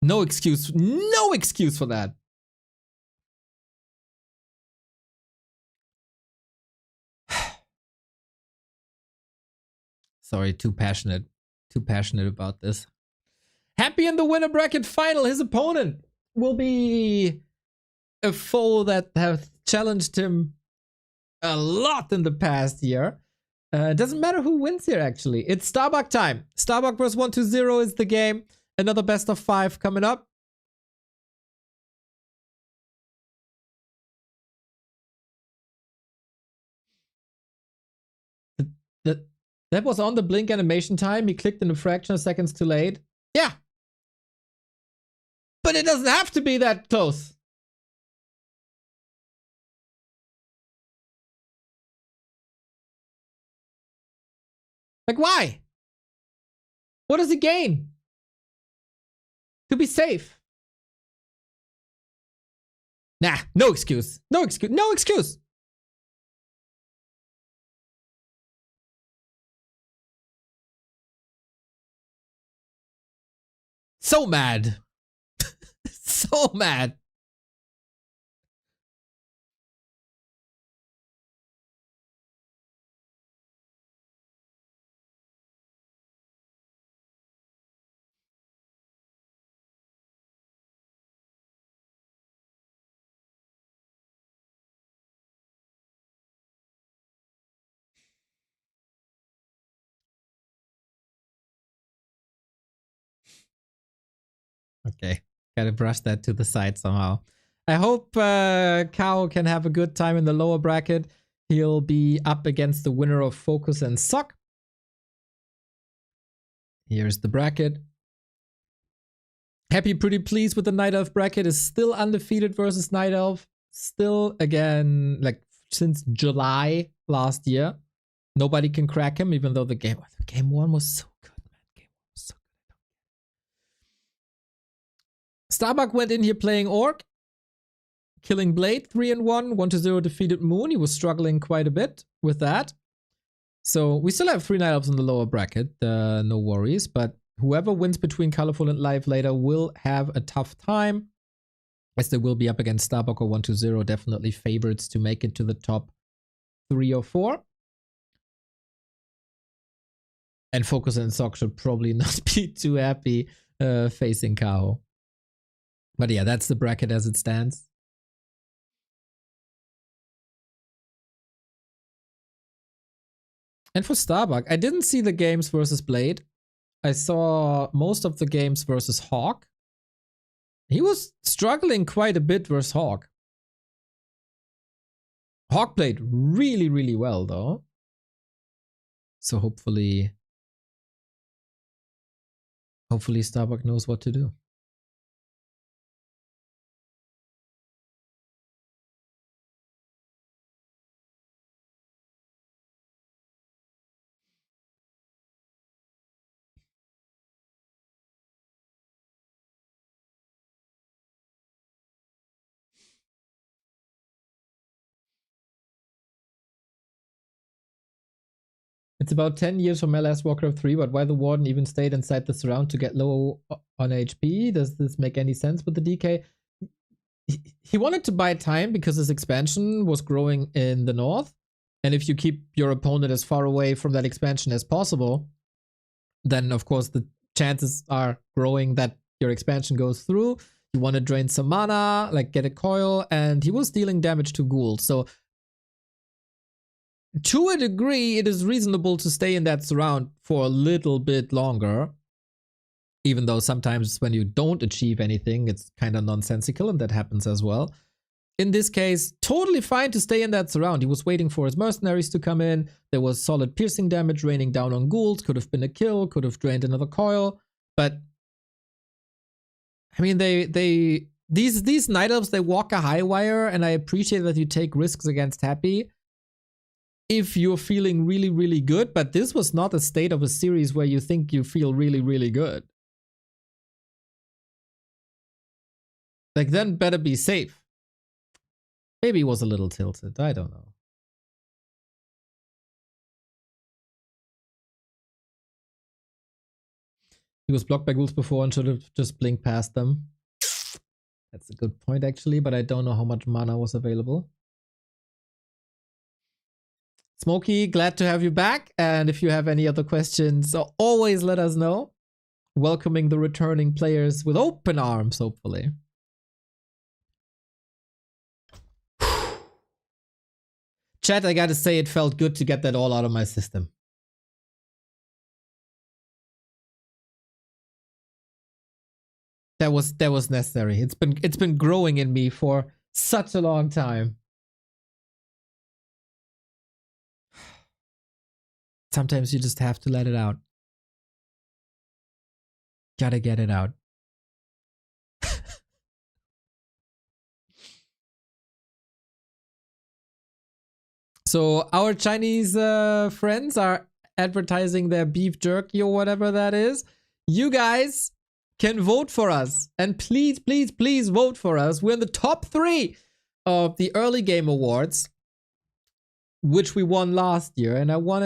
No excuse for that. Sorry, too passionate about this. Happy in the winner bracket final. His opponent will be a foe that has challenged him a lot in the past year. It doesn't matter who wins here, actually. It's Starbuck time. Starbuck vs 120 is the game. Another best of 5 coming up. That was on the blink animation time. He clicked in a fraction of seconds too late. Yeah. But it doesn't have to be that close. Like, why? What does he gain? To be safe. Nah, no excuse. No excuse. No excuse. So mad. So mad. Okay, gotta brush that to the side somehow. I hope Kaho can have a good time in the lower bracket. He'll be up against the winner of Focus and Sock. Here's the bracket. Happy, pretty pleased with the Night Elf bracket. Is still undefeated versus Night Elf. Still, again, like since July last year. Nobody can crack him, even though the game 1 was so good, man. Game 1 was so good. Starbuck went in here playing Orc. Killing Blade, 3-1, 1-0 defeated Moon. He was struggling quite a bit with that. So we still have 3 Night Elves in the lower bracket, no worries. But whoever wins between Colorful and Live later will have a tough time, as they will be up against Starbuck or 1-0, definitely favorites to make it to the top 3 or 4. And Focus and Sock should probably not be too happy facing Kaho. But yeah, that's the bracket as it stands. And for Starbuck, I didn't see the games versus Blade. I saw most of the games versus Hawk. He was struggling quite a bit versus Hawk. Hawk played really, really well, though. So hopefully Starbuck knows what to do. It's about 10 years from my last Warcraft 3, but why the Warden even stayed inside the surround to get low on HP? Does this make any sense with the DK? He wanted to buy time because his expansion was growing in the north. And if you keep your opponent as far away from that expansion as possible, then of course the chances are growing that your expansion goes through. You want to drain some mana, like get a coil, and he was dealing damage to ghouls. So to a degree, it is reasonable to stay in that surround for a little bit longer. Even though sometimes when you don't achieve anything, it's kind of nonsensical, and that happens as well. In this case, totally fine to stay in that surround. He was waiting for his mercenaries to come in. There was solid piercing damage raining down on ghouls. Could have been a kill, could have drained another coil. But I mean, these Night Elves, they walk a high wire, and I appreciate that you take risks against Happy if you're feeling really, really good. But this was not a state of a series where you think you feel really, really good. Like, then better be safe. Maybe he was a little tilted. I don't know. He was blocked by ghouls before and should have just blinked past them. That's a good point, actually, but I don't know how much mana was available. Smokey, glad to have you back. And if you have any other questions, always let us know. Welcoming the returning players with open arms, hopefully. Chat, I gotta say, it felt good to get that all out of my system. That was necessary. It's been growing in me for such a long time. Sometimes you just have to let it out. Gotta get it out. So our Chinese friends are advertising their beef jerky or whatever that is. You guys can vote for us. And please, please, please vote for us. We're in the top 3 of the early game awards, which we won last year. And I want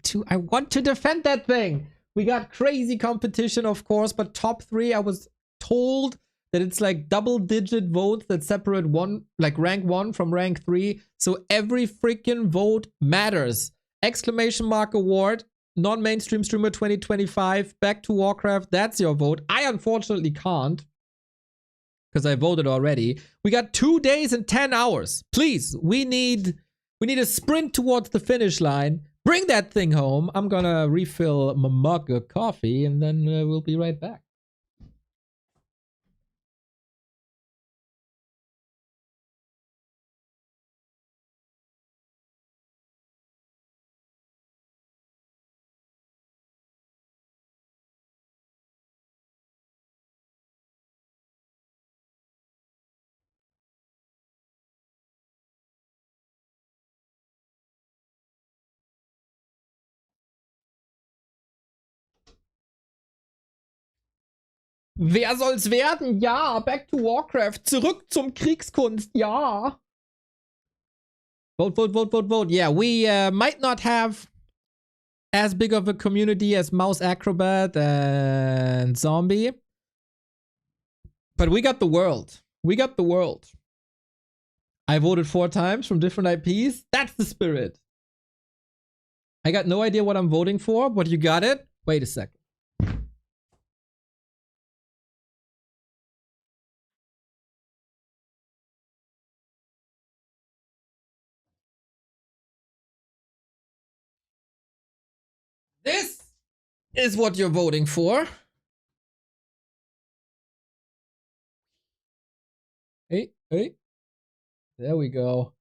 to defend that thing We got crazy competition, of course, but top 3, I was told that it's like double-digit votes that separate one, like rank 1 from rank 3. So every freaking vote matters. Exclamation mark award, non-mainstream streamer 2025, back to Warcraft. That's your vote. I unfortunately can't because I voted already. We got 2 days and 10 hours. Please, we need a sprint towards the finish line. Bring that thing home. I'm gonna refill my mug of coffee and then we'll be right back. Wer soll's werden? Ja, back to Warcraft. Zurück zum Kriegskunst. Ja. Vote, vote, vote, vote, vote. Yeah, we might not have as big of a community as Mouse Acrobat and Zombie. But we got the world. We got the world. I voted 4 times from different IPs. That's the spirit. I got no idea what I'm voting for, but you got it? Wait a second. This is what you're voting for. Hey, hey. There we go.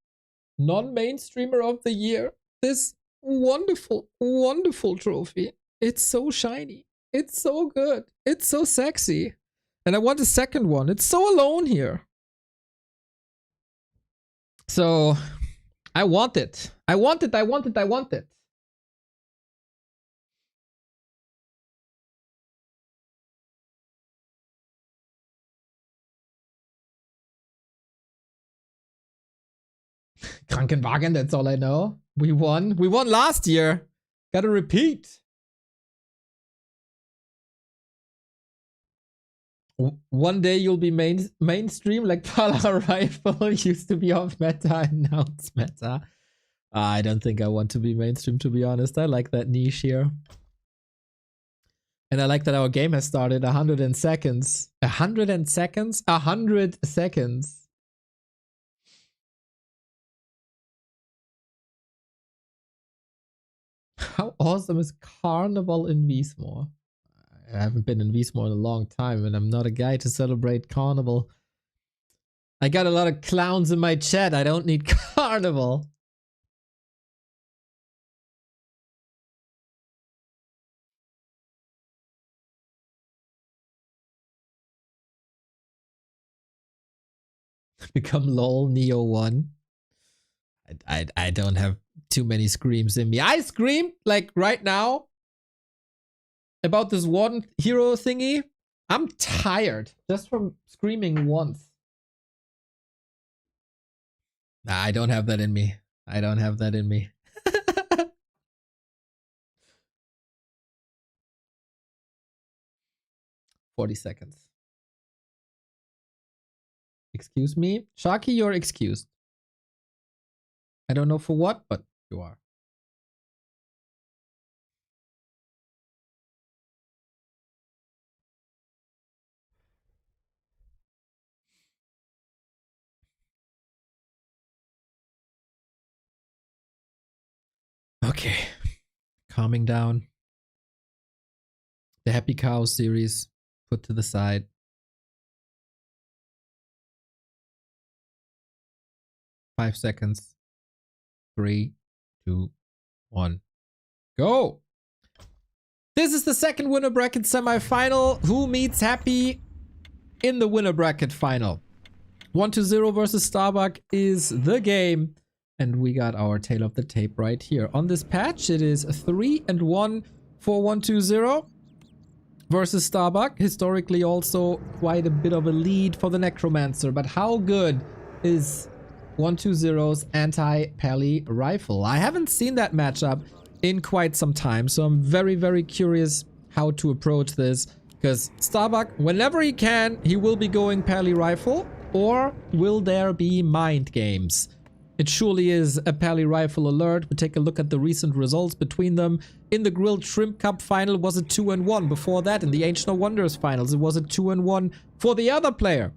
Non-mainstreamer of the year. This wonderful, wonderful trophy. It's so shiny. It's so good. It's so sexy. And I want a second one. It's so alone here. So, I want it. I want it, I want it, I want it. Krankenwagen, that's all I know. We won. We won last year. Gotta repeat. One day you'll be mainstream like Pala Rifle used to be off meta and now it's meta. I don't think I want to be mainstream, to be honest. I like that niche here. And I like that our game has started 100 seconds. 100 seconds? 100 seconds. How awesome is Carnival in Wiesmoor? I haven't been in Wiesmoor in a long time, and I'm not a guy to celebrate Carnival. I got a lot of clowns in my chat. I don't need Carnival. Become LOL Neo 1. I don't have too many screams in me. I scream like right now about this one hero thingy. I'm tired just from screaming once. Nah, I don't have that in me. I don't have that in me. 40 seconds. Excuse me? Sharky, you're excused. I don't know for what, but you are. Okay. Calming down. The Happy Cow series put to the side. 5 seconds. 3, 2, 1. Go! This is the second winner bracket semifinal. Who meets Happy in the winner bracket final? 1-0 versus Starbuck is the game. And we got our tail of the tape right here. On this patch, it is 3-1 for 1-2-0 versus Starbuck. Historically, also quite a bit of a lead for the Necromancer. But how good is 1-2-0's anti-Pally rifle? I haven't seen that matchup in quite some time, so I'm very, very curious how to approach this. Because Starbuck, whenever he can, he will be going Pally Rifle. Or will there be mind games? It surely is a Pally Rifle alert. We take a look at the recent results between them. In the Grilled Shrimp Cup final was a 2-1. Before that, in the Ancient of Wonders finals, it was a 2-1 for the other player.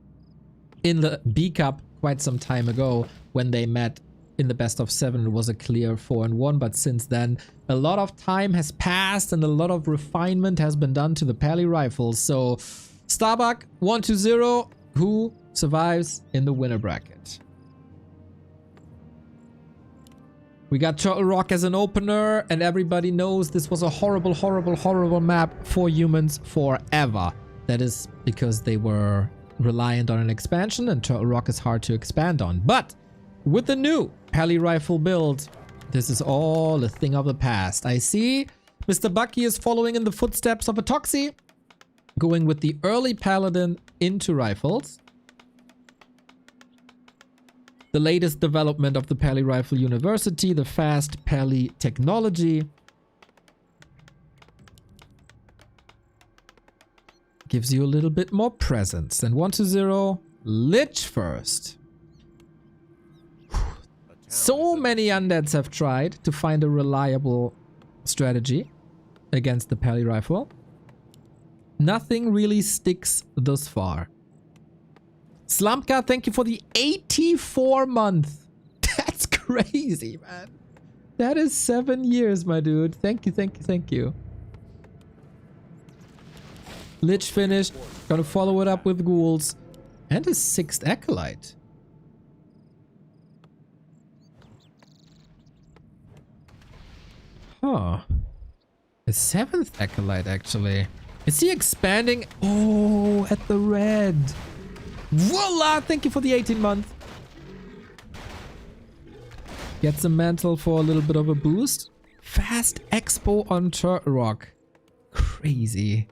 In the B Cup, quite some time ago, when they met in the best of 7, it was a clear 4-1. But since then, a lot of time has passed and a lot of refinement has been done to the Pally Rifles. So, Starbuck 1-0. Who survives in the winner bracket? We got Turtle Rock as an opener, and everybody knows this was a horrible, horrible, horrible map for humans forever. That is because they were reliant on an expansion, and Turtle Rock is hard to expand on. But with the new Pally Rifle build, this is all a thing of the past. I see Mr. Bucky is following in the footsteps of a Toxie, going with the early Paladin into rifles. The latest development of the Pally Rifle University, the fast Pally technology, gives you a little bit more presence. And 1-0, Lich first. So many undeads have tried to find a reliable strategy against the Pally Rifle. Nothing really sticks thus far. Slumpka, thank you for the 84 month. That's crazy, man. That is 7 years, my dude. Thank you, thank you, thank you. Lich finished. Gonna follow it up with ghouls. And a 6th acolyte. Huh. A 7th acolyte, actually. Is he expanding? Oh, at the red. Voila! Thank you for the 18 month. Gets a mantle for a little bit of a boost. Fast Expo on Turtle Rock. Crazy.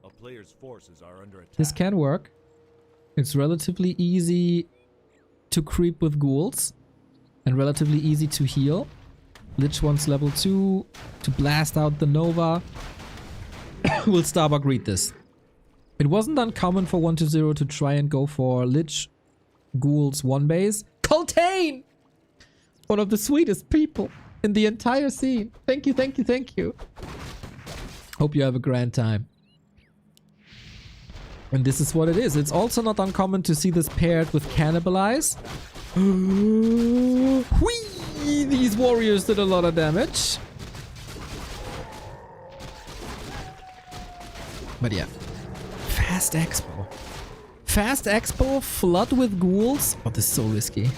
A player's forces are under attack. This can work. It's relatively easy to creep with ghouls. And relatively easy to heal. Lich wants level 2 to blast out the Nova. Will Starbuck read this? It wasn't uncommon for 1-0 to try and go for Lich Ghouls 1 base. Coltane! One of the sweetest people in the entire scene. Thank you, thank you, thank you. Hope you have a grand time. And this is what it is. It's also not uncommon to see this paired with Cannibalize. Whee! These warriors did a lot of damage. But yeah. Fast Expo. Fast Expo, flood with ghouls. Oh, this is so risky.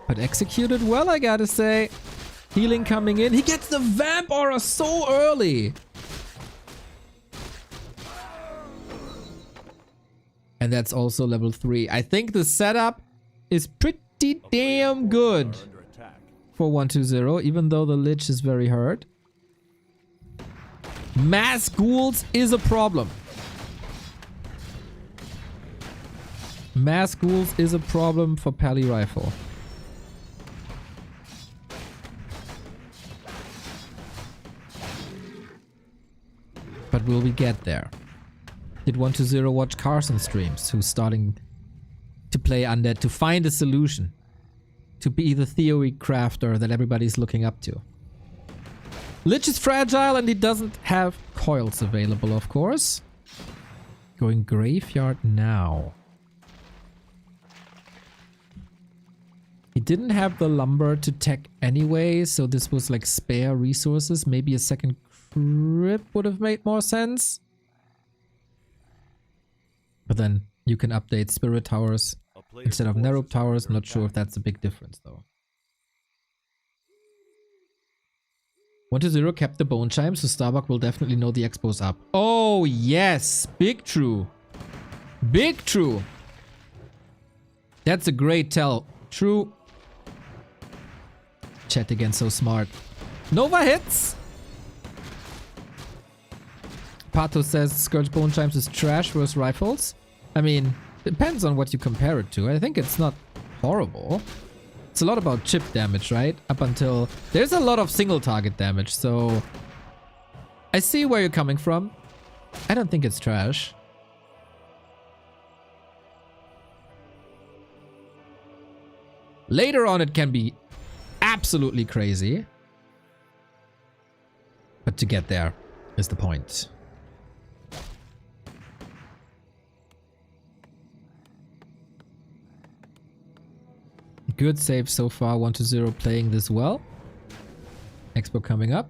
But executed well, I gotta say. Healing coming in. He gets the Vamp Aura so early. And that's also level 3. I think the setup is pretty damn good for 1-0, even though the Lich is very hurt. Mass ghouls is a problem. Mass ghouls is a problem for Pally Rifle. But will we get there? Did 1-0 watch Carson streams, who's starting to play undead to find a solution? To be the theory crafter that everybody's looking up to. Lich is fragile and he doesn't have coils available, of course. Going graveyard now. He didn't have the lumber to tech anyway, so this was like spare resources. Maybe a second crypt would have made more sense. But then you can update spirit towers instead of narrow towers. I'm not sure if that's a big difference though. 1-0 kept the bone chime, so Starbuck will definitely know the expo's up. Oh yes, big true. Big true. That's a great tell. True. Chat again, so smart. Nova hits. Pato says Scourge Bone Chimes is trash versus rifles. I mean, depends on what you compare it to. I think it's not horrible. It's a lot about chip damage, right? Up until... There's a lot of single target damage, so... I see where you're coming from. I don't think it's trash. Later on, it can be absolutely crazy. But to get there is the point. Good save so far. 1-0 playing this well. Expo coming up.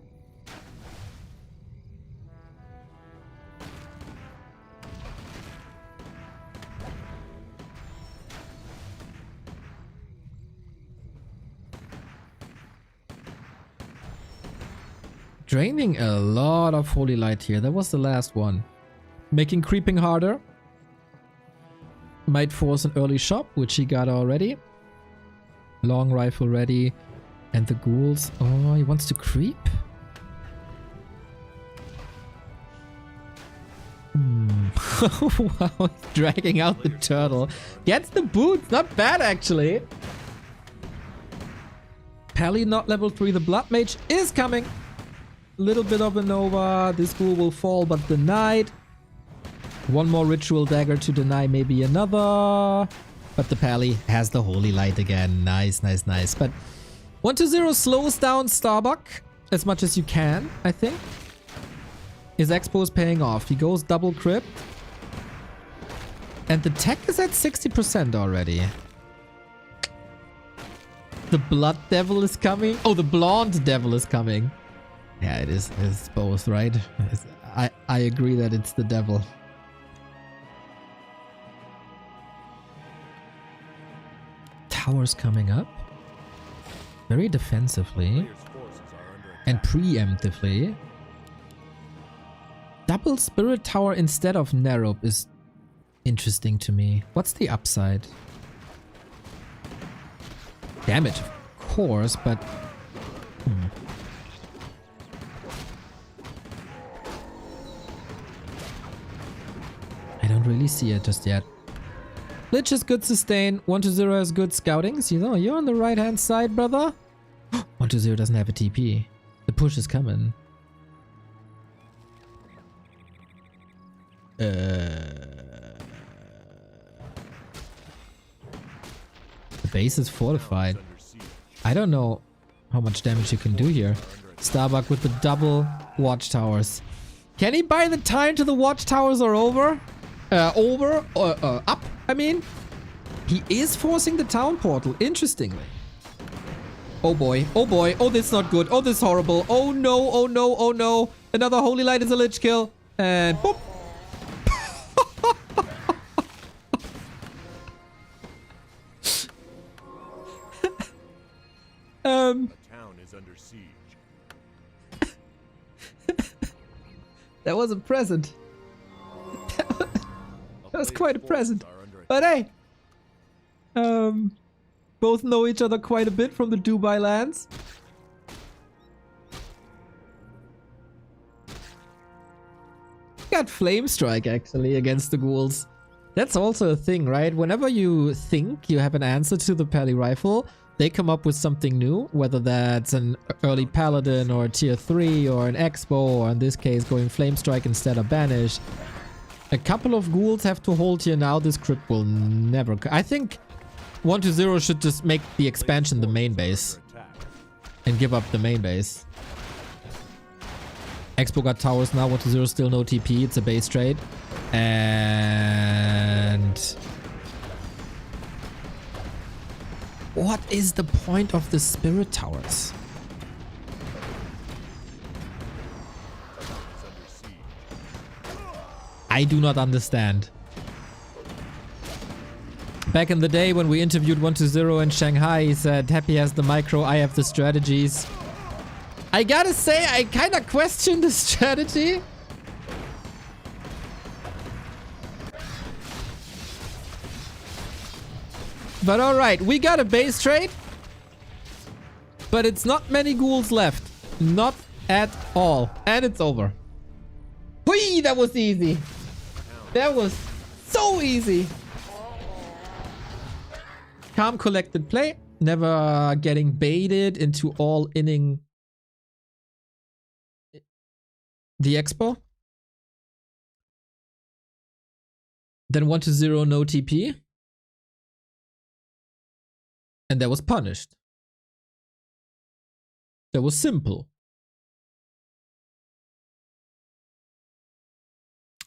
Draining a lot of Holy Light here. That was the last one. Making creeping harder. Might force an early shop, which he got already. Long rifle ready. And the ghouls. Oh, he wants to creep? Wow, dragging out the turtle. Gets the boots. Not bad, actually. Pally not level 3. The Blood Mage is coming. Little bit of a Nova. This ghoul will fall, but denied. One more Ritual Dagger to deny maybe another. But the Pally has the Holy Light again. Nice, nice, nice. But 1-0 slows down Starbuck as much as you can, I think. His Expo is paying off. He goes double crypt. And the tech is at 60% already. The Blood Devil is coming. Oh, the Blonde Devil is coming. Yeah, it is. It's both, right? I agree that it's the devil. Towers coming up. Very defensively. And preemptively. Double Spirit Tower instead of Narope is interesting to me. What's the upside? Damage, of course, but... I don't really see it just yet. Lich is good sustain. 1-0 has good scouting. So, you know, you're on the right hand side, brother. 1-0 doesn't have a TP. The push is coming. The base is fortified. I don't know how much damage you can do here. Starbuck with the double watchtowers. Can he buy the time till the watchtowers are over? Up, I mean. He is forcing the town portal, interestingly. Oh boy, oh boy, oh this is not good, oh this is horrible, oh no, oh no, oh no. Another Holy Light is a Lich kill. And boop. The town is under siege. That was a present. That was quite a present. But hey, both know each other quite a bit from the Dubai lands. Got Flame Strike actually against the ghouls. That's also a thing, right? Whenever you think you have an answer to the Pally Rifle, they come up with something new, whether that's an early Paladin or a tier 3 or an Expo, or in this case going Flame Strike instead of Banish. A couple of ghouls have to hold here now. This crypt will never... I think 1-0 should just make the expansion the main base. And give up the main base. Expo got towers now. 1-0 still no TP. It's a base trade. And... what is the point of the Spirit Towers? I do not understand. Back in the day when we interviewed 1-0 in Shanghai, he said, Happy has the micro, I have the strategies. I gotta say, I kinda question the strategy. But alright, we got a base trade. But it's not many ghouls left. Not at all. And it's over. Whee! That was easy. That was so easy. Calm, collected play. never getting baited into all inning the expo. Then 1-0 no TP. And that was punished. That was simple.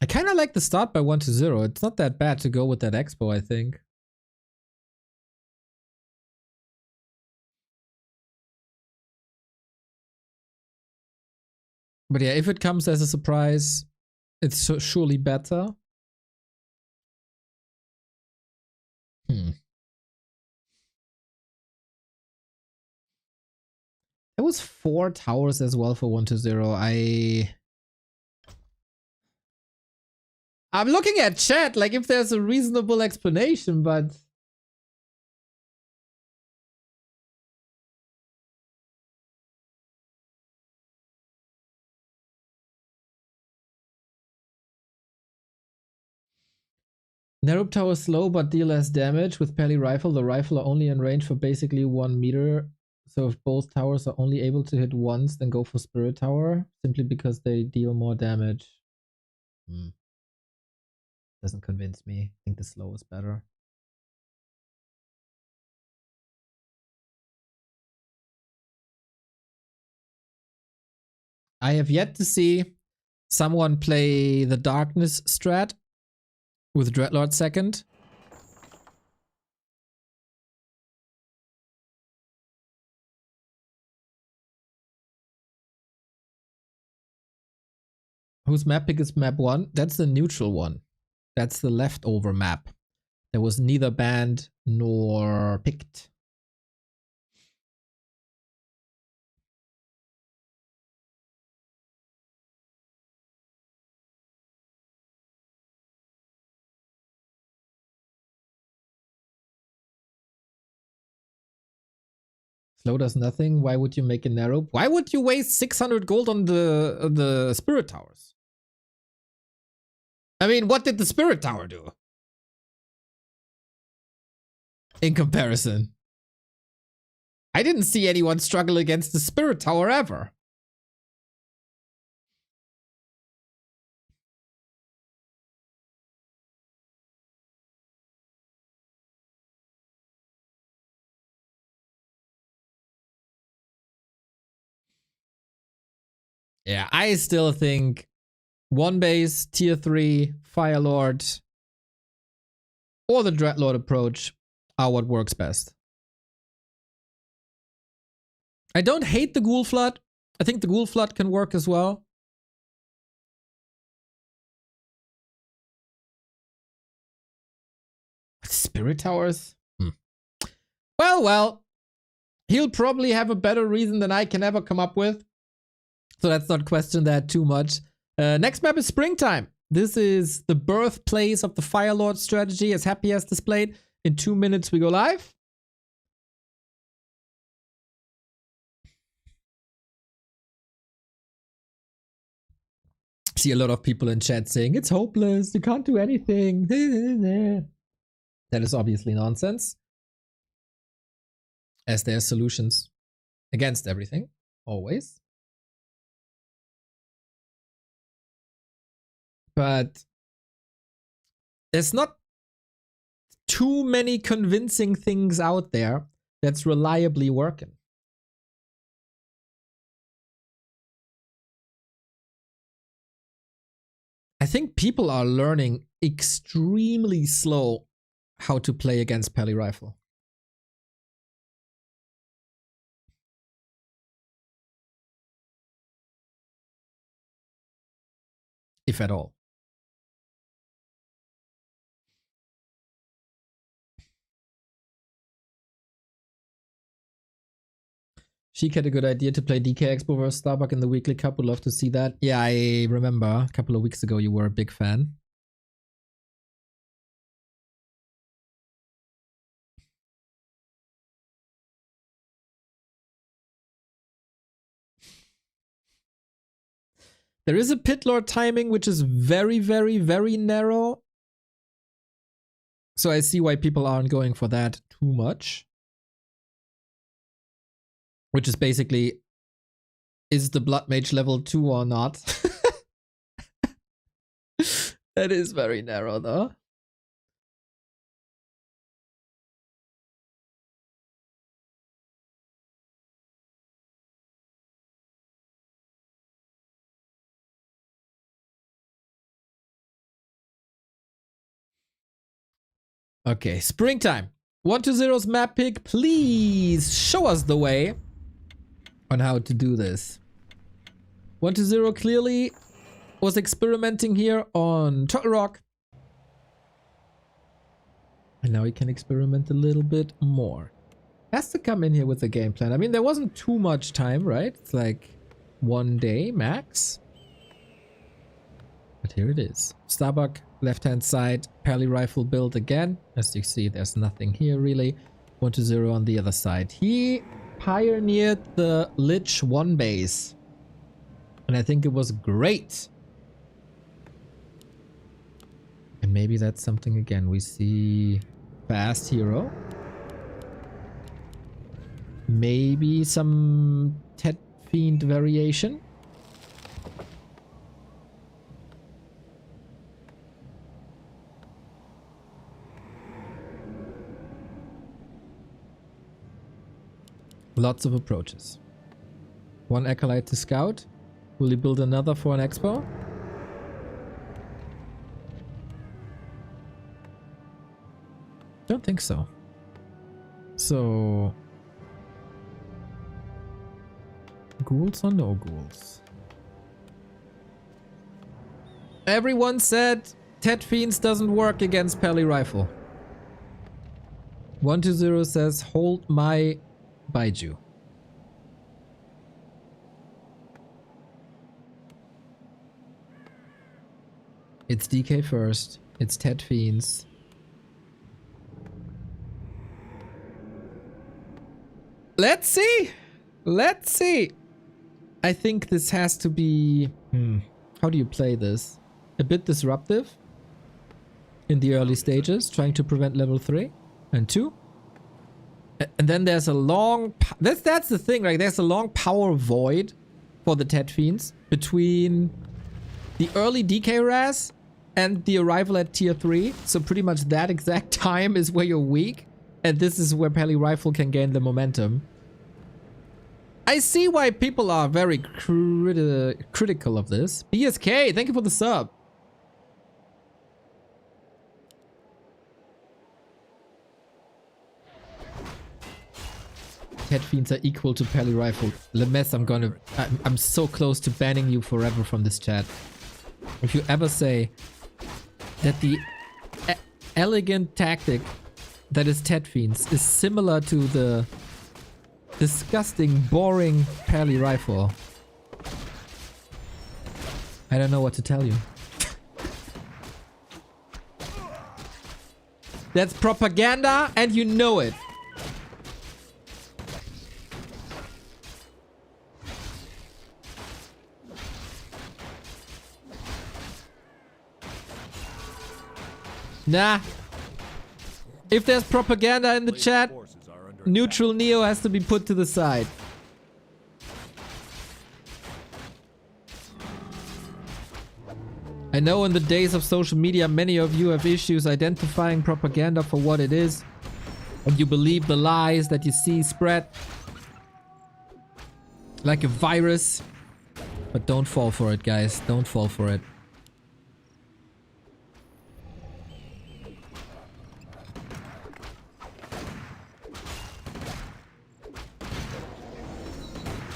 I kind of like the start by 1-0. It's not that bad to go with that expo, I think. But yeah, if it comes as a surprise, it's surely better. It was 4 towers as well for 1-0. I'm looking at chat, like if there's a reasonable explanation, but... Nerup tower slow but deal less damage. With Pally rifle, the rifle are only in range for basically 1 meter. So if both towers are only able to hit once, then go for Spirit Tower, simply because they deal more damage. Doesn't convince me. I think the slow is better. I have yet to see someone play the Darkness strat with Dreadlord second. Whose map pick is map 1? That's the neutral one. That's the leftover map. That was neither banned nor picked. Slow does nothing. Why would you make a narrow? Why would you waste 600 gold on the Spirit Towers? I mean, what did the Spirit Tower do? In comparison. I didn't see anyone struggle against the Spirit Tower ever. Yeah, I still think 1 base, tier 3, Firelord, or the Dreadlord approach are what works best. I don't hate the Ghoul Flood. I think the Ghoul Flood can work as well. Spirit Towers? Well. He'll probably have a better reason than I can ever come up with. So let's not question that too much. Next map is Springtime. This is the birthplace of the Firelord strategy, as happy as displayed. In 2 minutes we go live. See a lot of people in chat saying, it's hopeless, you can't do anything. That is obviously nonsense. As there are solutions against everything, always. But there's not too many convincing things out there that's reliably working. I think people are learning extremely slow how to play against Pally Rifle. If at all. Sheik had a good idea to play DK Expo vs Starbuck in the weekly cup. Would love to see that. Yeah, I remember a couple of weeks ago you were a big fan. There is a Pit Lord timing which is very, very, very narrow. So I see why people aren't going for that too much. Which is basically, is the Blood Mage level 2 or not? That is very narrow though. Okay, springtime. 120's map pick, please show us the way on how to do this. 120 clearly was experimenting here on Turtle Rock. And now he can experiment a little bit more. Has to come in here with a game plan. I mean, there wasn't too much time, right? It's like 1 day max. But here it is. Starbuck, left-hand side, Pally rifle build again. As you see, there's nothing here really. 120 on the other side. He pioneered the Lich 1 base. And I think it was great. And maybe that's something again. We see fast hero. Maybe some Tet Fiend variation. Lots of approaches. One Acolyte to scout. Will he build another for an expo? Don't think so. So... ghouls or no ghouls? Everyone said Tet Fiends doesn't work against Pally rifle. 120 says hold my Baiju. It's DK first. It's Tet Fiends. Let's see. Let's see. I think this has to be... how do you play this? A bit disruptive in the early stages, trying to prevent level 3 and 2. And then there's a long... That's the thing, right? There's a long power void for the Tet Fiends between the early DK Raz and the arrival at tier 3. So pretty much that exact time is where you're weak. And this is where Pally Rifle can gain the momentum. I see why people are very critical of this. BSK, thank you for the sub. Tet Fiends are equal to Pally Rifle. Lemes, I'm so close to banning you forever from this chat. If you ever say that the elegant tactic that is Tet Fiends is similar to the disgusting, boring Pally Rifle, I don't know what to tell you. That's propaganda and you know it. Nah. If there's propaganda in the chat, neutral Neo has to be put to the side. I know in the days of social media, many of you have issues identifying propaganda for what it is. And you believe the lies that you see spread like a virus. But don't fall for it, guys. Don't fall for it.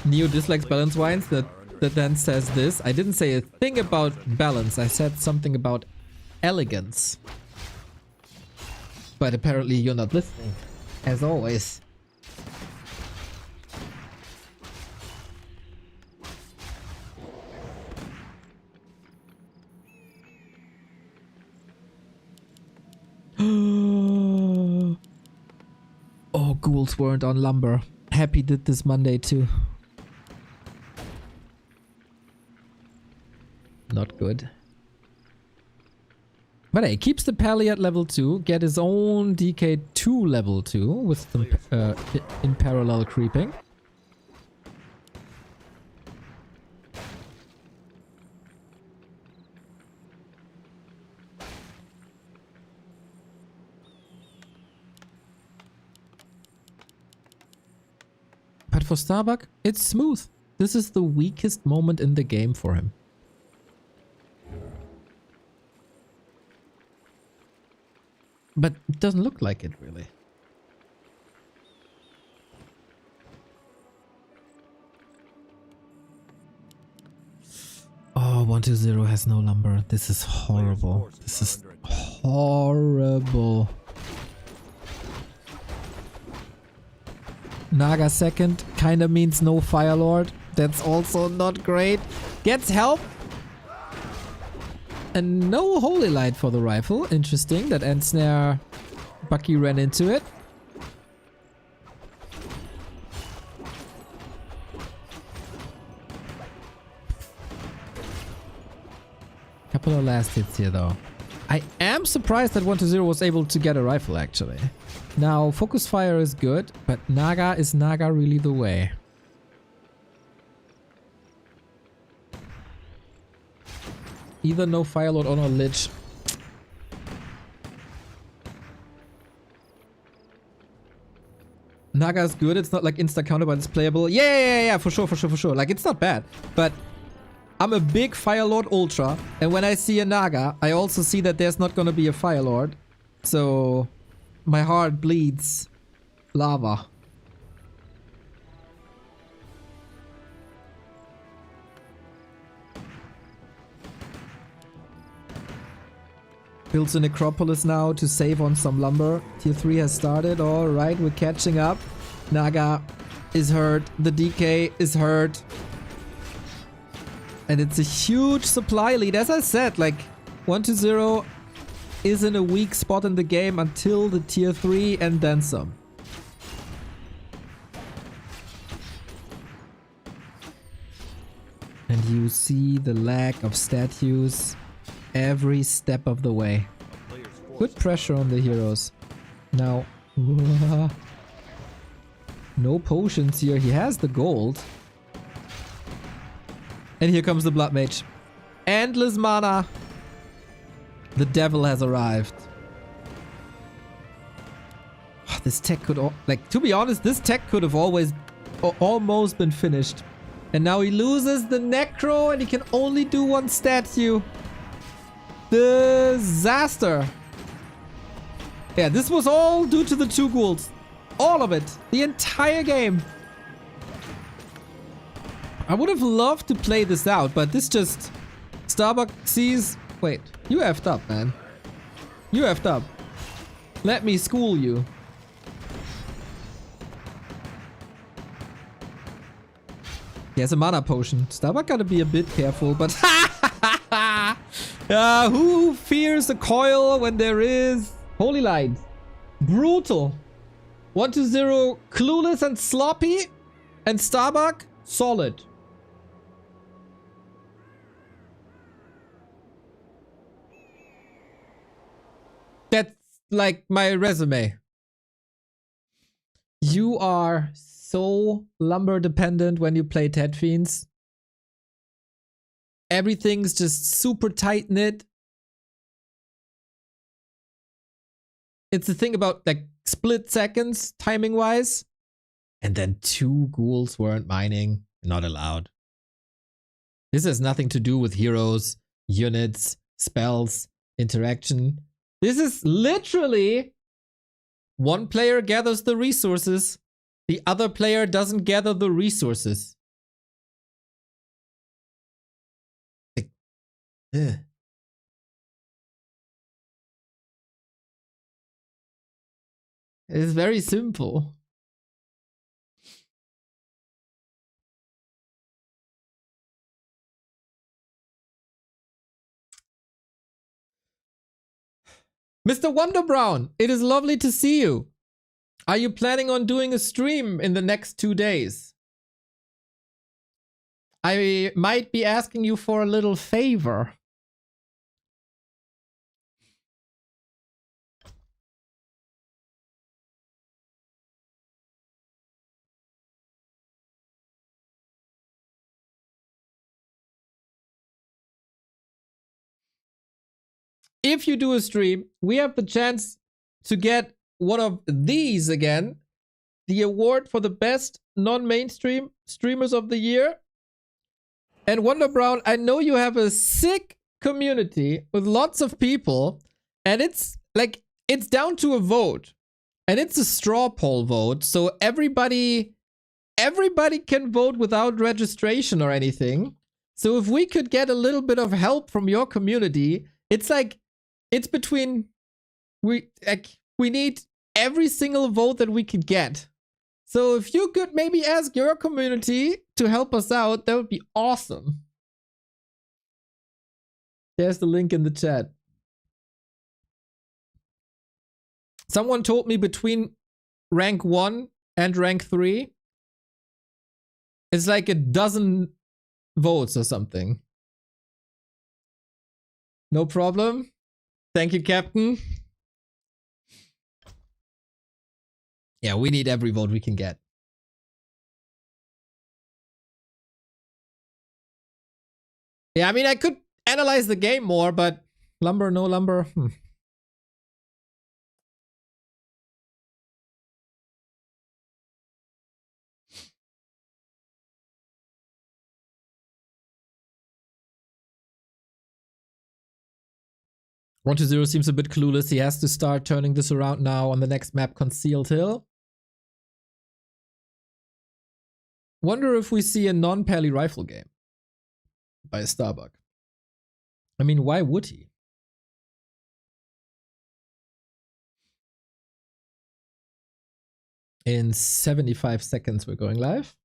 Neo dislikes balance wines that then says this. I didn't say a thing about balance. I said something about elegance. But apparently you're not listening. As always. Oh, ghouls weren't on lumber. Happy did this Monday too. Not good. But hey, keeps the Pally at level 2, get his own DK2 level 2 with some in parallel creeping. for Starbuck, it's smooth. This is the weakest moment in the game for him. But it doesn't look like it, really. Oh, 120 has no lumber. This is horrible. This is horrible. Naga second kinda means no Fire Lord. That's also not great. Gets help. And no Holy Light for the rifle. Interesting that Ensnare Bucky ran into it. Couple of last hits here though. I am surprised that 120 was able to get a rifle actually. Now focus fire is good, but Naga is Naga really the way? Either no Firelord or no Lich. Naga is good, it's not like insta counter, but it's playable. Yeah, for sure. Like it's not bad, but I'm a big Firelord Ultra, and when I see a Naga, I also see that there's not gonna be a Firelord. So my heart bleeds lava. Builds a necropolis now to save on some lumber. Tier 3 has started. Alright, we're catching up. Naga is hurt. The DK is hurt. And it's a huge supply lead. As I said, like 120 is in a weak spot in the game until the tier 3 and then some. And you see the lack of statues every step of the way. Good pressure on the heroes. Now, no potions here. He has the gold. And here comes the Blood Mage. Endless mana. The devil has arrived. This tech could, like, to be honest, this tech could have almost been finished. And now he loses the Necro and he can only do one statue. Disaster. Yeah, this was all due to the 2 ghouls. All of it. The entire game. I would have loved to play this out, but this just... Starbuck sees... Wait, you effed up, man. You effed up. Let me school you. He has a mana potion. Starbuck gotta be a bit careful, but... who fears a coil when there is... Holy Light. Brutal. 120 clueless and sloppy. And Starbuck solid. That's like my resume. You are so lumber dependent when you play Ted Fiends. Everything's just super tight knit. It's the thing about like split seconds timing wise. And then 2 ghouls weren't mining. Not allowed. This has nothing to do with heroes, units, spells, interaction. This is literally one player gathers the resources. The other player doesn't gather the resources. Like, it's very simple. Mr. Wonder Brown, it is lovely to see you. Are you planning on doing a stream in the next 2 days? I might be asking you for a little favor. If you do a stream, we have the chance to get one of these again. The award for the best non-mainstream streamers of the year. And Wonder Brown, I know you have a sick community with lots of people, and it's like, it's down to a vote. And it's a straw poll vote, so everybody can vote without registration or anything. So if we could get a little bit of help from your community, it's like, it's between, we need every single vote that we could get. So if you could maybe ask your community to help us out, that would be awesome. There's the link in the chat. Someone told me between rank 1 and rank 3, it's like a dozen votes or something. No problem. Thank you, Captain. Yeah, we need every vote we can get. Yeah, I mean, I could analyze the game more, but lumber, no lumber. 1-0 seems a bit clueless. He has to start turning this around now on the next map, Concealed Hill. Wonder if we see a non-pally rifle game by Starbuck. I mean, why would he? In 75 seconds, we're going live.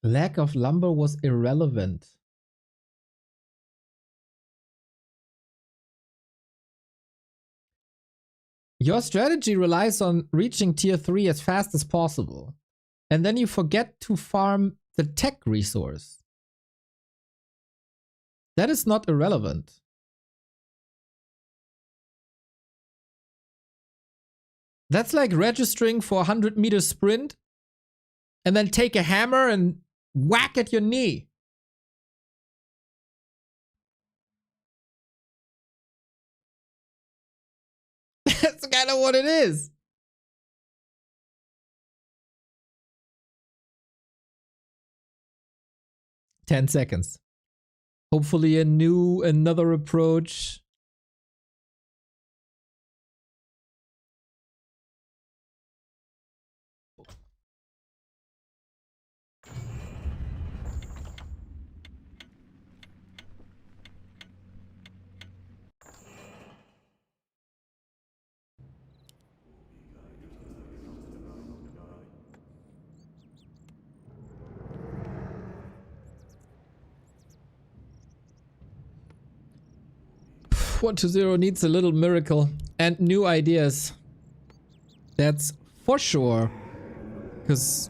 Lack of lumber was irrelevant. Your strategy relies on reaching tier 3 as fast as possible. And then you forget to farm the tech resource. That is not irrelevant. That's like registering for a 100-meter sprint and then take a hammer and whack at your knee. That's kind of what it is. Ten seconds. Hopefully another approach. One to 0 needs a little miracle and new ideas. That's for sure. Because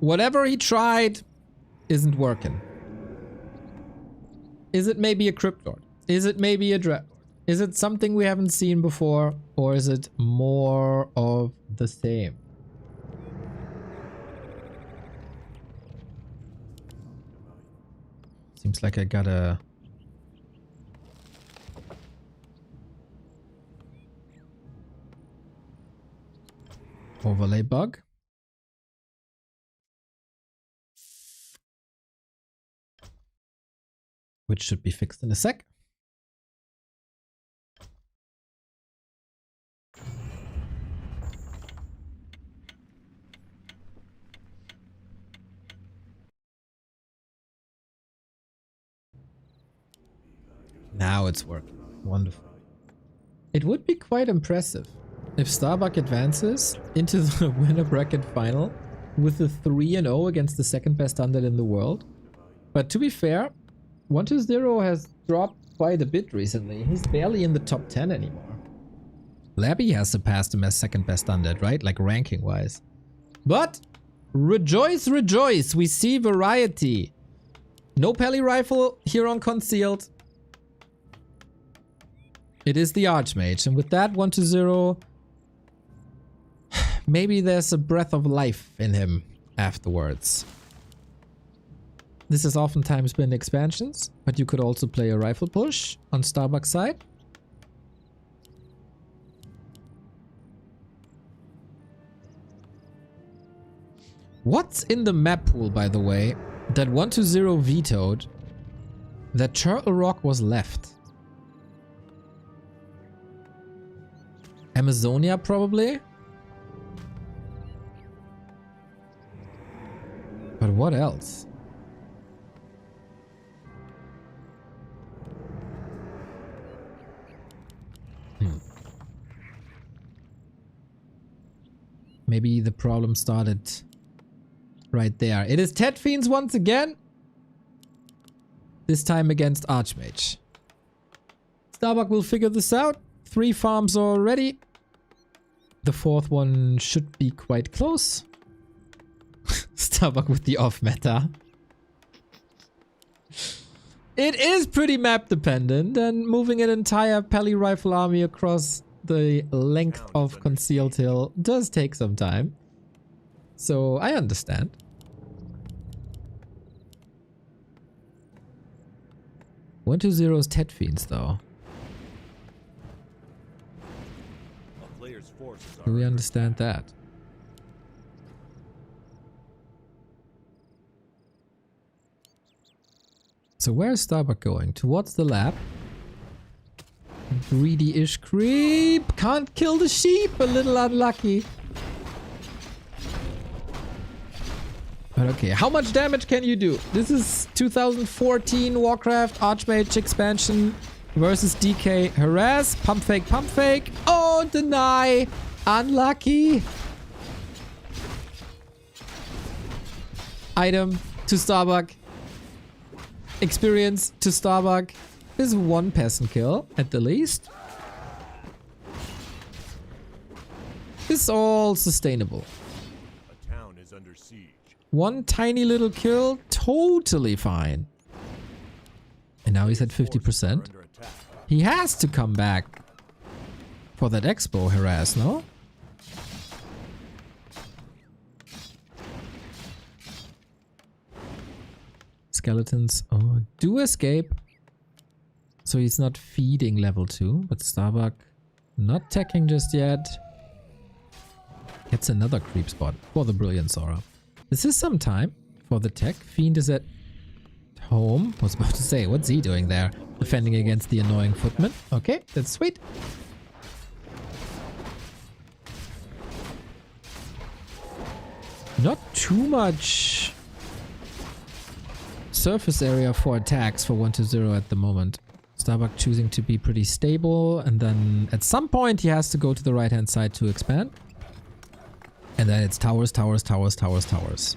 whatever he tried isn't working. Is it maybe a Crypt Lord? Is it maybe a Dread? Is it something we haven't seen before? Or is it more of the same? Seems like I gotta... overlay bug. Which should be fixed in a sec. Now it's working. Wonderful. It would be quite impressive if Starbuck advances into the winner bracket final with a 3-0 against the second best undead in the world. But to be fair, 1-0 has dropped quite a bit recently. He's barely in the top 10 anymore. Labby has surpassed him as second best undead, right? Like ranking wise. But rejoice, rejoice. We see variety. No pally rifle here on Concealed. It is the Archmage. And with that, 1-0 Maybe there's a breath of life in him afterwards. This has oftentimes been expansions, but you could also play a rifle push on Starbuck's side. What's in the map pool, by the way, that 120 vetoed that Turtle Rock was left? Amazonia, probably? But what else? Maybe the problem started right there. It is Ted Fiends once again. This time against Archmage. Starbuck will figure this out. 3 farms already. The 4th one should be quite close. Starbuck with the off meta. It is pretty map dependent, and moving an entire Pally Rifle army across the length of Concealed Hill does take some time. So I understand. One to zero's Ted Fiends though. Do we understand that? So where's Starbuck going? Towards the lab. Greedy-ish creep. Can't kill the sheep. A little unlucky. But okay, how much damage can you do? This is 2014 Warcraft Archmage expansion versus DK Harass. Pump fake, pump fake. Oh, deny. Unlucky. Item to Starbuck. Experience to Starbuck. This is 1 peasant kill at the least. This is all sustainable. A town is under siege. 1 tiny little kill, totally fine. And now he's at 50%. He has to come back for that expo harass, no? Skeletons do escape. So he's not feeding level 2, but Starbuck not teching just yet. Gets another creep spot for the Brilliant Aura. This is some time for the tech. Fiend is at home. I was about to say, what's he doing there? Defending against the annoying footman. Okay, that's sweet. Not too much surface area for attacks for 120 at the moment. Starbuck choosing to be pretty stable, and then at some point he has to go to the right hand side to expand. And then it's towers, towers, towers, towers, towers.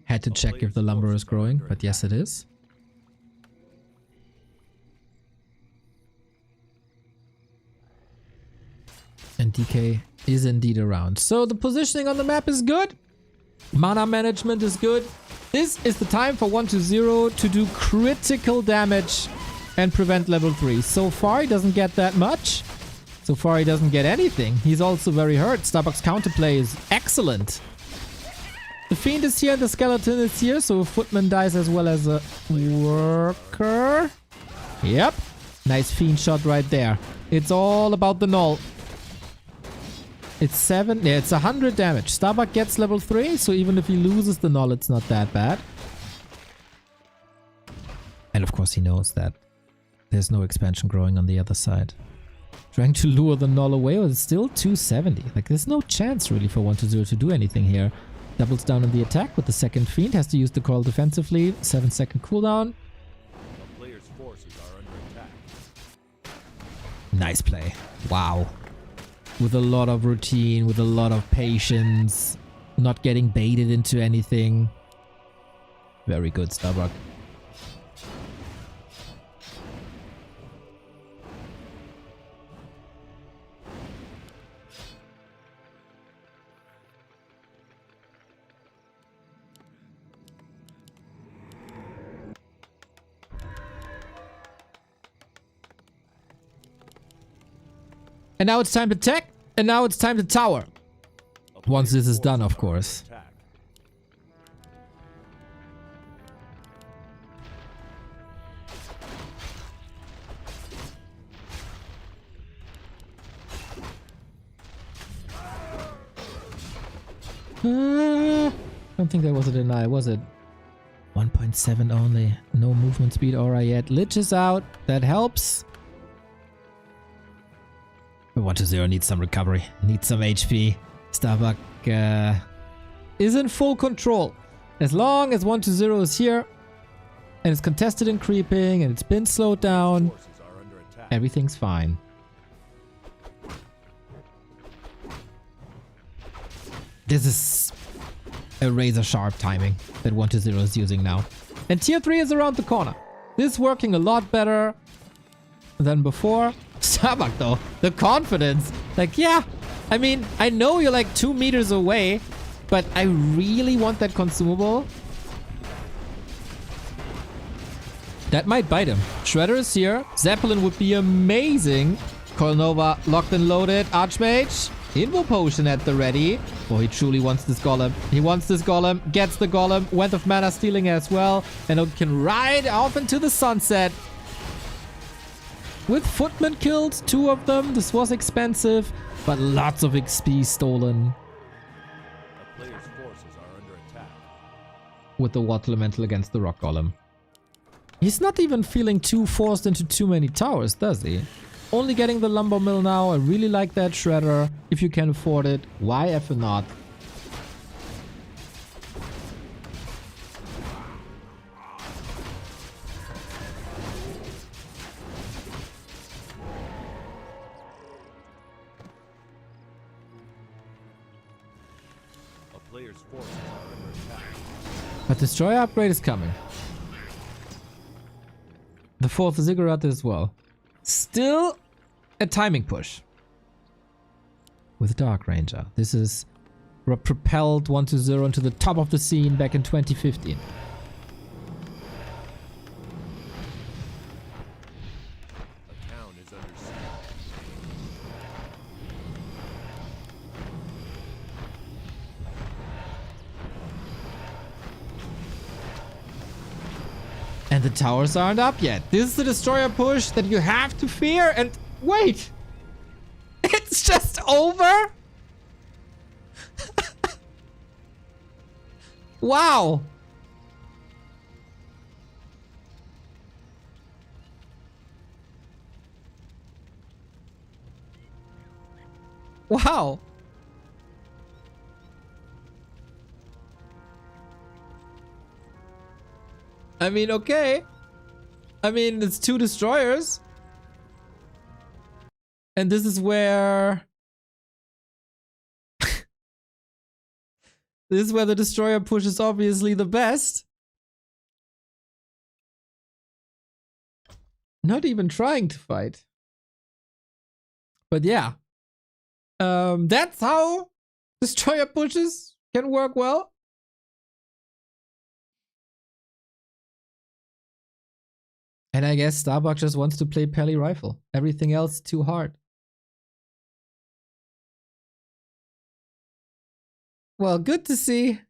Had to check if the lumber is growing, but yes it is. And DK is indeed around. So the positioning on the map is good. Mana management is good. This is the time for 120 to do critical damage and prevent level 3. So far he doesn't get that much. So far he doesn't get anything. He's also very hurt. Starbuck's counterplay is excellent. The Fiend is here, the Skeleton is here, so Footman dies as well as a worker. Yep. Nice Fiend shot right there. It's all about the null. It's 7, yeah, it's 100 damage. Starbuck gets level 3, so even if he loses the null, it's not that bad. And of course he knows that there's no expansion growing on the other side. Trying to lure the null away, but it's still 270. Like, there's no chance really for 120 to do anything here. Doubles down on the attack with the second Fiend, has to use the call defensively. 7-second cooldown. The player's forces are under attack. Nice play. Wow. With a lot of routine, with a lot of patience, not getting baited into anything. Very good, Starbuck. And now it's time to tech. And now it's time to tower. Once this is done, of course. Attack. Don't think that was a deny, was it? 1.7 only. No movement speed aura yet. Lich is out. That helps. 1-0 needs some recovery. Needs some HP. Starbuck is in full control. As long as 1-0 is here and it's contested and creeping and it's been slowed down, Forces are under attack. everything's fine. This is a razor sharp timing that 1-0 is using now. And tier 3 is around the corner. This is working a lot better than before. Starbuck though, the confidence. Like, yeah, I mean, I know you're like 2 meters away, but I really want that consumable. That might bite him. Shredder is here. Zeppelin would be amazing. Colnova locked and loaded. Archmage. Invo potion at the ready. Oh, he truly wants this golem. He wants this golem. Gets the golem. Went of mana stealing as well. And can ride off into the sunset. With footmen killed, 2 of them. This was expensive, but lots of XP stolen. A player's forces are under attack. With the water elemental against the rock golem. He's not even feeling too forced into too many towers, does he? Only getting the lumber mill now. I really like that shredder. If you can afford it, why ever not? A player's forces are under attack. But destroyer upgrade is coming. The 4th ziggurat as well. Still a timing push. With Dark Ranger. This is what propelled 1-0 into the top of the scene back in 2015. A town is under siege. And the towers aren't up yet. This is the destroyer push that you have to fear. And wait! It's just over? Wow! Wow! I mean, okay. I mean, it's 2 destroyers. And this is where... this is where the destroyer push is obviously the best. Not even trying to fight. But yeah. That's how destroyer pushes can work well. And I guess Starbuck just wants to play Pally Rifle. Everything else too hard. Well, good to see.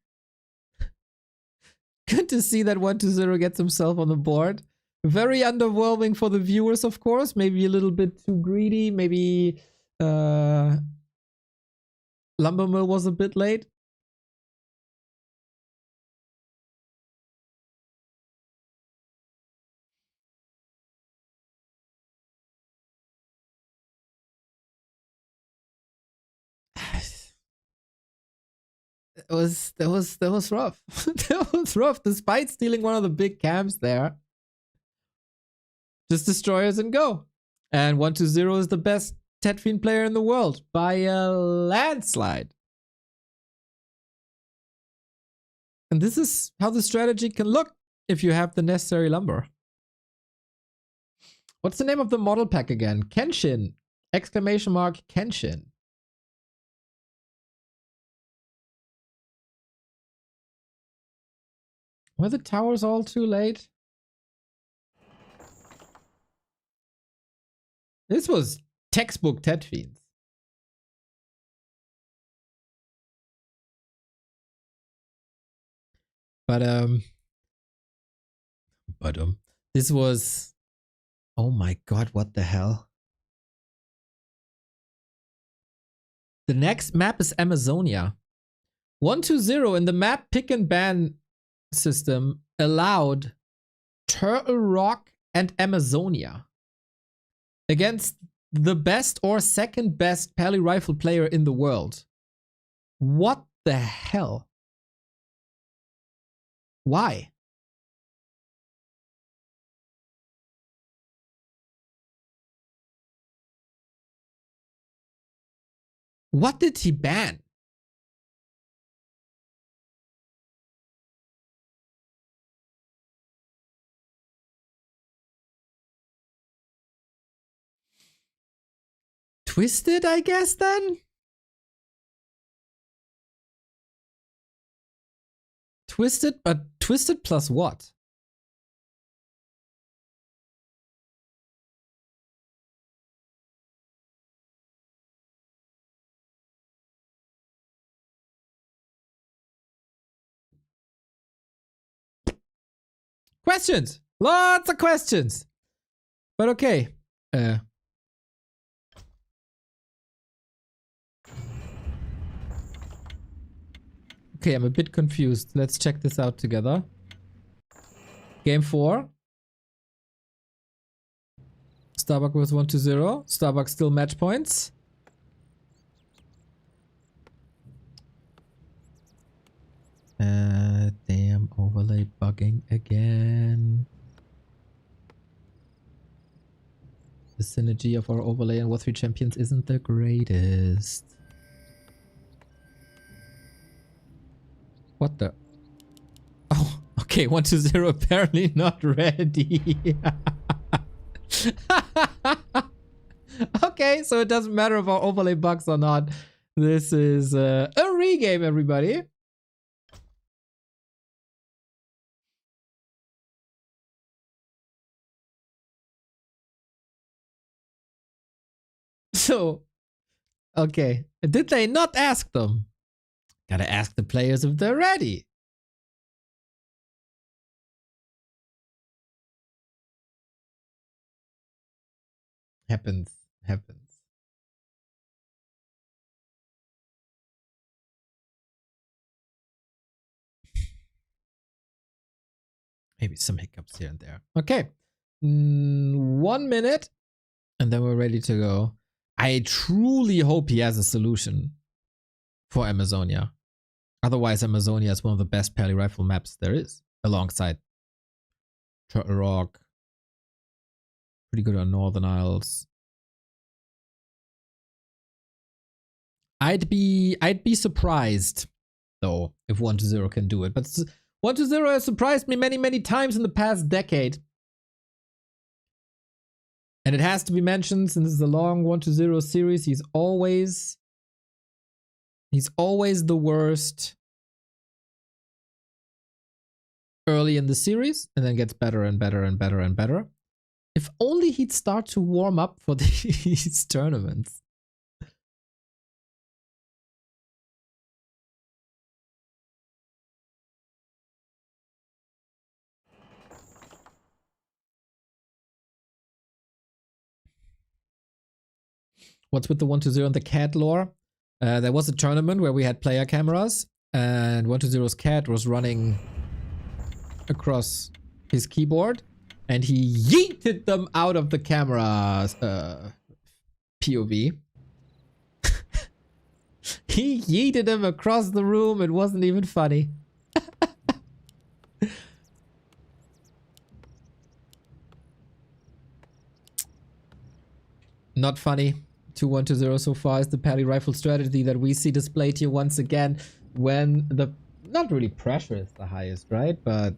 Good to see that 1-0 gets himself on the board. Very underwhelming for the viewers, of course. Maybe a little bit too greedy. Maybe Lumbermill was a bit late. That was rough. That was rough. Despite stealing one of the big camps there, just destroyers and go. And 1-0 is the best Tetfiend player in the world by a landslide. And this is how the strategy can look if you have the necessary lumber. What's the name of the model pack again? Kenshin! Exclamation mark Kenshin. Were the towers all too late? This was Textbook Ted Fiends. But this was, oh my god, what the hell? The next map is Amazonia. 1-2-0 in the map pick and ban system allowed Turtle Rock and Amazonia against the best or second best pally rifle player in the world. What the hell? Why? What did he ban? Twisted, I guess, then? Twisted, but Twisted plus what? Questions! Lots of questions! But okay. Okay, I'm a bit confused. Let's check this out together. Game 4. Starbuck was 1-0. Starbuck still match points. Damn, overlay bugging again. The synergy of our overlay and War 3 champions isn't the greatest. What the? Oh, okay, 1-0 apparently not ready. Okay, so it doesn't matter if our overlay bugs or not. This is a regame, everybody. So, okay. Did they not ask them? Gotta ask the players if they're ready. Happens. Maybe some hiccups here and there. Okay. 1 minute. And then we're ready to go. I truly hope he has a solution for Amazonia. Otherwise, Amazonia is one of the best pally rifle maps there is, alongside Turtle Rock. Pretty good on Northern Isles. I'd be surprised though if 1-0 can do it. But 1-0 has surprised me many times in the past decade. And it has to be mentioned, since it's a long 1-0 series, he's always the worst early in the series, and then gets better and better and better and better. If only he'd start to warm up for these tournaments. What's with the 1-0 and the cat lore? There was a tournament where we had player cameras, and 1-0's cat was running across his keyboard, and he yeeted them out of the camera's POV. He yeeted them across the room. It wasn't even funny. Not funny. 2-1-0 so far is the pally rifle strategy that we see displayed here once again when the, not really pressure is the highest, right? But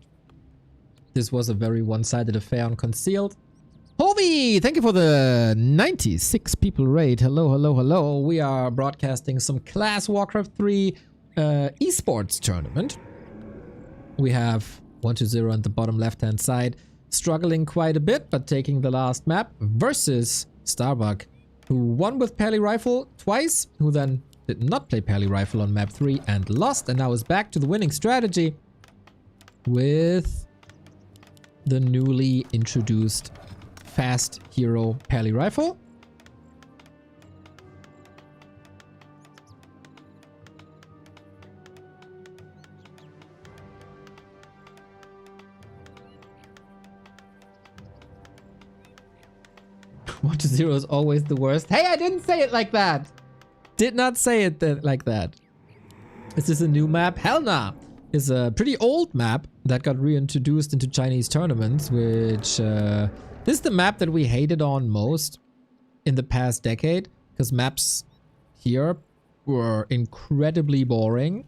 this was a very one-sided affair on Concealed. Hovey, thank you for the 96 people raid. Hello. We are broadcasting some class Warcraft 3 esports tournament. We have 1-0 on the bottom left-hand side, struggling quite a bit, but taking the last map versus Starbuck, who won with Pally Rifle twice, who then did not play Pally Rifle on map 3 and lost, and now is back to the winning strategy with the newly introduced fast hero Pally Rifle. One to zero is always the worst. Hey, I didn't say it like that. Did not say it like that. Is this a new map? Hell nah. It's a pretty old map that got reintroduced into Chinese tournaments, which this is the map that we hated on most in the past decade, because maps here were incredibly boring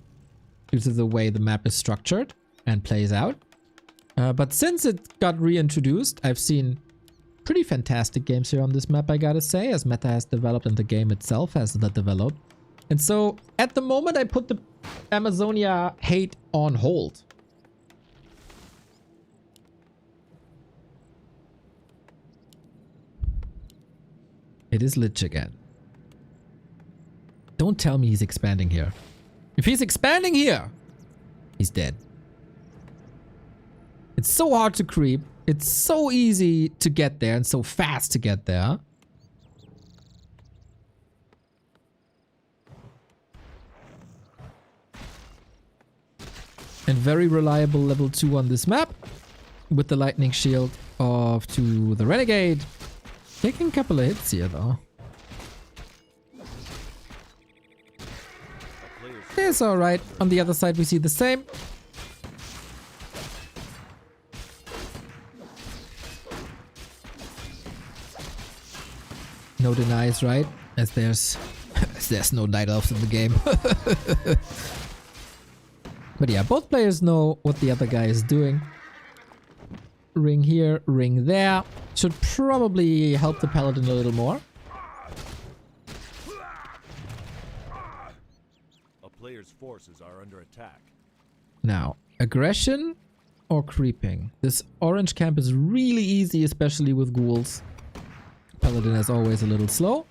due to the way the map is structured and plays out. But since it got reintroduced, I've seen pretty fantastic games here on this map, I gotta say, as meta has developed and the game itself has developed. And so, at the moment, I put the Amazonia hate on hold. It is Lich again. Don't tell me he's expanding here. If he's expanding here, he's dead. It's so hard to creep. It's so easy to get there and so fast to get there. And very reliable level 2 on this map. With the lightning shield off to the renegade. Taking a couple of hits here though. It's alright. On the other side we see the same. No denies, right? As there's no night elves in the game. But yeah, both players know what the other guy is doing. Ring here, ring there. Should probably help the paladin a little more. A player's forces are under attack. Now, aggression or creeping? This orange camp is really easy, especially with ghouls. Paladin is always a little slow.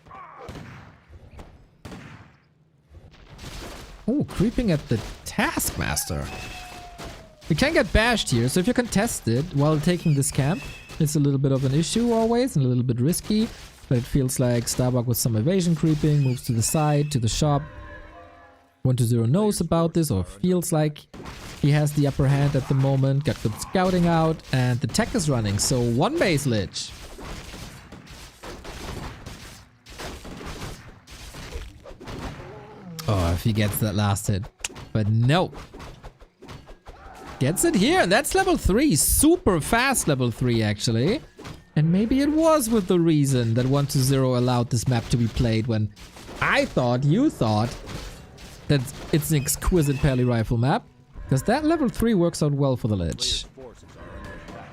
Oh, creeping at the Taskmaster. You can get bashed here, so if you're contested while taking this camp, it's a little bit of an issue always and a little bit risky. But it feels like Starbuck with some evasion creeping, moves to the side, to the shop. 120 knows about this, or feels like he has the upper hand at the moment. Got good scouting out, and the tech is running, so one base Lich. Oh, if he gets that last hit. But no. Gets it here. That's level 3. Super fast level 3, actually. And maybe it was with the reason that 120 allowed this map to be played when I thought, you thought, that it's an exquisite Pally Rifle map. Because that level 3 works out well for the Lich. Forces are under attack.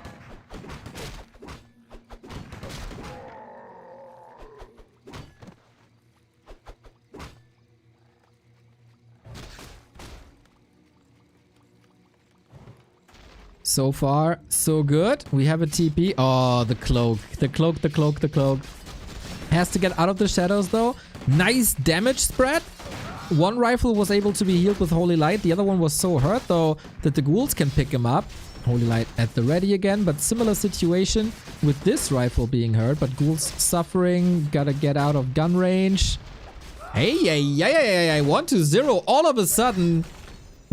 So far, so good. We have a TP. Oh, the cloak. The cloak, the cloak, the cloak. Has to get out of the shadows, though. Nice damage spread. One rifle was able to be healed with Holy Light. The other one was so hurt, though, that the ghouls can pick him up. Holy Light at the ready again, but similar situation with this rifle being hurt. But ghouls suffering. Gotta get out of gun range. Hey, 120 all of a sudden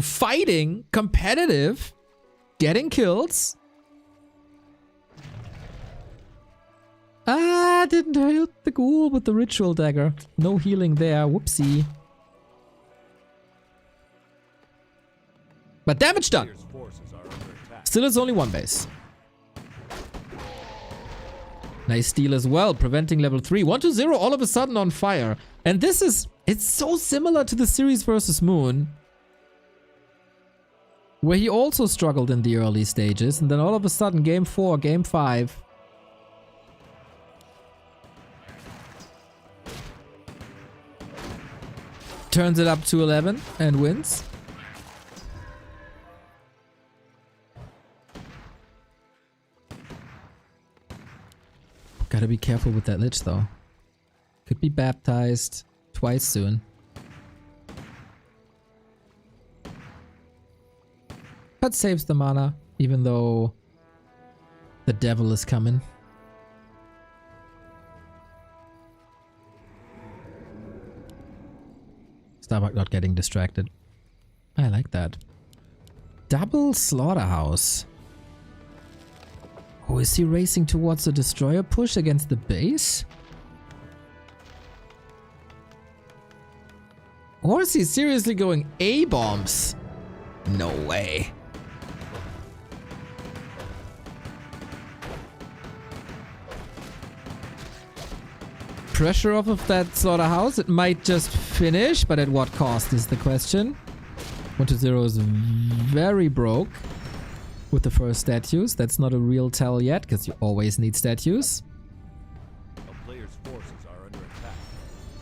fighting, competitive. Getting kills. Ah, didn't heal the ghoul with the ritual dagger. No healing there. Whoopsie. But damage done. Player's forces are under attack. Still is only one base. Nice steal as well, preventing level 3. 120 all of a sudden on fire. And this is, it's so similar to the series versus Moon, where he also struggled in the early stages, and then all of a sudden, game 4, game 5. Turns it up to 11 and wins. Gotta be careful with that Lich, though. Could be baptized twice soon. But saves the mana, even though the devil is coming. Starbuck not getting distracted. I like that. Double slaughterhouse. Oh, is he racing towards a destroyer push against the base? Or is he seriously going A-bombs? No way. Pressure off of that slaughterhouse. It might just finish, but at what cost is the question. 1-0 is very broke with the first statues. That's not a real tell yet, because you always need statues. A player's forces are under attack.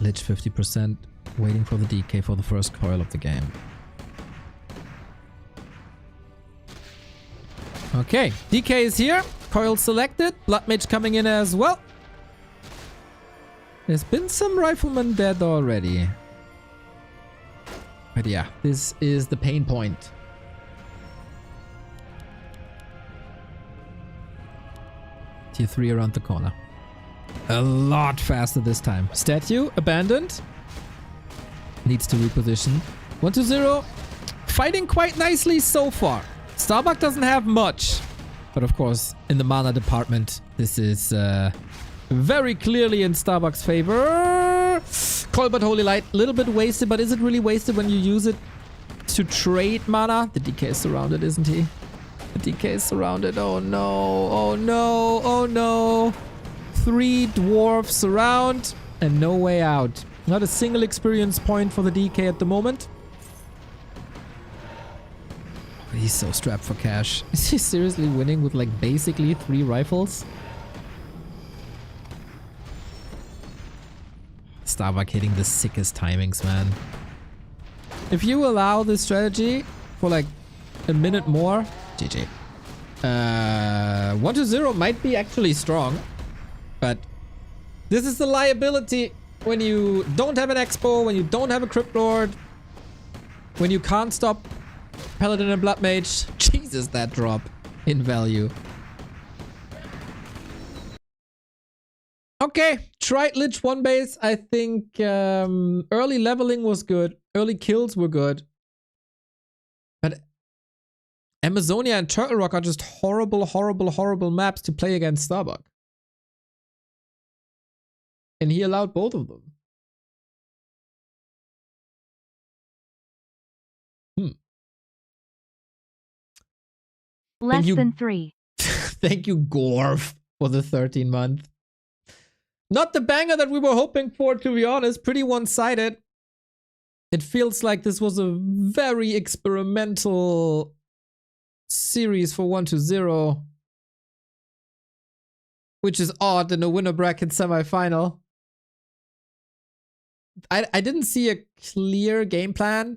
Lich 50%, waiting for the DK for the first coil of the game. Okay, DK is here. Coil selected. Blood Mage coming in as well. There's been some riflemen dead already. But yeah, this is the pain point. Tier 3 around the corner. A lot faster this time. Statue abandoned. Needs to reposition. 1-0. Fighting quite nicely so far. Starbuck doesn't have much. But of course, in the mana department, this is very clearly in Starbuck's favor. Colbert Holy Light, a little bit wasted, but is it really wasted when you use it to trade mana? The DK is surrounded, isn't he? The DK is surrounded. Oh no, oh no, oh no. 3 dwarfs around and no way out. Not a single experience point for the DK at the moment. He's so strapped for cash. Is he seriously winning with like basically 3 rifles? Starbuck hitting the sickest timings, man. If you allow this strategy for like a minute more, GG. 1-0 might be actually strong, but this is the liability when you don't have an Expo, when you don't have a Crypt Lord, when you can't stop Paladin and Blood Mage. Jesus, that drop in value. Okay, tried Lich 1 base. I think early leveling was good. Early kills were good. But Amazonia and Turtle Rock are just horrible, horrible, horrible maps to play against Starbuck. And he allowed both of them. Less than 3. Thank you, Gorf, for the 13-month. Not the banger that we were hoping for, to be honest. Pretty one-sided. It feels like this was a very experimental series for 1-0. Which is odd in a winner bracket semi-final. I didn't see a clear game plan.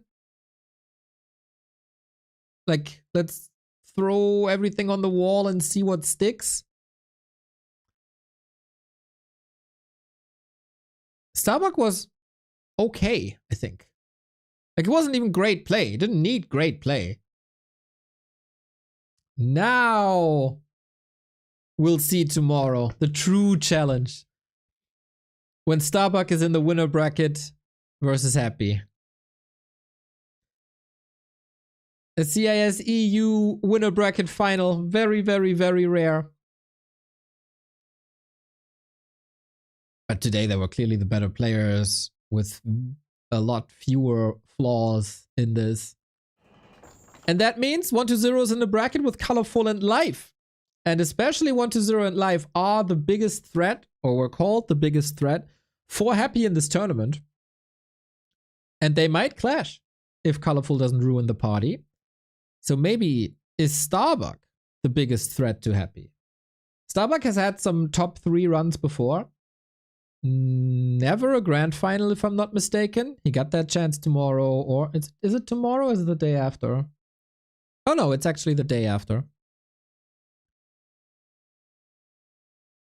Like, let's throw everything on the wall and see what sticks. Starbuck was okay, I think. Like, it wasn't even great play. It didn't need great play. Now we'll see tomorrow the true challenge. When Starbuck is in the winner bracket versus Happy. A CIS EU winner bracket final. Very, very, very rare. But today they were clearly the better players with a lot fewer flaws in this. And that means 1-0 is in the bracket with Colorful and Life. And especially 1-0 and Life are the biggest threat, or were called the biggest threat, for Happy in this tournament. And they might clash if Colorful doesn't ruin the party. So maybe is Starbuck the biggest threat to Happy? Starbuck has had some top 3 runs before. Never a grand final, if I'm not mistaken. He got that chance tomorrow, or is it tomorrow or is it the day after? Oh no, it's actually the day after.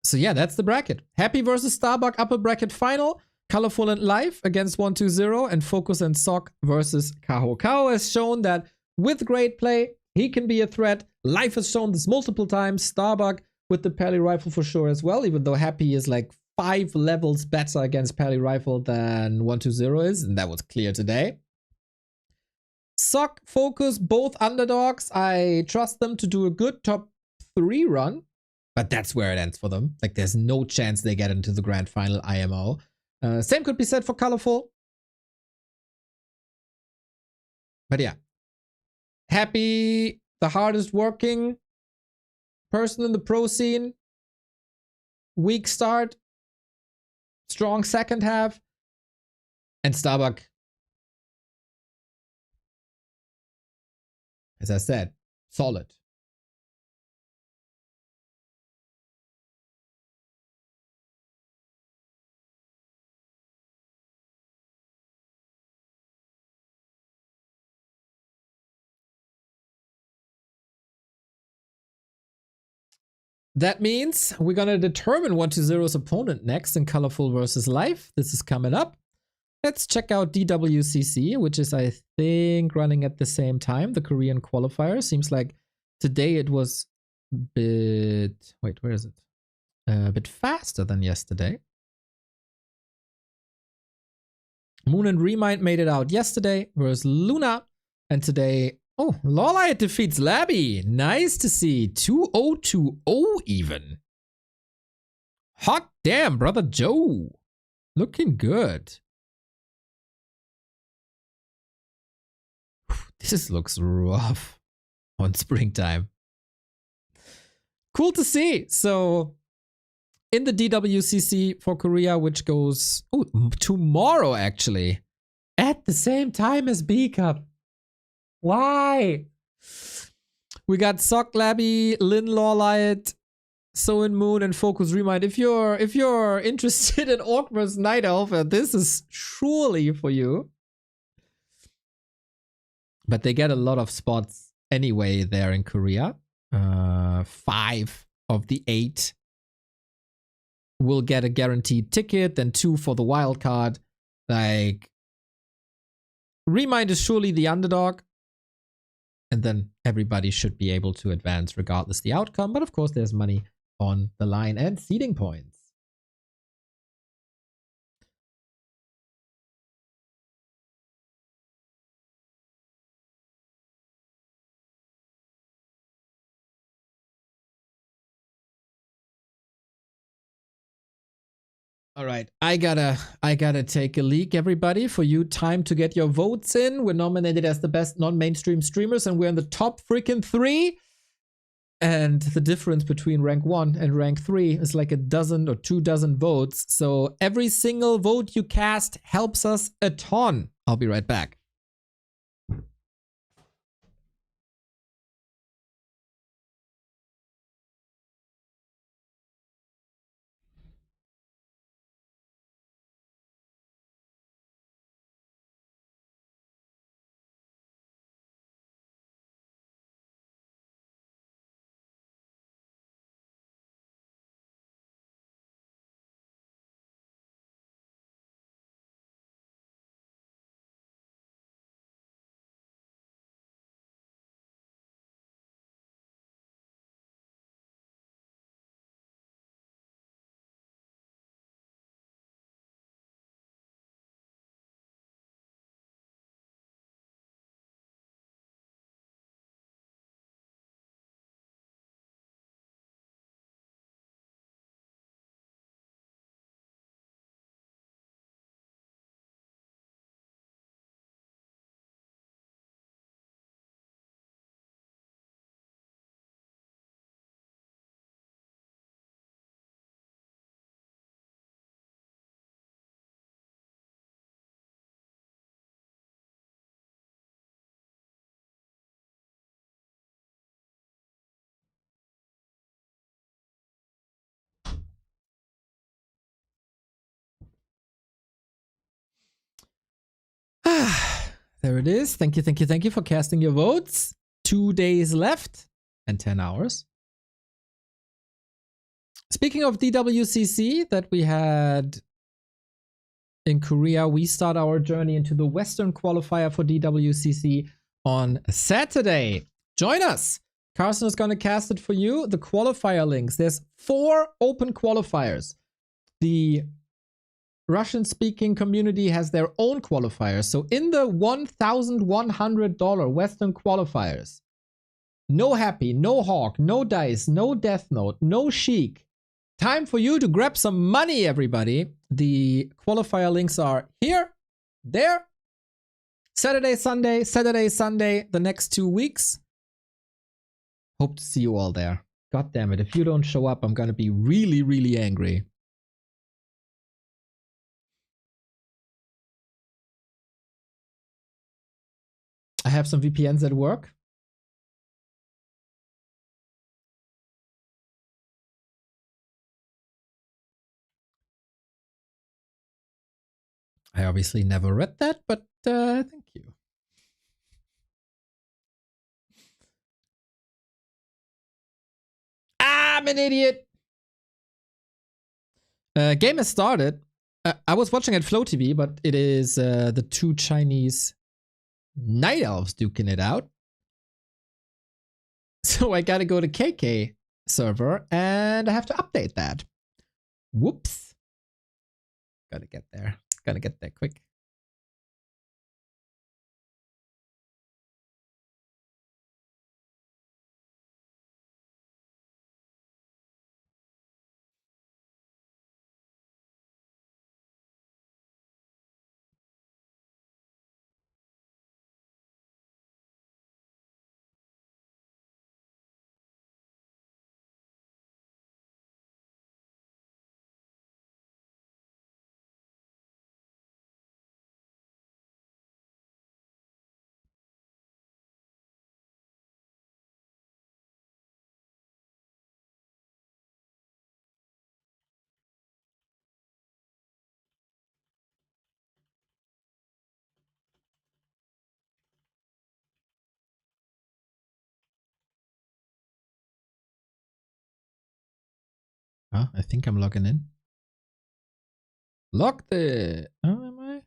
So yeah, that's the bracket. Happy versus Starbuck upper bracket final. Colorful and Life against 120, and Focus and Sock versus Kaho. Kaho has shown that with great play, he can be a threat. Life has shown this multiple times. Starbuck with the Pally Rifle for sure as well, even though Happy is like 5 levels better against Pally Rifle than 120 is, and that was clear today. Sock, Focus, both underdogs. I trust them to do a good top 3 run, but that's where it ends for them. Like, there's no chance they get into the grand final IMO. Same could be said for Colorful. But yeah. Happy, the hardest working person in the pro scene. Weak start. Strong second half. And Starbuck, as I said, solid. That means we're gonna determine 120's opponent next in Colorful versus Life. This is coming up. Let's check out dwcc, which is, I think, running at the same time. The Korean qualifier. Seems like today it was a bit... Wait, where is it? A bit faster than yesterday. Moon and Remind made it out yesterday versus Luna. And today... Oh, Lawlight defeats Labby. Nice to see. 2-0-2-0 even. Hot damn, brother Joe. Looking good. This looks rough on springtime. Cool to see. So, in the DWCC for Korea, which goes tomorrow actually, at the same time as B Cup. Why? We got Sock, Labby, Lin, Lawlight, Soin Moon, and Focus Remind. If you're interested in Orc vs Night Elf, this is surely for you. But they get a lot of spots anyway there in Korea. 5 of the 8 will get a guaranteed ticket, then 2 for the wild card. Like, Remind is surely the underdog. And then everybody should be able to advance regardless the outcome. But of course, there's money on the line and seeding points. All right, I gotta take a leak, everybody. For you, time to get your votes in. We're nominated as the best non-mainstream streamers, and we're in the top freaking 3. And the difference between rank 1 and rank 3 is like a dozen or 2 dozen votes. So every single vote you cast helps us a ton. I'll be right back. There it is. Thank you for casting your votes. 2 days left and 10 hours. Speaking of DWCC that we had in Korea. We start our journey into the Western qualifier for DWCC on Saturday. Join us. Carson is going to cast it for you. The qualifier links. There's 4 open qualifiers. The Russian-speaking community has their own qualifiers. So in the $1,100 Western qualifiers, no Happy, no Hawk, no Dice, no Death Note, no Sheik. Time for you to grab some money, everybody. The qualifier links are here, there, Saturday, Sunday, the next 2 weeks. Hope to see you all there. God damn it, if you don't show up, I'm gonna be really, really angry. I have some VPNs at work. I obviously never read that, but thank you. I'm an idiot. Game has started. I was watching at Flow TV, but it is the 2 Chinese night elves duking it out. So I gotta go to KK server and I have to update that. Whoops. Gotta get there. Gotta get there quick. Huh? I think I'm logging in. Logged it. Oh, am I?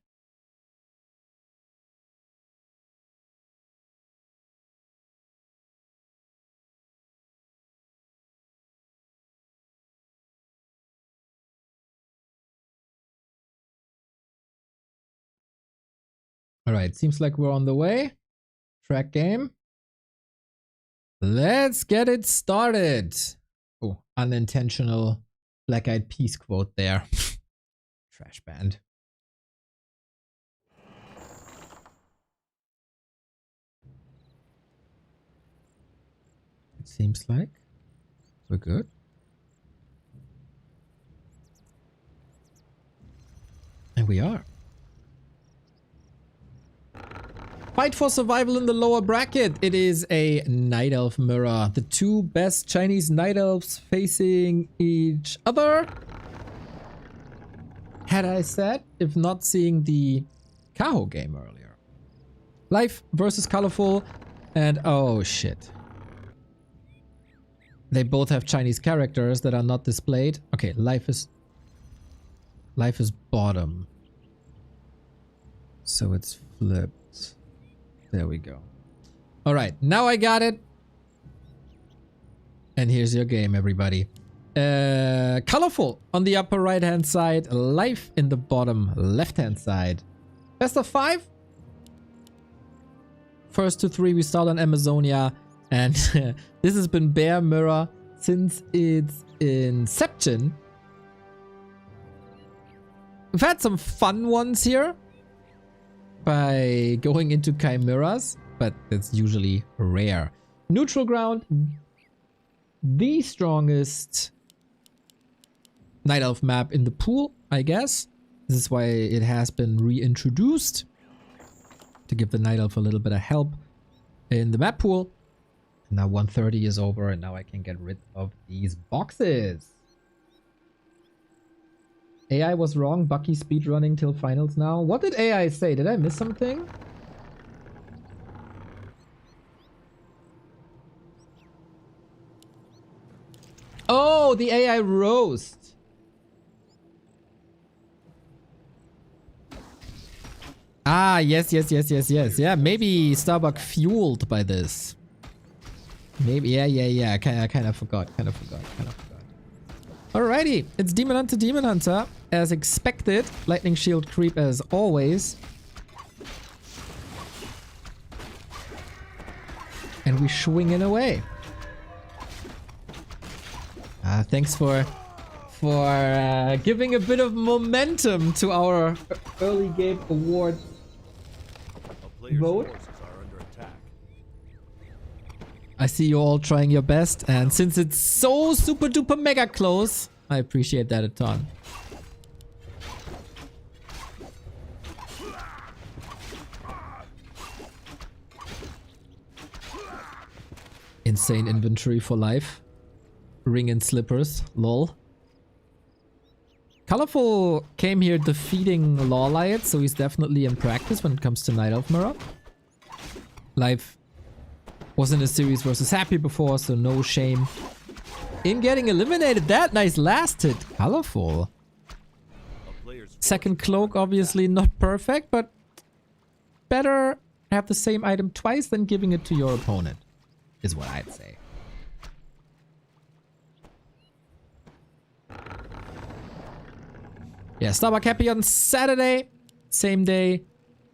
All right, seems like we're on the way. Track game. Let's get it started. Oh, unintentional Black Eyed Peas quote there. Trash band. It seems like we're good. And we are. Fight for survival in the lower bracket. It is a Night Elf mirror. The 2 best Chinese Night Elves facing each other. Had I said, if not seeing the Kaho game earlier. Life versus Colorful. And oh shit. They both have Chinese characters that are not displayed. Okay, life is bottom. So it's flipped. There we go. All right, now I got it. And here's your game, everybody. Colorful on the upper right-hand side. Life in the bottom left-hand side. Best of 5. First to 3 we start on Amazonia. And this has been Bear Mirror since its inception. We've had some fun ones here by going into chimeras, but that's usually rare. Neutral ground, the strongest Night Elf map in the pool, I guess. This is why it has been reintroduced to give the Night Elf a little bit of help in the map pool. Now 130 is over and now I can get rid of these boxes. AI was wrong. Bucky speedrunning till finals now. What did AI say? Did I miss something? Oh, the AI roast. Ah, yes. Yeah, maybe Starbuck fueled by this. Maybe, yeah. I kind of forgot. Alrighty, it's Demon Hunter. As expected, Lightning Shield creep as always. And we swinging away. Thanks for giving a bit of momentum to our early game award vote. I see you all trying your best, and since it's so super duper mega close, I appreciate that a ton. Insane inventory for life. Ring and slippers, lol. Colorful came here defeating Lawliot, so he's definitely in practice when it comes to Night Elf Mirror. Life was in a series versus Happy before, so no shame in getting eliminated. That nice last hit, Colorful. Second cloak, obviously not perfect, but better have the same item twice than giving it to your opponent, is what I'd say. Yeah, Starbuck happy on Saturday, same day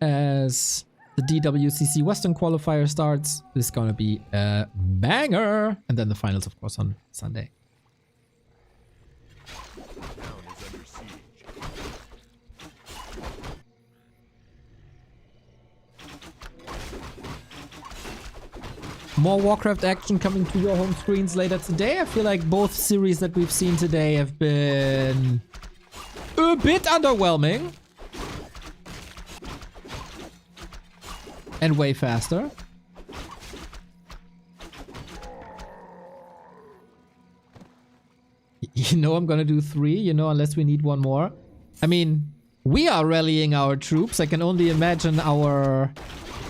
as the DWCC Western qualifier starts. This is gonna be a banger, and then the finals, of course, on Sunday. More Warcraft action coming to your home screens later today. I feel like both series that we've seen today have been a bit underwhelming. And way faster. You know I'm gonna do 3, you know, unless we need one more. I mean, we are rallying our troops. I can only imagine our...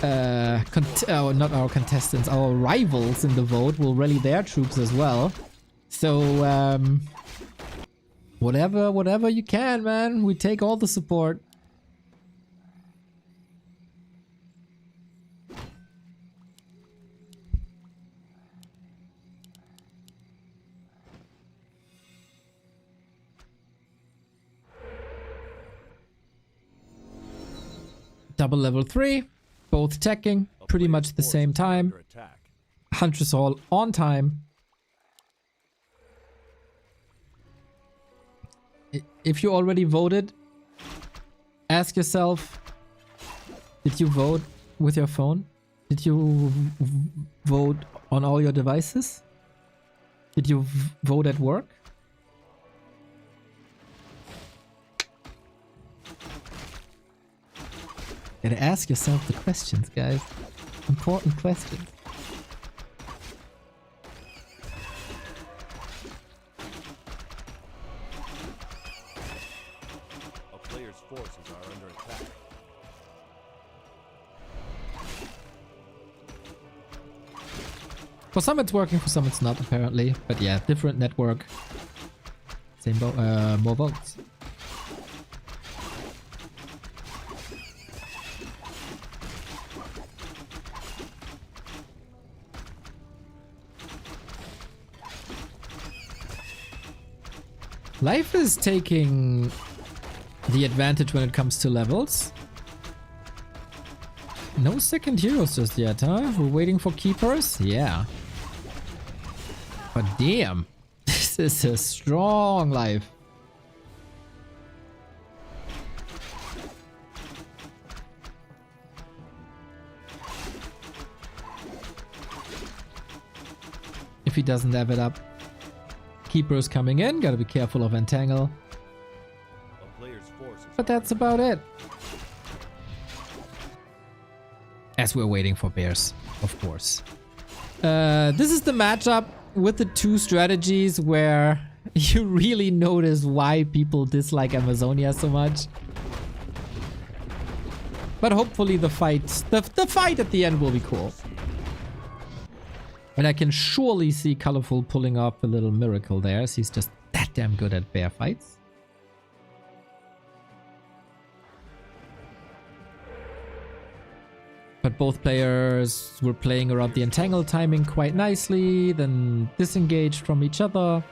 not our contestants, our rivals in the vote will rally their troops as well. So, whatever you can, man. We take all the support. Double level 3. Both attacking, pretty much the same time. Huntress all on time. If you already voted, ask yourself, did you vote with your phone? Did you vote on all your devices? Did you vote at work? Gotta ask yourself the questions, guys. Important questions. A player's forces are under attack. For some it's working, for some it's not, apparently. But yeah, different network. Same more votes. Life is taking the advantage when it comes to levels. No second heroes just yet, huh? We're waiting for keepers? Yeah. But damn, this is a strong Life. If he doesn't have it up. Keepers coming in, gotta be careful of Entangle. But that's about it. As we're waiting for bears, of course. This is the matchup with the two strategies where you really notice why people dislike Amazonia so much. But hopefully the fight at the end will be cool. And I can surely see Colorful pulling off a little miracle there, as he's just that damn good at bear fights. but both players were playing around the entangle timing quite nicely, then disengaged from each other.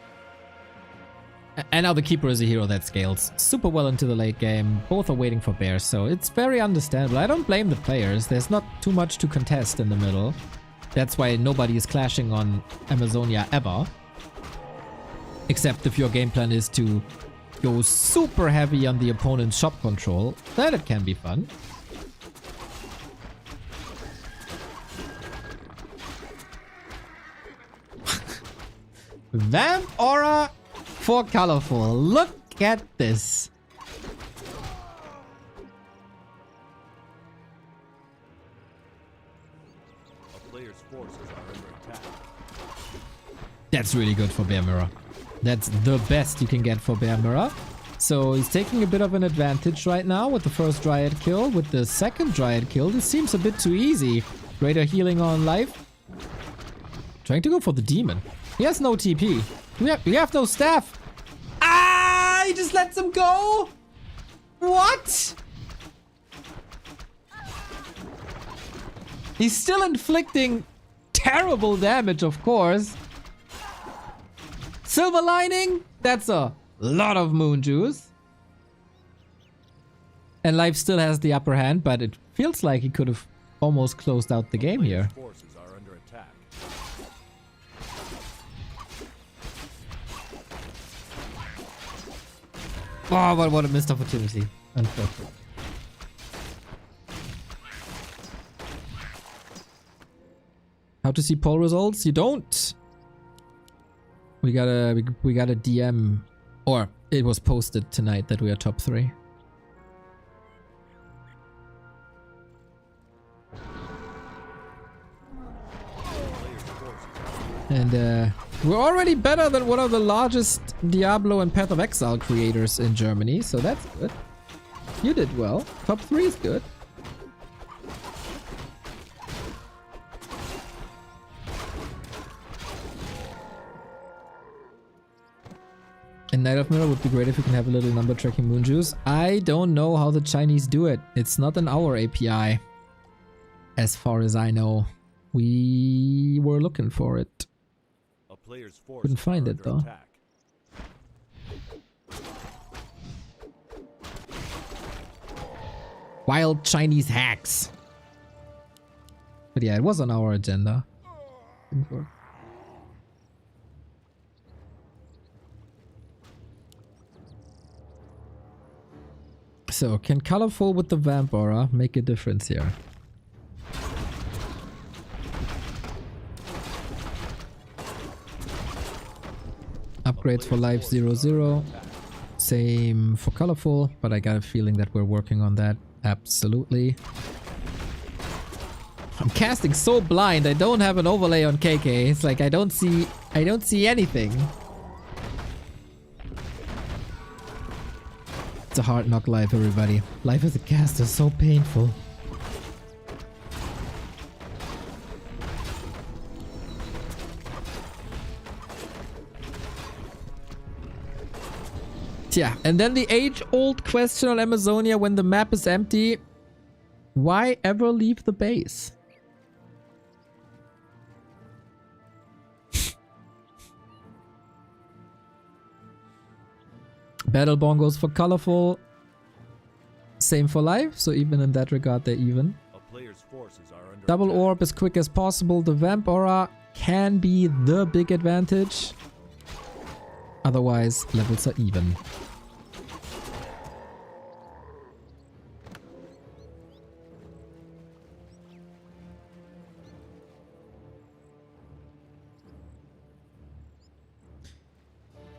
And now the Keeper is a hero that scales super well into the late game. Both are waiting for bears, so it's very understandable. I don't blame the players. There's not too much to contest in the middle. That's why nobody is clashing on Amazonia ever. Except if your game plan is to go super heavy on the opponent's shop control, then it can be fun. Vamp Aura for colorful. Look at this. A player's forces are under attack. That's really good for Bear Mirror. That's the best you can get for Bear Mirror. So he's taking a bit of an advantage right now with the first Dryad kill. With the second Dryad kill, this seems a bit too easy. Greater healing on life. Trying to go for the demon. He has no TP. We have no staff. Ah! He just lets him go? What? He's still inflicting terrible damage, of course. Silver lining? That's a lot of moon juice. And life still has the upper hand, but it feels like he could have almost closed out the game here. Forces are under attack. Oh, what a missed opportunity. Unfortunate. How to see poll results? You don't. We got a DM, or it was posted tonight that we are top 3. And we're already better than one of the largest Diablo and Path of Exile creators in Germany, so that's good. You did well. Top 3 is good. And Night of Mirror would be great if you can have a little number tracking moon juice. I don't know how the Chinese do it. It's not in our API. As far as I know. We were looking for it. A player's forces Couldn't find are it, under though. attack. Wild Chinese hacks. But yeah, it was on our agenda. Didn't work. So, can colorful with the Vamp Aura make a difference here? Upgrades for life 0-0. Same for colorful, but I got a feeling that we're working on that. Absolutely. I'm casting so blind, I don't have an overlay on KK. It's like I don't see anything. It's a hard knock life, everybody. Life as a caster is so painful. Yeah, and then the age-old question on Amazonia when the map is empty. Why ever leave the base? Battle bongos for colorful. Same for life, so even in that regard they're even. A player's forces are under Double attack. orb as quick as possible. The Vamp Aura can be the big advantage. Otherwise, levels are even.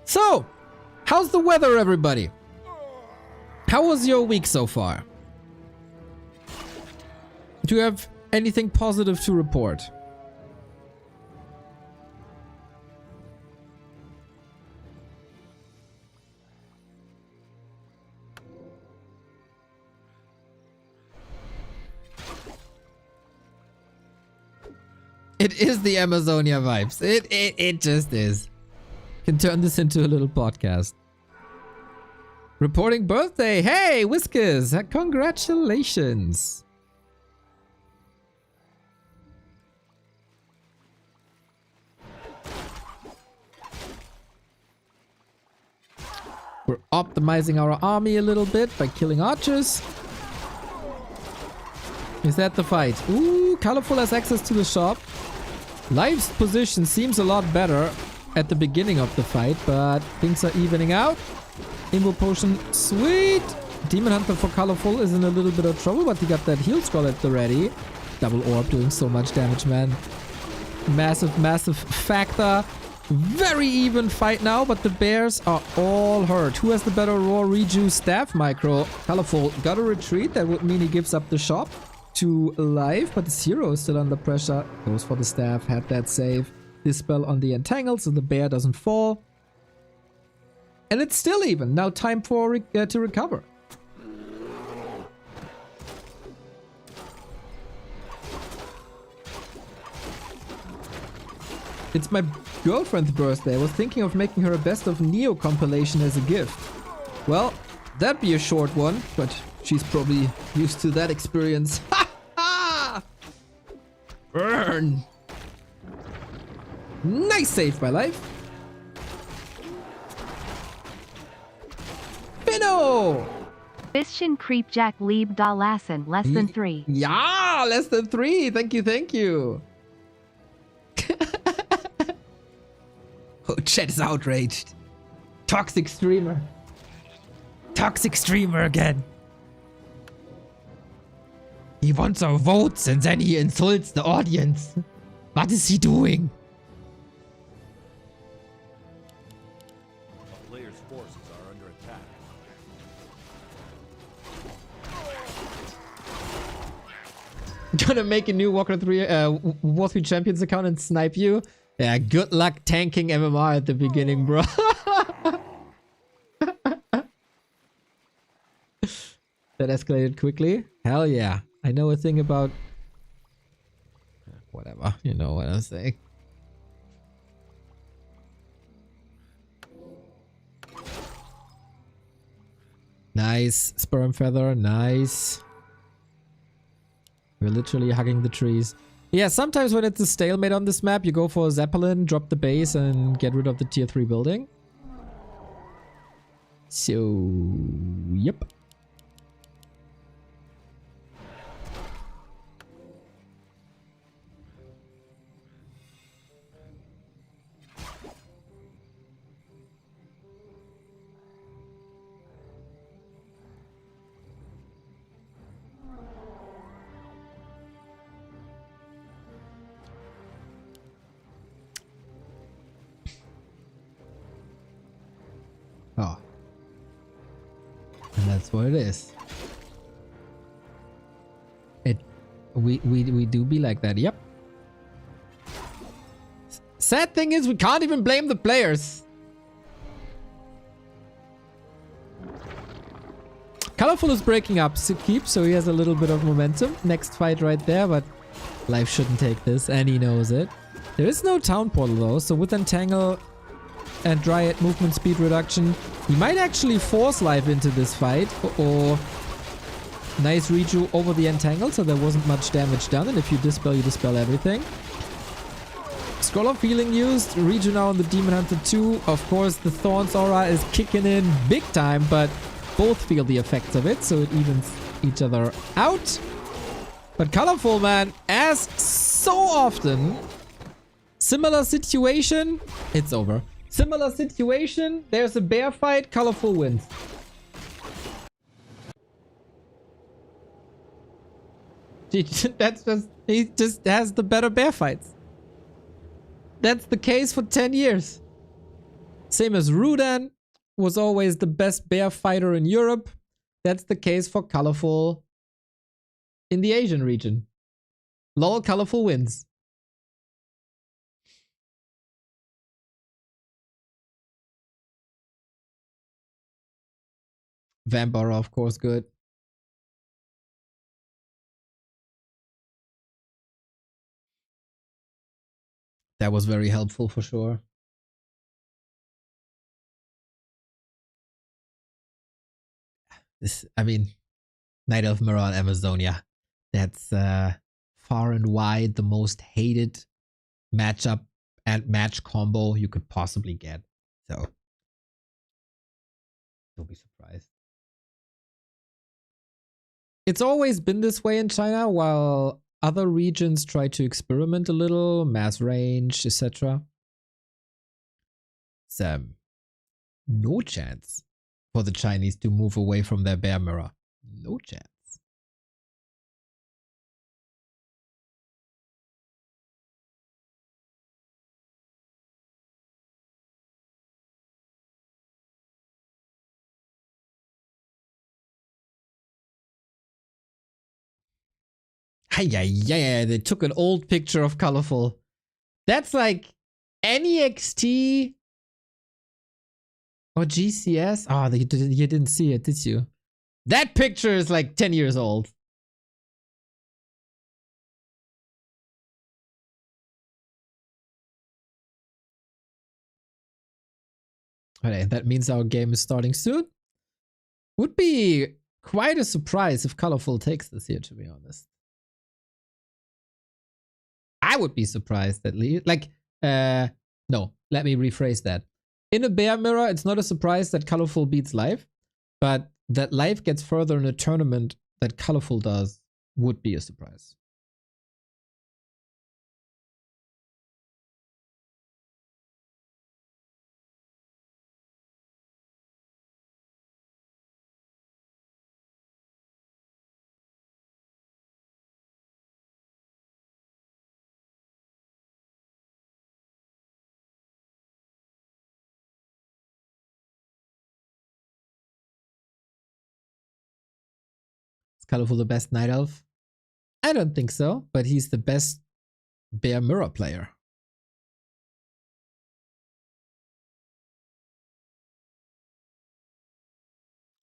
So, how's the weather, everybody? How was your week so far? Do you have anything positive to report? It is the Amazonia vibes. It just is. Can turn this into a little podcast. Reporting birthday. Hey, Whiskers. Congratulations. We're optimizing our army a little bit by killing archers. Is that the fight? Ooh, Colorful has access to the shop. Life's position seems a lot better at the beginning of the fight, but things are evening out. Invo potion, sweet! Demon Hunter for Colorful is in a little bit of trouble, but he got that heal scroll at the ready. Double orb doing so much damage, man. Massive, massive factor. Very even fight now, but the bears are all hurt. Who has the better raw reju staff micro? Colorful got a retreat. That would mean he gives up the shop to life, but the hero is still under pressure. Goes for the staff, had that save. Dispel on the entangle so the bear doesn't fall. And it's still even. Now time for to recover. It's my girlfriend's birthday. I was thinking of making her a best of Neo compilation as a gift. Well, that'd be a short one, but she's probably used to that experience. Ha ha! Burn! Nice save, my life. Finno! Bisschen Creep Jack Lieb da Lassen, less than 3. Yeah, less than 3. Thank you, thank you. Oh, chat is outraged. Toxic streamer. Toxic streamer again. He wants our votes and then he insults the audience. What is he doing? A player's forces are under attack. Gonna make a new Warcraft 3 War 3 Champions account and snipe you? Yeah, good luck tanking MMR at the beginning, bro. That escalated quickly. Hell yeah. I know a thing about... Whatever. You know what I'm saying. Nice. Sperm feather. Nice. We're literally hugging the trees. Yeah, sometimes when it's a stalemate on this map, you go for a Zeppelin, drop the base, and get rid of the tier 3 building. So, yep. Oh. And that's what it is. We do be like that, yep. Sad thing is we can't even blame the players. Colorful is breaking up Keep, so he has a little bit of momentum. Next fight right there, but Life shouldn't take this, and he knows it. There is no town portal though, so with Entangle and Dryad movement speed reduction, he might actually force Life into this fight. Or nice reju over the Entangle, so there wasn't much damage done, and if you dispel everything. Scroll of Healing used, reju now on the Demon Hunter 2. Of course, the Thorns aura is kicking in big time, but both feel the effects of it, so it evens each other out. But Colorful, man, as so often, similar situation, it's over. Similar situation, there's a bear fight, Colorful wins. That's just, he just has the better bear fights. That's the case for 10 years. Same as Rudan was always the best bear fighter in Europe. That's the case for Colorful in the Asian region. Lol, Colorful wins. Vampire, of course, good. That was very helpful for sure. This, I mean, Night Elf Mirror and Amazonia. That's far and wide the most hated matchup and match combo you could possibly get. So Don't be surprised. It's always been this way in China, while other regions try to experiment a little, mass range, etc. No chance for the Chinese to move away from their bear mirror. No chance. Yeah, they took an old picture of Colorful. That's like NEXT or GCS. Oh, you didn't see it, did you? That picture is like 10 years old. Okay, that means our game is starting soon. Would be quite a surprise if Colorful takes this here, to be honest. I would be surprised at least. Like, no, let me rephrase that. In a bear mirror, it's not a surprise that Colorful beats Live, but that Live gets further in a tournament that Colorful does would be a surprise. Is Colorful the best Night Elf? I don't think so, but he's the best bear mirror player.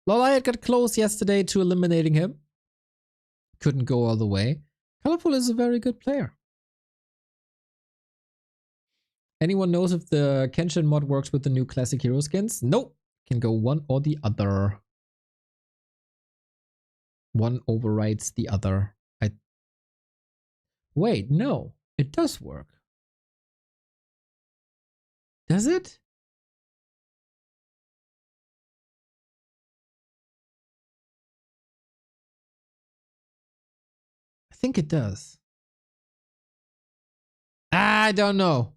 Loliot got close yesterday to eliminating him. Couldn't go all the way. Colorful is a very good player. Anyone knows if the Kenshin mod works with the new classic hero skins? Nope. Can go one or the other. One overrides the other. Wait, no. It does work. Does it? I think it does. I don't know.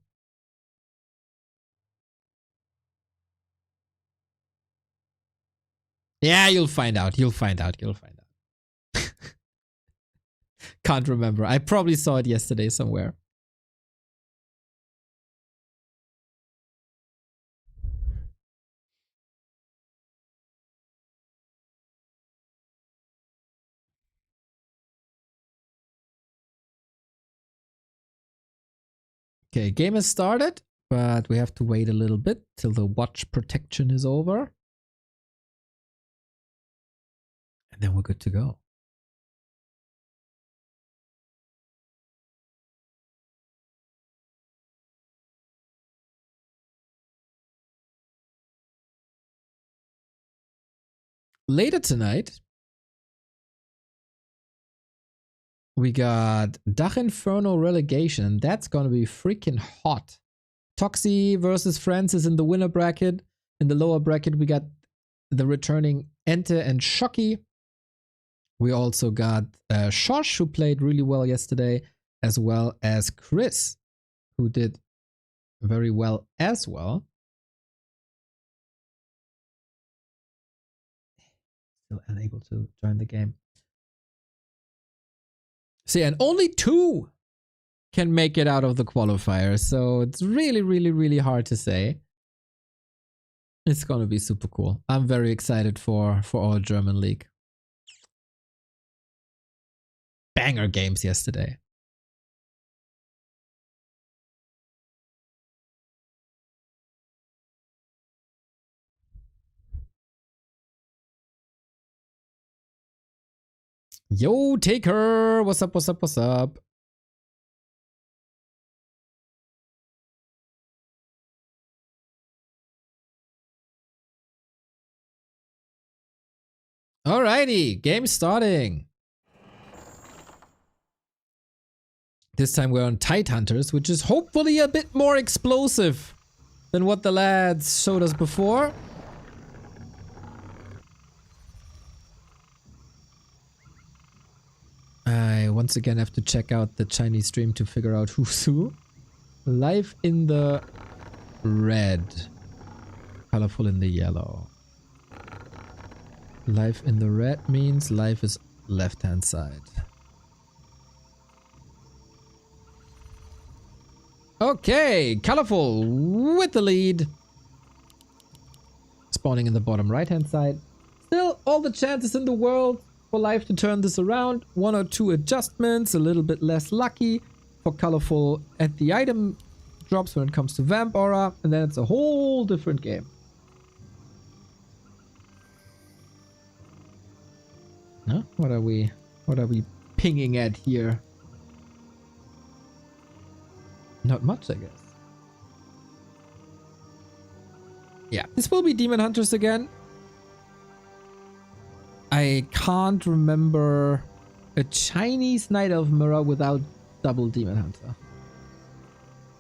Yeah, you'll find out. You'll find out. You'll find out. Can't remember. I probably saw it yesterday somewhere. Okay, game has started, but we have to wait a little bit till the watch protection is over. And then we're good to go. Later tonight, we got Dach Inferno relegation. That's gonna be freaking hot. Toxie versus Francis in the winner bracket. In the lower bracket, we got the returning Ente and Shocky. We also got Shosh, who played really well yesterday, as well as Chris, who did very well as well. Still unable to join the game. See, and only 2 can make it out of the qualifier, so it's really, really, really hard to say. It's gonna be super cool. I'm very excited for our German league. Banger games yesterday. Yo, Taker! What's up, what's up, what's up? Alrighty, game starting. This time we're on Tidehunters, which is hopefully a bit more explosive than what the lads showed us before. I once again have to check out the Chinese stream to figure out who's who. Life in the red. Colorful in the yellow. Life in the red means life is left hand side. Okay, colorful with the lead. Spawning in the bottom right hand side. Still all the chances in the world for life to turn this around. 1 or 2 adjustments, a little bit less lucky for colorful at the item drops when it comes to Vamp Aura, and then it's a whole different game. Huh? What are we pinging at here? Not much, I guess. Yeah, this will be Demon Hunters again. I can't remember a Chinese Night Elf Mirror without double Demon Hunter.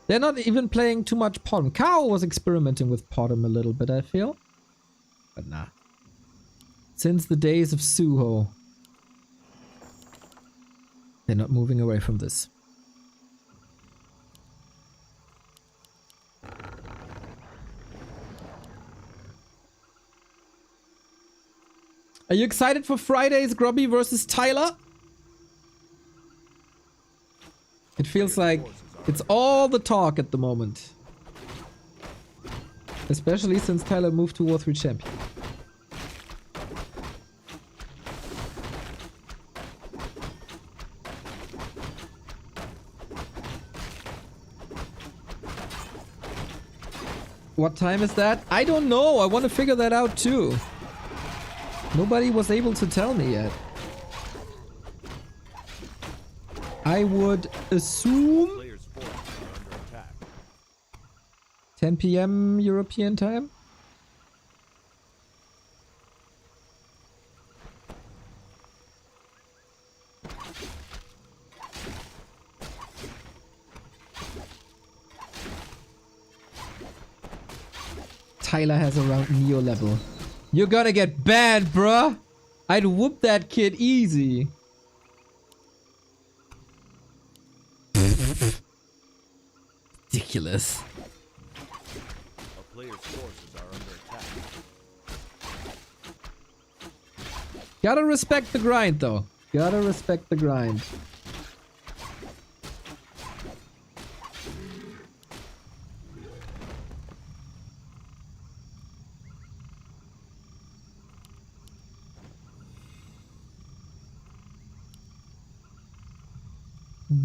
They're not even playing too much Potom. Kaho was experimenting with Potom a little bit, I feel. But nah. Since the days of Suho, they're not moving away from this. Are you excited for Friday's Grubby versus Tyler? It feels like it's all the talk at the moment. Especially since Tyler moved to War 3 champion. What time is that? I don't know. I want to figure that out too. Nobody was able to tell me yet. I would assume 10 PM European time. Tyler has around Neo level. You're gonna get banned, bruh. I'd whoop that kid easy. Ridiculous. A player's forces are under attack. Gotta respect the grind, though. Gotta respect the grind.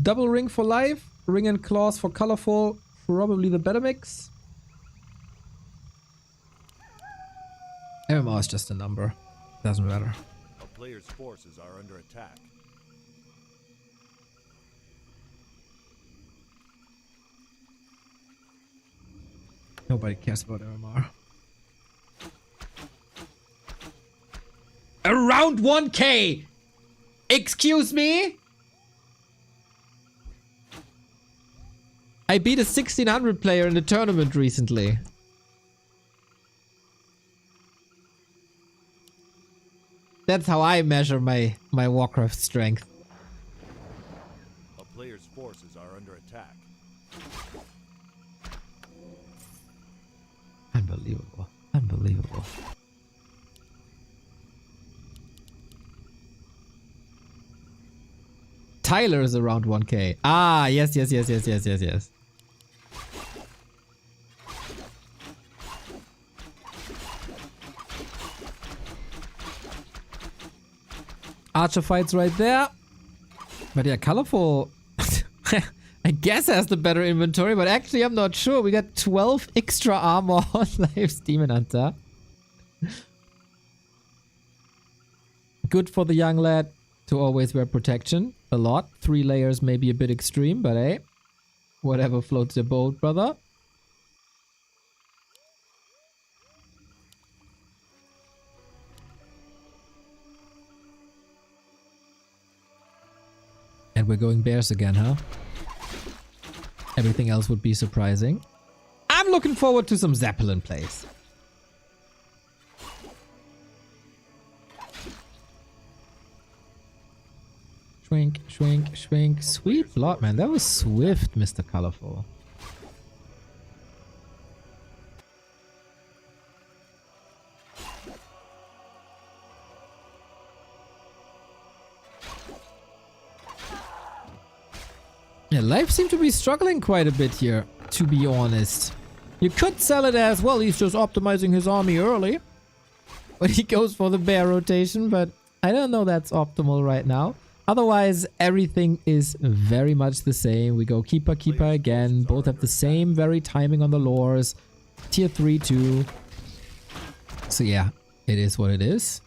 Double ring for life, ring and claws for colorful, probably the better mix. MMR is just a number, doesn't matter. A player's forces are under attack. Nobody cares about MMR. Around 1K! Excuse me? I beat a 1600 player in a tournament recently. That's how I measure my Warcraft strength. A player's forces are under attack. Unbelievable. Unbelievable. Tyler is around 1K. Ah, yes. Archer fights right there. But yeah, colorful I guess has the better inventory, but actually I'm not sure. We got 12 extra armor on Life's Demon Hunter. Good for the young lad to always wear protection. A lot. 3 layers may be a bit extreme, but hey. Whatever floats your boat, brother. And we're going bears again, huh? Everything else would be surprising. I'm looking forward to some Zeppelin plays. shrink, shrink, shrink. Sweet blood, man. That was swift, Mr. Colorful. Yeah, life seemed to be struggling quite a bit here, to be honest. You could sell it as, well, he's just optimizing his army early. But he goes for the bear rotation, but I don't know that's optimal right now. Otherwise, everything is very much the same. We go Keeper, Keeper again. Both have the same very timing on the lures. Tier 3 too. So yeah, it is what it is.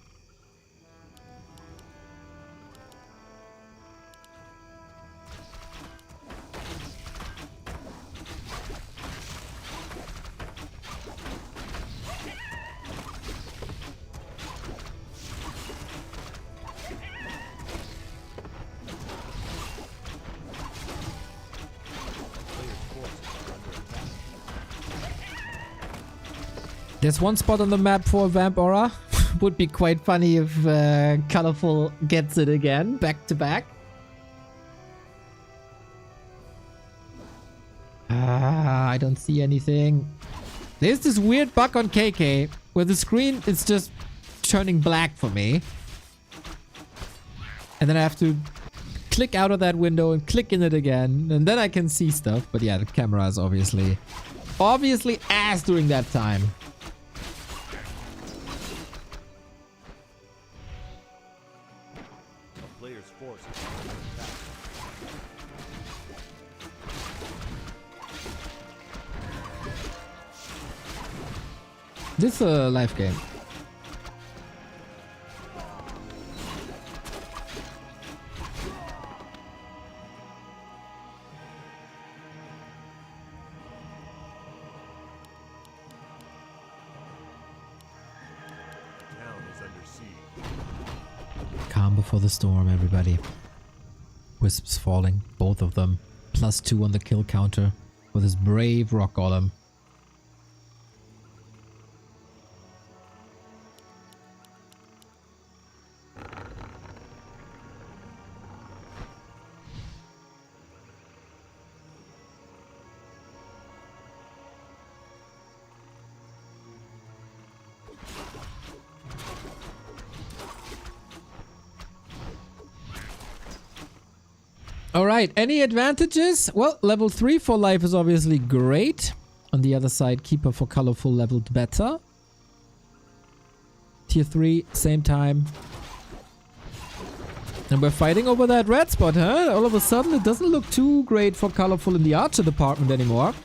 There's one spot on the map for Vamp Aura. Would be quite funny if Colorful gets it again, back to back. I don't see anything. There's this weird bug on KK where the screen is just turning black for me. And then I have to click out of that window and click in it again. And then I can see stuff. But yeah, the camera is obviously ass during that time. This is a live game. Calm before the storm, everybody. Wisps falling, both of them. +2 on the kill counter for this brave rock golem. Alright, any advantages? Well, level 3 for life is obviously great. On the other side, Keeper for colorful leveled better. Tier 3, same time. And we're fighting over that red spot, huh? All of a sudden, it doesn't look too great for colorful in the archer department anymore.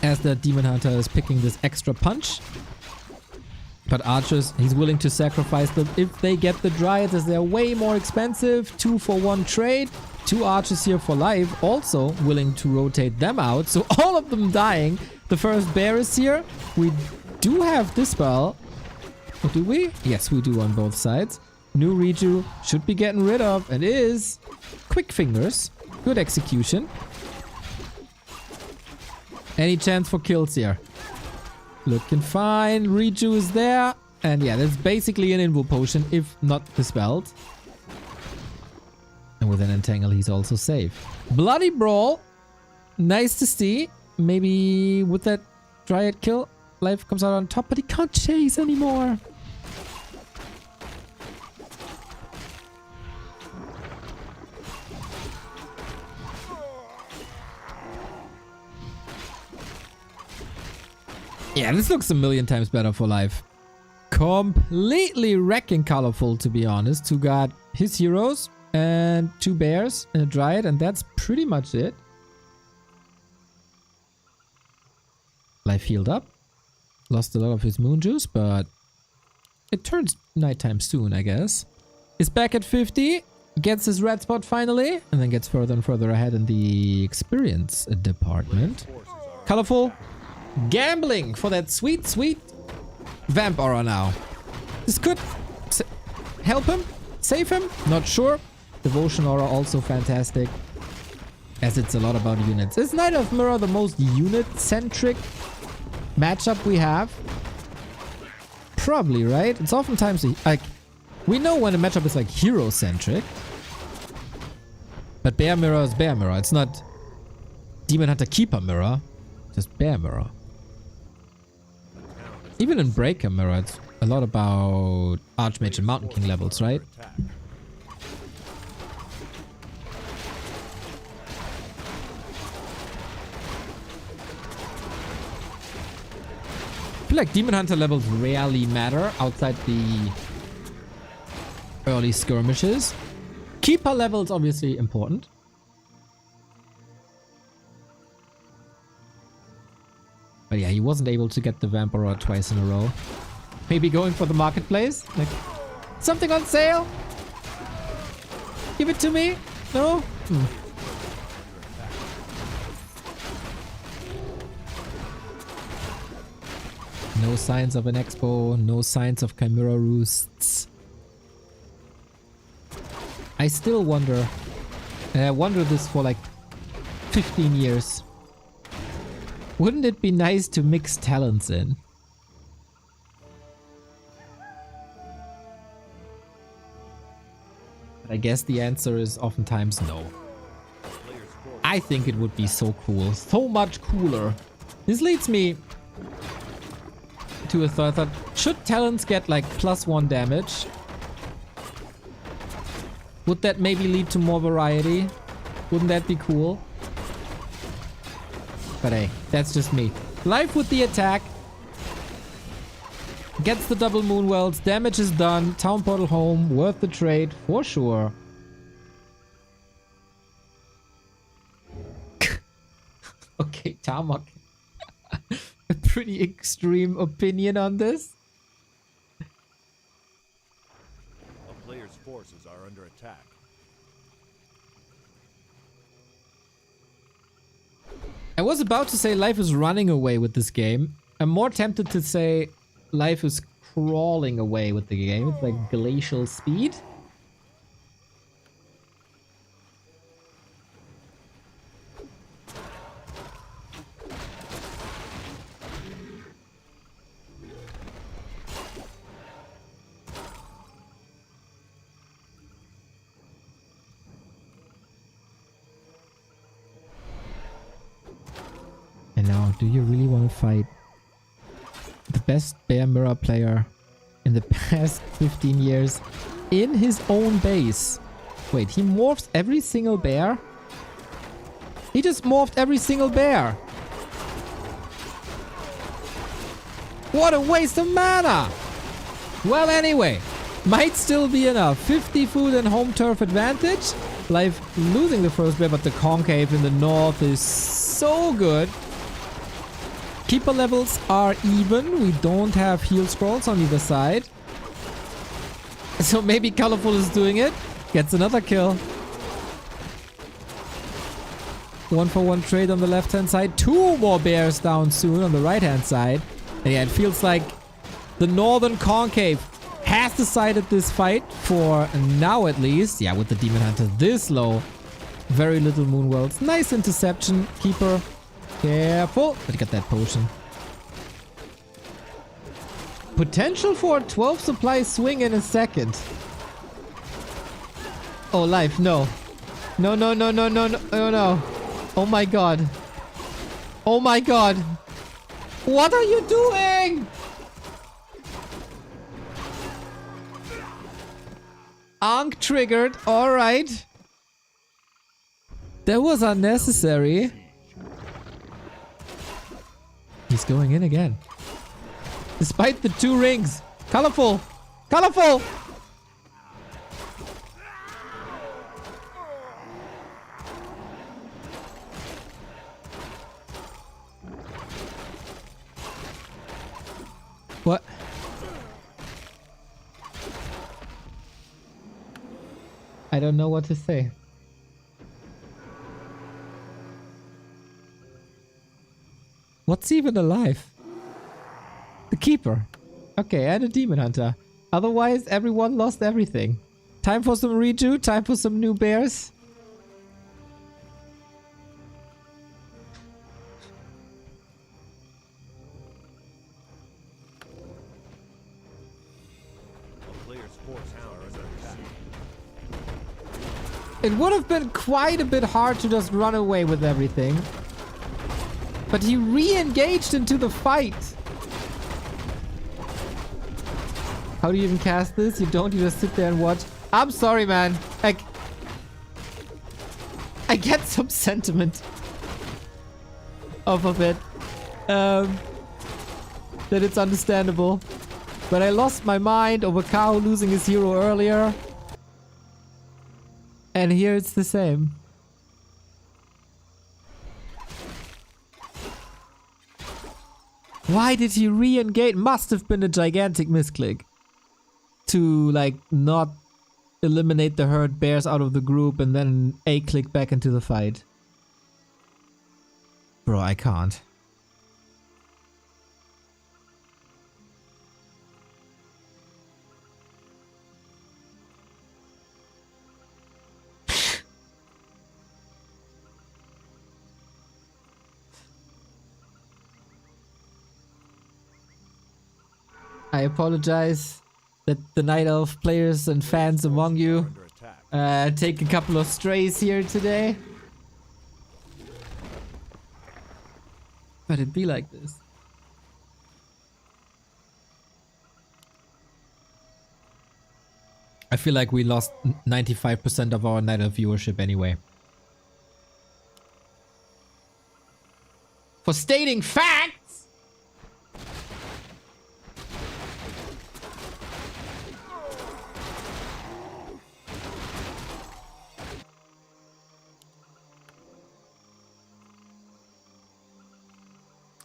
As the demon hunter is picking this extra punch. But archers, he's willing to sacrifice them if they get the dryads, as they're way more expensive. 2 for 1 trade. 2 archers here for life, also willing to rotate them out. So all of them dying. The first bear is here. We do have Dispel. Or do we? Yes, we do on both sides. New Reju should be getting rid of, and is Quick Fingers. Good execution. Any chance for kills here? Looking fine. Reju is there. And yeah, that's basically an invo potion, if not dispelled. And with an entangle, he's also safe. Bloody Brawl. Nice to see. Maybe with that Dryad kill, life comes out on top, but he can't chase anymore. Yeah, this looks a million times better for life. Completely wrecking colorful, to be honest. Who got his heroes and 2 bears and a dryad, and that's pretty much it. Life healed up. Lost a lot of his moon juice, but it turns nighttime soon, I guess. Is back at 50. Gets his red spot finally, and then gets further and further ahead in the experience department. Colorful. Gambling for that sweet, sweet Vamp Aura now. This could help him, save him, not sure. Devotion Aura also fantastic, as it's a lot about units. Is Knight of Mirror the most unit-centric matchup we have? Probably, right? It's oftentimes like, we know when a matchup is like hero-centric. But Bear Mirror is Bear Mirror. It's not Demon Hunter Keeper Mirror. Just Bear Mirror. Even in Breaker Mirror, it's a lot about Archmage and Mountain King levels, right? I feel like Demon Hunter levels rarely matter outside the early skirmishes. Keeper levels obviously important. But yeah, he wasn't able to get the Vampire twice in a row. Maybe going for the marketplace? Like, something on sale? Give it to me? No? No signs of an expo, no signs of Chimera roosts. I still wonder, and I wonder this for like 15 years. Wouldn't it be nice to mix talents in? But I guess the answer is oftentimes no. I think it would be so cool, so much cooler. This leads me to a thought. Should talents get like +1 damage? Would that maybe lead to more variety? Wouldn't that be cool? But hey, that's just me. Life with the attack. Gets the double moon wells. Damage is done. Town portal home. Worth the trade for sure. Okay, Tarmok. A pretty extreme opinion on this. A player's forces are under attack. I was about to say life is running away with this game. I'm more tempted to say life is crawling away with the game. It's like glacial speed. And now, do you really want to fight the best Bear Mirror player in the past 15 years in his own base? Wait, he morphs every single bear? He just morphed every single bear. What a waste of mana! Well, anyway, might still be enough. 50 food and home turf advantage. Life losing the first bear, but the concave in the north is so good. Keeper levels are even. We don't have heal scrolls on either side. So maybe Colorful is doing it. Gets another kill. 1-for-1 trade on the left hand side. 2 more bears down soon on the right hand side. And yeah, it feels like the northern concave has decided this fight for now at least. Yeah, with the Demon Hunter this low. Very little moon wells. Nice interception. Keeper. Careful. Gotta get that potion. Potential for a 12 supply swing in a second. Oh, life. No. No, no, no, no, no, no, no, no. Oh my god. Oh my god. What are you doing? Ankh triggered. Alright. That was unnecessary. He's going in again. Despite the 2 rings. Colorful! Colorful! What? I don't know what to say. What's even alive? The Keeper. Okay, and a Demon Hunter. Otherwise, everyone lost everything. Time for some redo, time for some new bears. A player's forces are under attack. It would have been quite a bit hard to just run away with everything. But he re-engaged into the fight. How do you even cast this? You don't, you just sit there and watch. I'm sorry, man. I get some sentiment off of it. That it's understandable. But I lost my mind over Kaho losing his hero earlier. And here it's the same. Why did he re-engage? Must have been a gigantic misclick. To like not eliminate the herd bears out of the group and then A-click back into the fight. Bro, I can't. I apologize that the Night Elf players and fans among you take a couple of strays here today. But it'd be like this. I feel like we lost 95% of our Night Elf viewership anyway. For stating facts!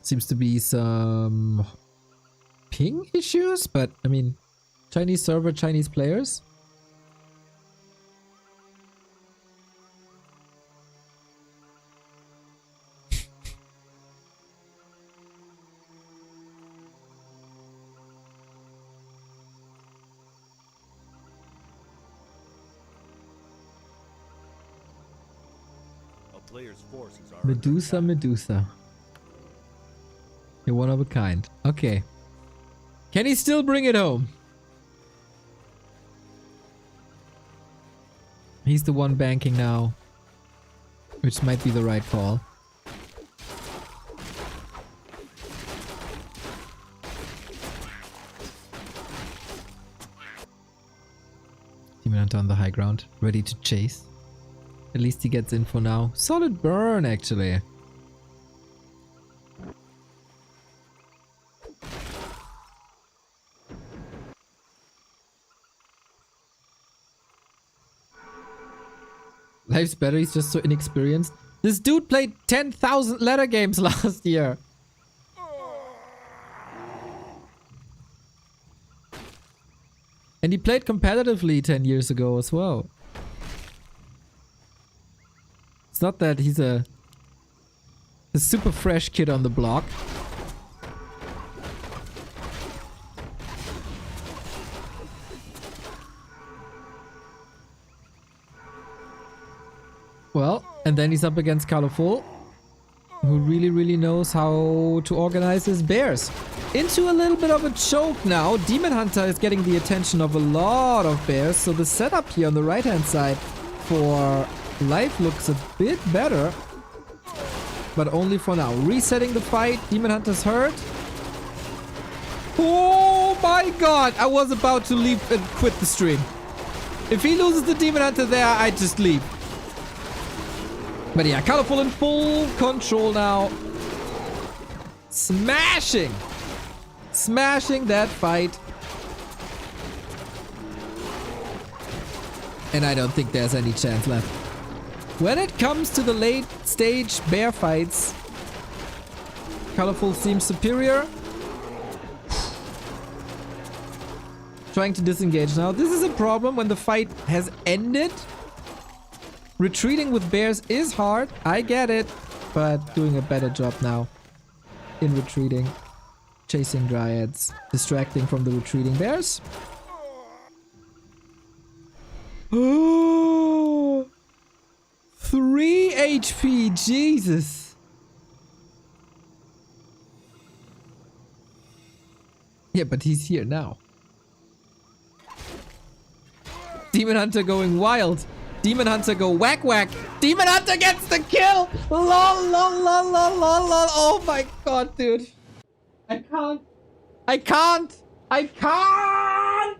Seems to be some ping issues, but I mean, Chinese server, Chinese players. A player's forces are Medusa, Medusa. You're one of a kind. Okay. Can he still bring it home? He's the one banking now. Which might be the right call. Demon Hunter on the high ground. Ready to chase. At least he gets in for now. Solid burn, actually. Life's better, he's just so inexperienced. This dude played 10,000 ladder games last year. And he played competitively 10 years ago as well. It's not that he's a super fresh kid on the block. Well, and then he's up against Kaho, who really knows how to organize his bears. Into a little bit of a choke now. Demon Hunter is getting the attention of a lot of bears, so the setup here on the right hand side for Life looks a bit better. But only for now. Resetting the fight. Demon Hunter's hurt. Oh my god! I was about to leave and quit the stream. If he loses the Demon Hunter there, I just leave. But yeah, Colorful in full control now. Smashing! Smashing that fight. And I don't think there's any chance left. When it comes to the late stage bear fights, Colorful seems superior. Trying to disengage now. This is a problem when the fight has ended. Retreating with bears is hard, I get it, but doing a better job now in retreating, chasing dryads, distracting from the retreating bears. Oh, 3 HP, Jesus. Yeah, but he's here now. Demon Hunter going wild. Demon Hunter go whack whack. Demon Hunter gets the kill. Lol, lol, lol, lol, lol, lol. Oh my god, dude. I can't. I can't. I can't.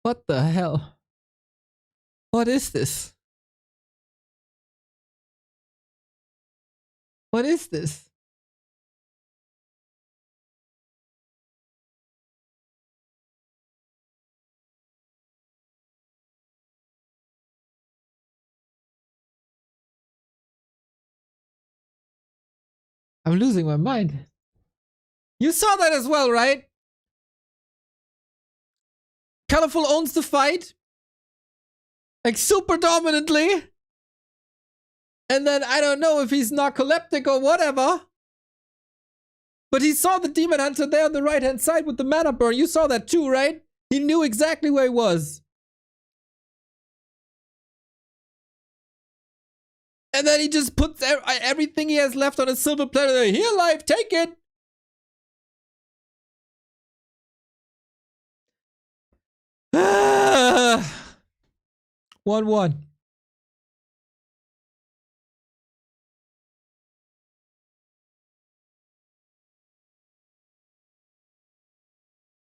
What the hell? What is this? What is this? I'm losing my mind. You saw that as well, right? Colorful owns the fight. Like super dominantly. And then I don't know if he's narcoleptic or whatever. But he saw the Demon Hunter there on the right hand side with the mana burn. You saw that too, right? He knew exactly where he was. And then he just puts everything he has left on a silver platter. Here, life, take it. Ah. 1-1.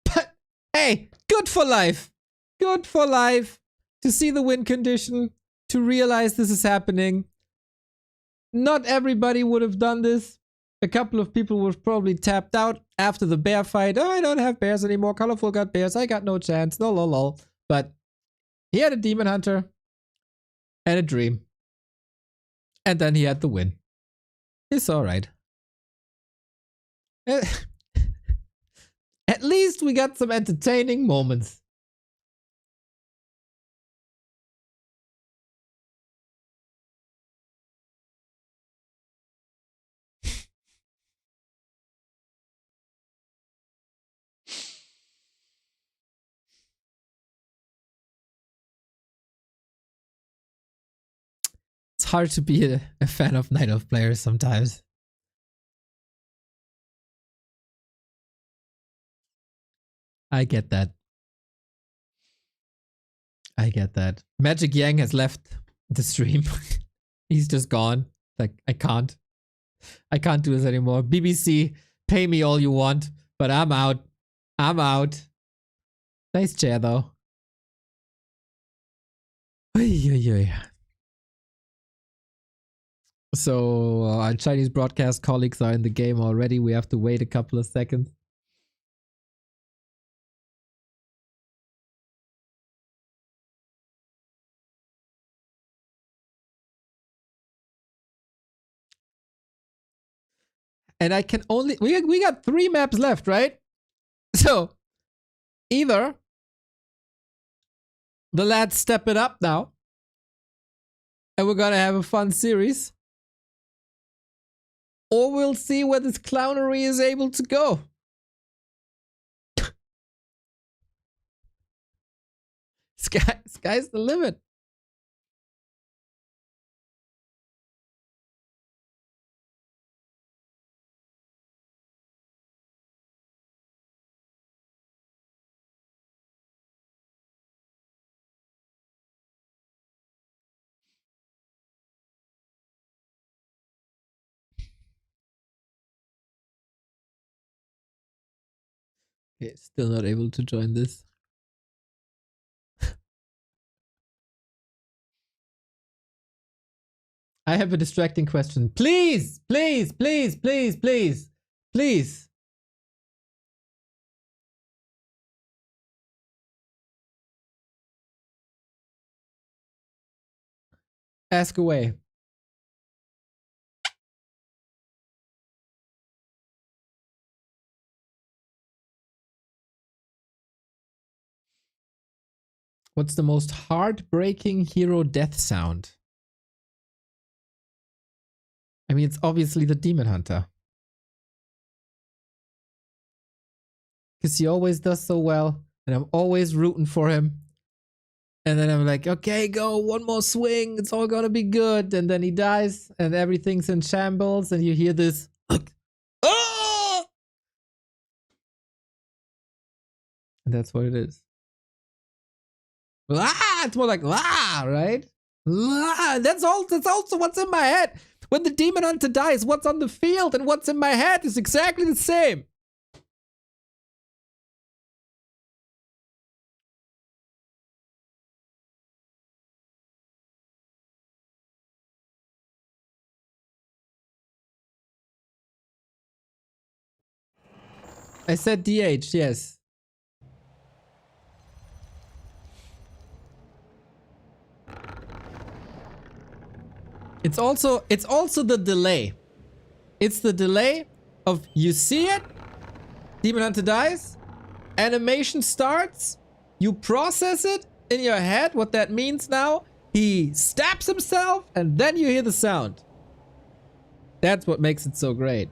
But hey, good for life. Good for life. To see the win condition. To realize this is happening. Not everybody would have done this. A couple of people would have probably tapped out after the bear fight. Oh, I don't have bears anymore. Colorful got bears. I got no chance. No, lol, lol. But he had a Demon Hunter and a dream. And then he had the win. It's alright. At least we got some entertaining moments. It's hard to be a fan of Night Elf players sometimes. I get that. I get that. Magic Yang has left the stream. He's just gone. Like, I can't do this anymore. BBC, pay me all you want, but I'm out. I'm out. Nice chair, though. So, our Chinese broadcast colleagues are in the game already. We have to wait a couple of seconds. And I can only... We got 3 maps left, right? So, either the lads step it up now, and we're gonna have a fun series, or we'll see where this clownery is able to go. Sky's the limit. Okay, still not able to join this. I have a distracting question. Please, please, please, please, please, please. Ask away. What's the most heartbreaking hero death sound? I mean, it's obviously the Demon Hunter. because he always does so well, and I'm always rooting for him. And then I'm like, okay, go, one more swing, it's all gonna be good. And then he dies, and everything's in shambles, and you hear this. Oh! And that's what it is. Ah, it's more like ah, right? Ah, that's also what's in my head. When the demon hunter dies, what's on the field and what's in my head is exactly the same. I said DH, yes. It's also the delay. It's the delay of you see it, demon hunter dies, animation starts, you process it in your head, what that means now, he stabs himself, and then you hear the sound. That's what makes it so great.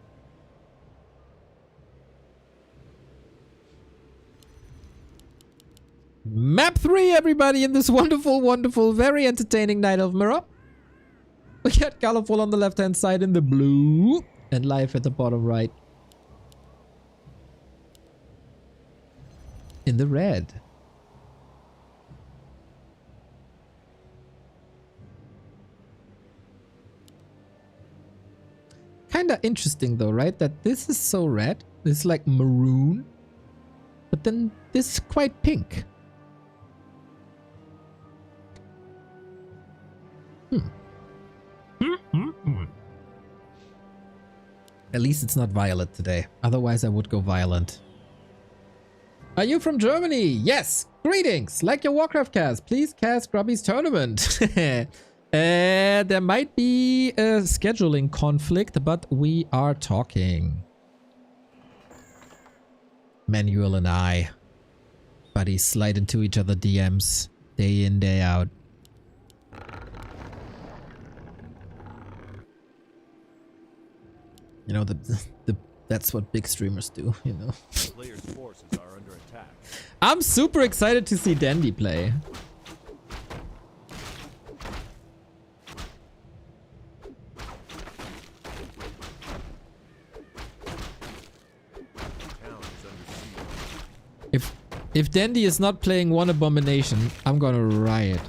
Map 3, everybody, in this wonderful, wonderful, very entertaining Night of Mirror. We got colorful on the left-hand side in the blue, and life at the bottom right in the red. Kinda interesting though, right? That this is so red, this is like maroon, but then this is quite pink. At least it's not violet today. Otherwise, I would go violent. Are you from Germany? Yes. Greetings. Like your Warcraft cast, please cast Grubby's tournament. There might be a scheduling conflict, but we are talking. Manuel and I. Buddies slide into each other DMs. Day in, day out. You know, that's what big streamers do, you know. Players' forces are under attack. I'm super excited to see Dandy play. Town is under siege. If Dandy is not playing one abomination, I'm gonna riot.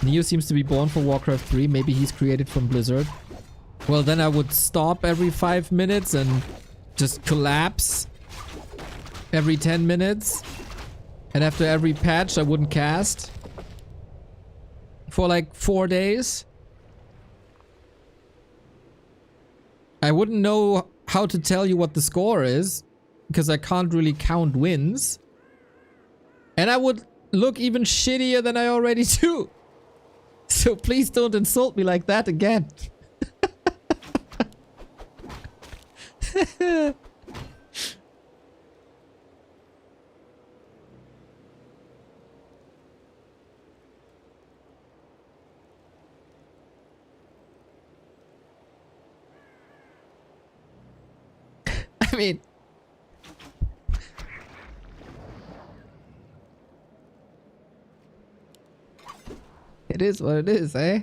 Neo seems to be born for Warcraft 3. Maybe he's created from Blizzard. Well, then I would stop every 5 minutes and just collapse every 10 minutes. And after every patch, I wouldn't cast for like 4 days. I wouldn't know how to tell you what the score is because I can't really count wins. And I would look even shittier than I already do. So please don't insult me like that again. I mean... It is what it is, eh?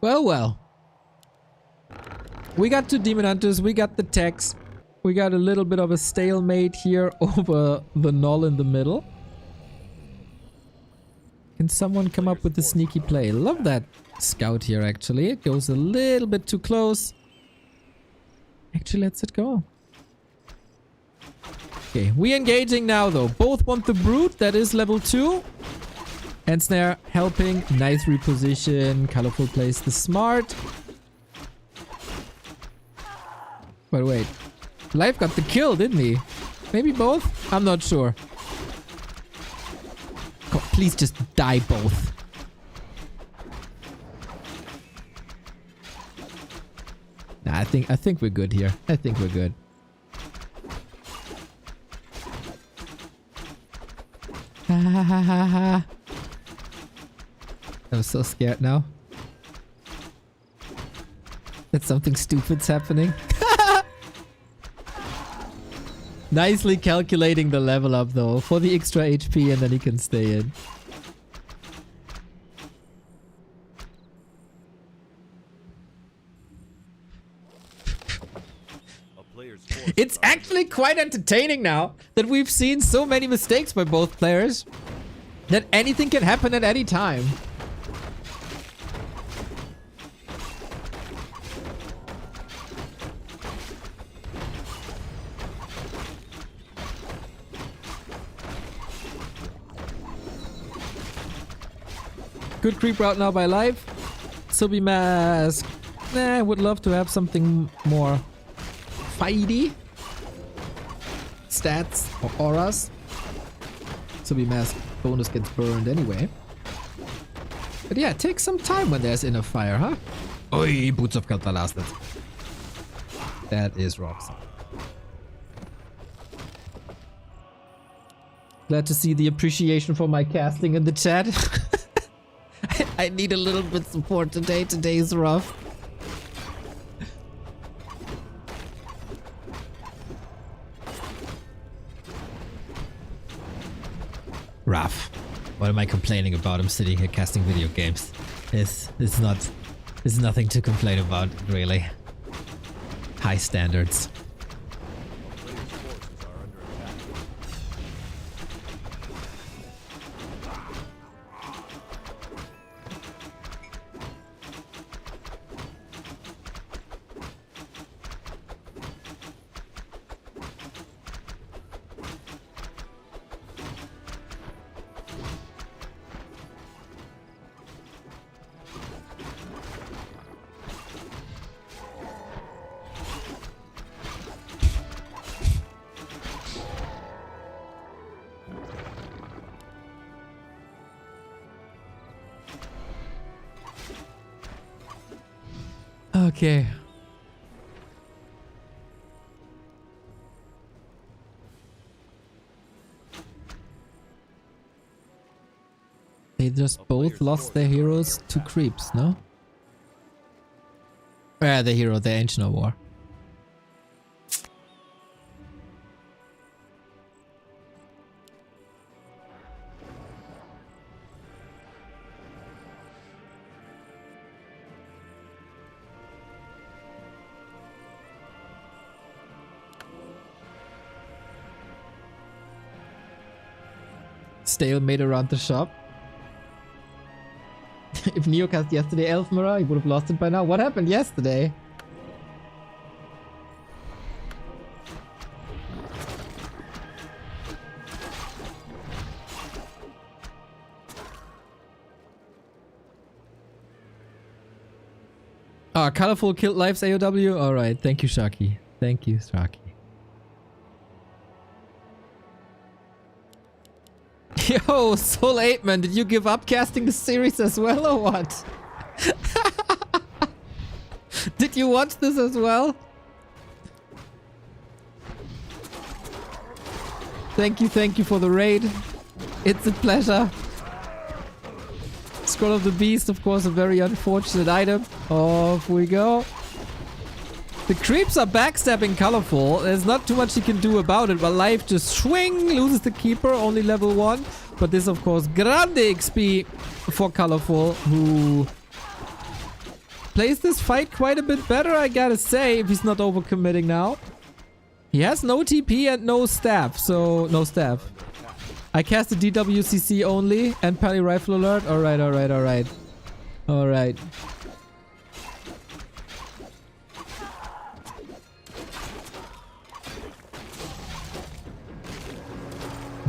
Well, well. We got 2 Demon Hunters, we got the techs. We got a little bit of a stalemate here over the null in the middle. Can someone come up with a sneaky play? Love that scout here, actually. It goes a little bit too close. Actually, lets it go. Okay, we engaging now though. Both want the brute, that is level 2. And snare helping. Nice reposition. Colorful plays the smart. But wait. Life got the kill, didn't he? Maybe both? I'm not sure. God, please just die both. Nah, I think we're good here. I think we're good. I'm so scared now. that something stupid's happening. Nicely calculating the level up though for the extra HP, and then he can stay in. It's actually quite entertaining now that we've seen so many mistakes by both players that anything can happen at any time. Good creep route now by Life. Subi Mask. Nah, I would love to have something more fighty. Stats or auras. Subi Mask bonus gets burned anyway. But yeah, it takes some time when there's inner fire, huh? Oi, Boots of Kaltalastet. That is Roxy. Glad to see the appreciation for my casting in the chat. I need a little bit support today. Today's rough. Rough. What am I complaining about? I'm sitting here casting video games. It's nothing to complain about, really. High standards. Okay. They just both lost their heroes to creeps, no? The hero, the Ancient of War. Stalemate around the shop. If Neo cast yesterday Elfmera, he would have lost it by now. What happened yesterday? Ah, Colorful killed Life's AOW? Alright, thank you, Shaki. Thank you, Shaki. Yo, Soul 8 man, did you give up casting the series as well or what? Did you watch this as well? Thank you for the raid. It's a pleasure. Scroll of the Beast, of course, a very unfortunate item. Off we go. The creeps are backstabbing Colorful. There's not too much he can do about it, but Life just swing, loses the Keeper, only level 1. But this, of course, grande XP for Colorful, who plays this fight quite a bit better, I gotta say, if he's not overcommitting now. He has no TP and no staff, so no staff. I cast the dwcc only and Pally Rifle Alert. Alright. Alright.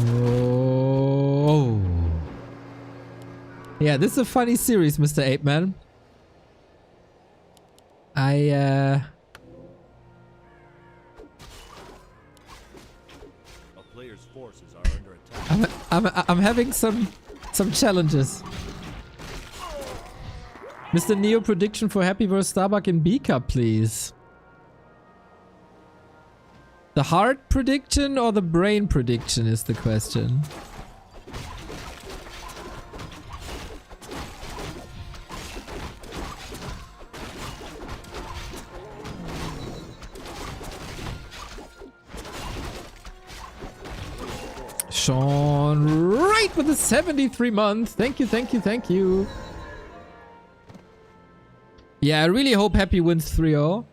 Oh. Yeah, this is a funny series, Mr. 8-Man. A player's forces are under attack. I'm having some challenges. Mr. Neo, prediction for Happy vs Starbuck in B Cup, please. The heart prediction or the brain prediction is the question. Sean right with the 73 months. Thank you, thank you, thank you. Yeah, I really hope Happy wins 3-0.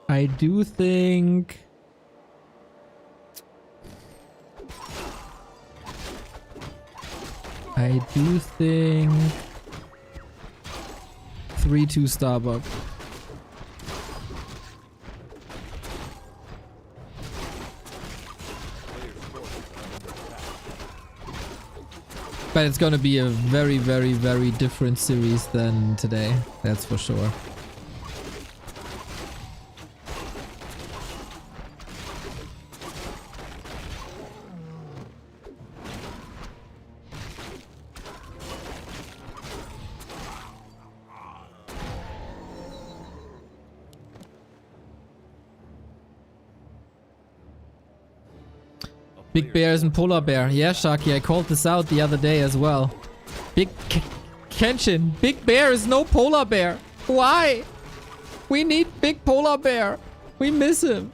I do think... I do think... 3-2 Starbuck. But it's gonna be a very, very, very different series than today. That's for sure. Big bears and polar bear. Yeah, Sharky, I called this out the other day as well. Kenshin, big bear is no polar bear. Why? We need big polar bear. We miss him.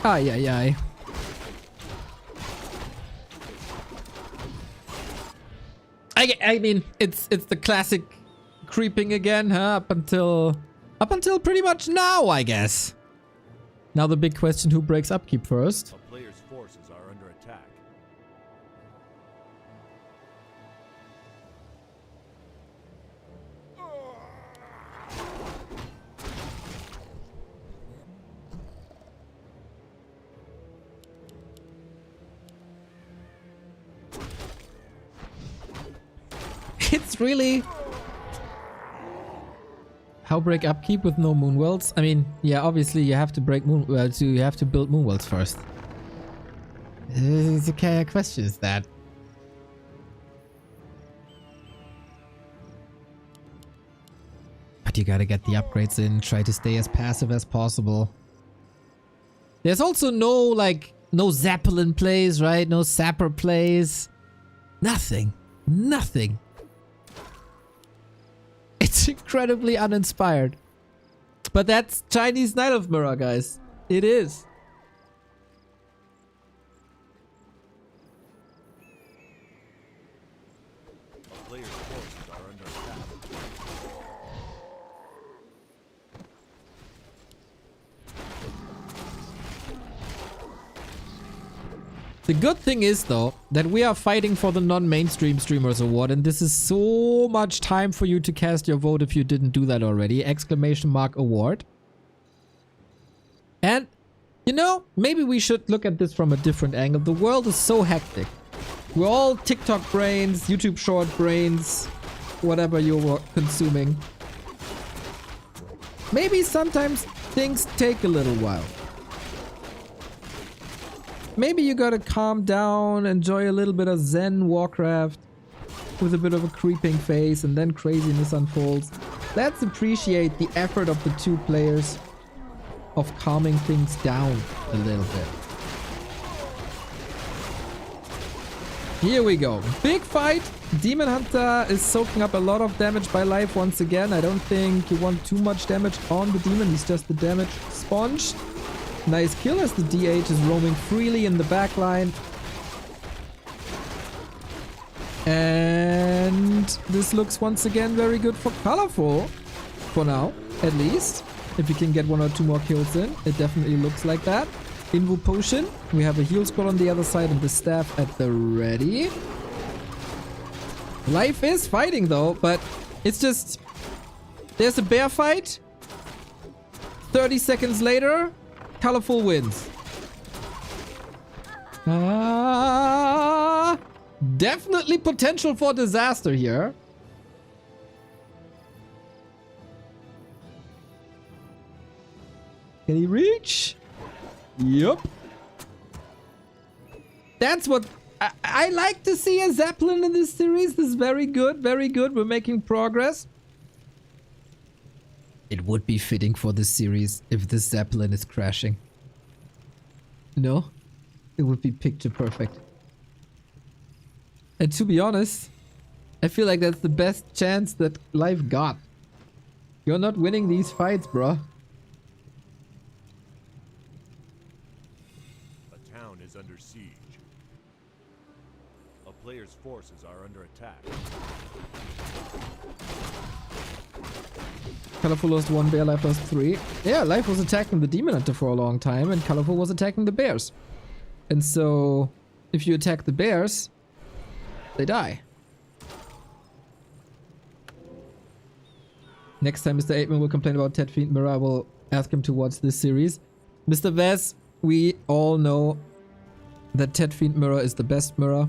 Ay, ay, ay. I mean, it's the classic creeping again, huh? Up until pretty much now, I guess. Now the big question, who breaks upkeep first? A player's forces are under attack. It's really... How break upkeep with no moonwells? I mean, yeah, obviously you have to break you have to build moonwells first. It's a kind of question is that. But you gotta get the upgrades in, try to stay as passive as possible. There's also no Zeppelin plays, right? No Sapper plays. Nothing. Nothing. It's incredibly uninspired. But that's Chinese Night of Mirror, guys. It is. A player's forces are under attack. The good thing is, though, that we are fighting for the non-mainstream streamers award, and this is so much time for you to cast your vote if you didn't do that already. Exclamation mark award. And, you know, maybe we should look at this from a different angle. The world is so hectic. We're all TikTok brains, YouTube short brains, whatever you're consuming. Maybe sometimes things take a little while. Maybe you gotta calm down, enjoy a little bit of Zen Warcraft with a bit of a creeping phase, and then craziness unfolds. Let's appreciate the effort of the two players of calming things down a little bit. Here we go. Big fight. Demon Hunter is soaking up a lot of damage by life once again. I don't think you want too much damage on the demon. He's just the damage sponge. Nice kill as the DH is roaming freely in the backline. And this looks once again very good for Colorful. For now, at least. If we can get one or two more kills in, it definitely looks like that. Invo Potion. We have a heal scroll on the other side and the staff at the ready. Life is fighting though, but it's just... There's a bear fight. 30 seconds later... Colorful wins. Definitely potential for disaster here. Can he reach? Yup. That's what I like to see a Zeppelin in this series. This is very good, very good. We're making progress. It would be fitting for this series if this Zeppelin is crashing. No? It would be picture perfect. And to be honest, I feel like that's the best chance that life got. You're not winning these fights, bro. A town is under siege. A player's forces are under attack. Colorful lost 1 bear, Life lost 3. Yeah, Life was attacking the Demon Hunter for a long time, and Colorful was attacking the bears. And so, if you attack the bears, they die. Next time Mr. 8man will complain about Ted Fiend Mirror, I will ask him to watch this series. Mr. Vez, we all know that Ted Fiend Mirror is the best mirror.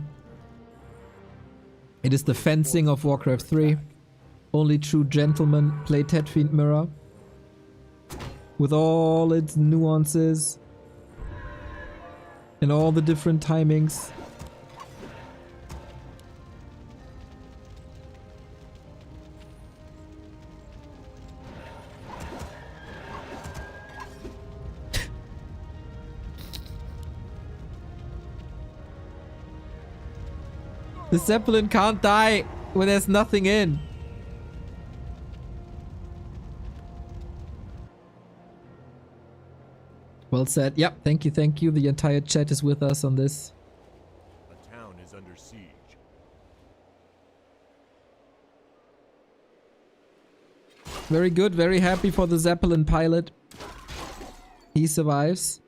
It is the fencing of Warcraft 3. Only true gentlemen play Ted Fiend Mirror. With all its nuances. And all the different timings. The Zeppelin can't die when there's nothing in. Well said. Yep, thank you, thank you. The entire chat is with us on this. A town is under siege. Very good, very happy for the Zeppelin pilot. He survives.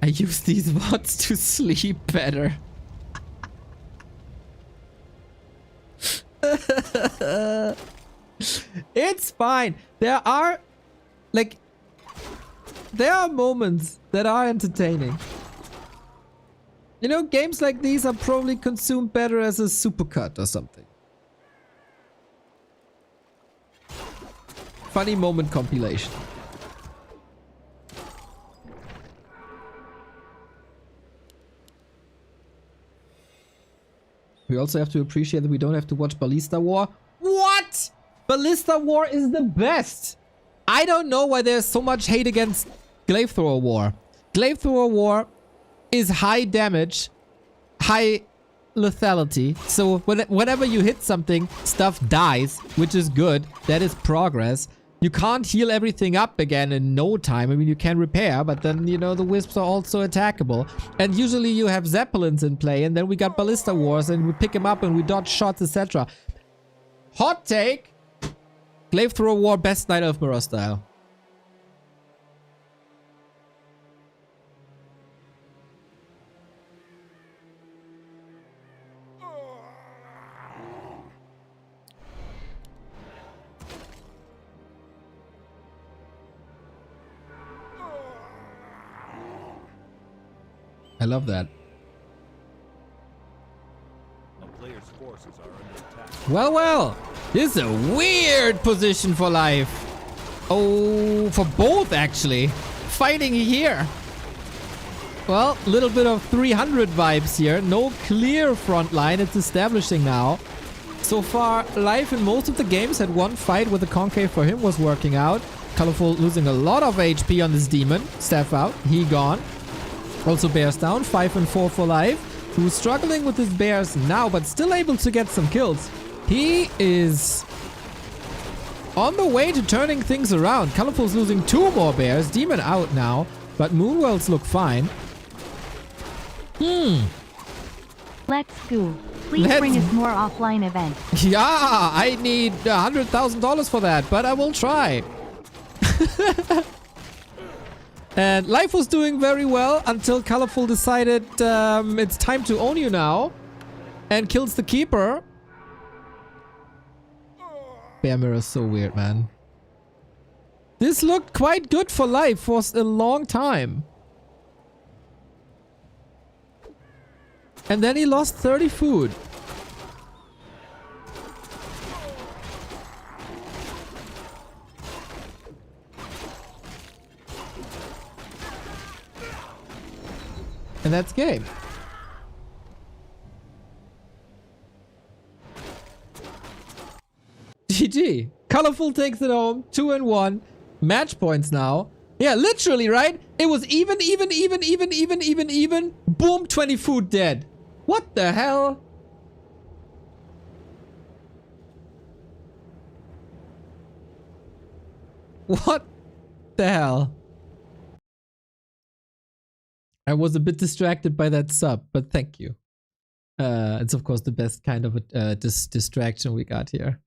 I use these VODs to sleep better. It's fine. There are moments that are entertaining. You know, games like these are probably consumed better as a supercut or something. Funny moment compilation. We also have to appreciate that we don't have to watch Ballista War. What? Ballista War is the best. I don't know why there's so much hate against Glaive Thrower War. Glaive Thrower War is high damage, high lethality. So whenever you hit something, stuff dies, which is good. That is progress. You can't heal everything up again in no time. I mean, you can repair, but then, you know, the Wisps are also attackable. And usually you have Zeppelins in play, and then we got Ballista Wars, and we pick them up and we dodge shots, etc. Hot take! Glaive Thrower War, best Night Elf Mirror style. I love that. A player's forces are under attack. Well, well. This is a weird position for Life. Oh, for both actually. Fighting here. Well, a little bit of 300 vibes here. No clear front line. It's establishing now. So far, Life in most of the games had one fight where the concave for him was working out. Colorful losing a lot of HP on this demon. Staff out. He gone. Also bears down, 5 and 4 for Life, who's struggling with his bears now, but still able to get some kills. He is on the way to turning things around. Colorful's losing 2 more bears, Demon out now, but Moonwells look fine. Let's go. Please bring us more offline events. Yeah, I need $100,000 for that, but I will try. And Life was doing very well until Colorful decided it's time to own you now. And kills the Keeper. Bear Mirror is so weird, man. This looked quite good for Life for a long time. And then he lost 30 food. And that's game. GG. Colorful takes it home. 2 and 1. Match points now. Yeah, literally, right? It was even. Boom, 20 food dead. What the hell? What the hell? I was a bit distracted by that sub, but thank you. It's of course the best kind of a distraction we got here.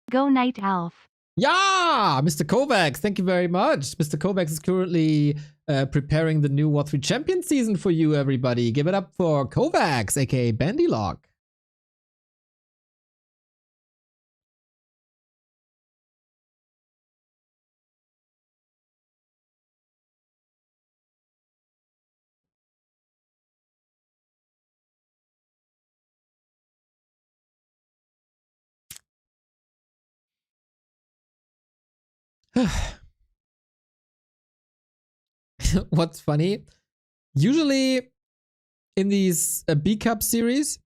Go Night Elf. Yeah, Mr. Kovacs, thank you very much. Mr. Kovacs is currently preparing the new War 3 Champion season for you, everybody. Give it up for Kovacs, aka Bandylock. What's funny? Usually in these B Cup series,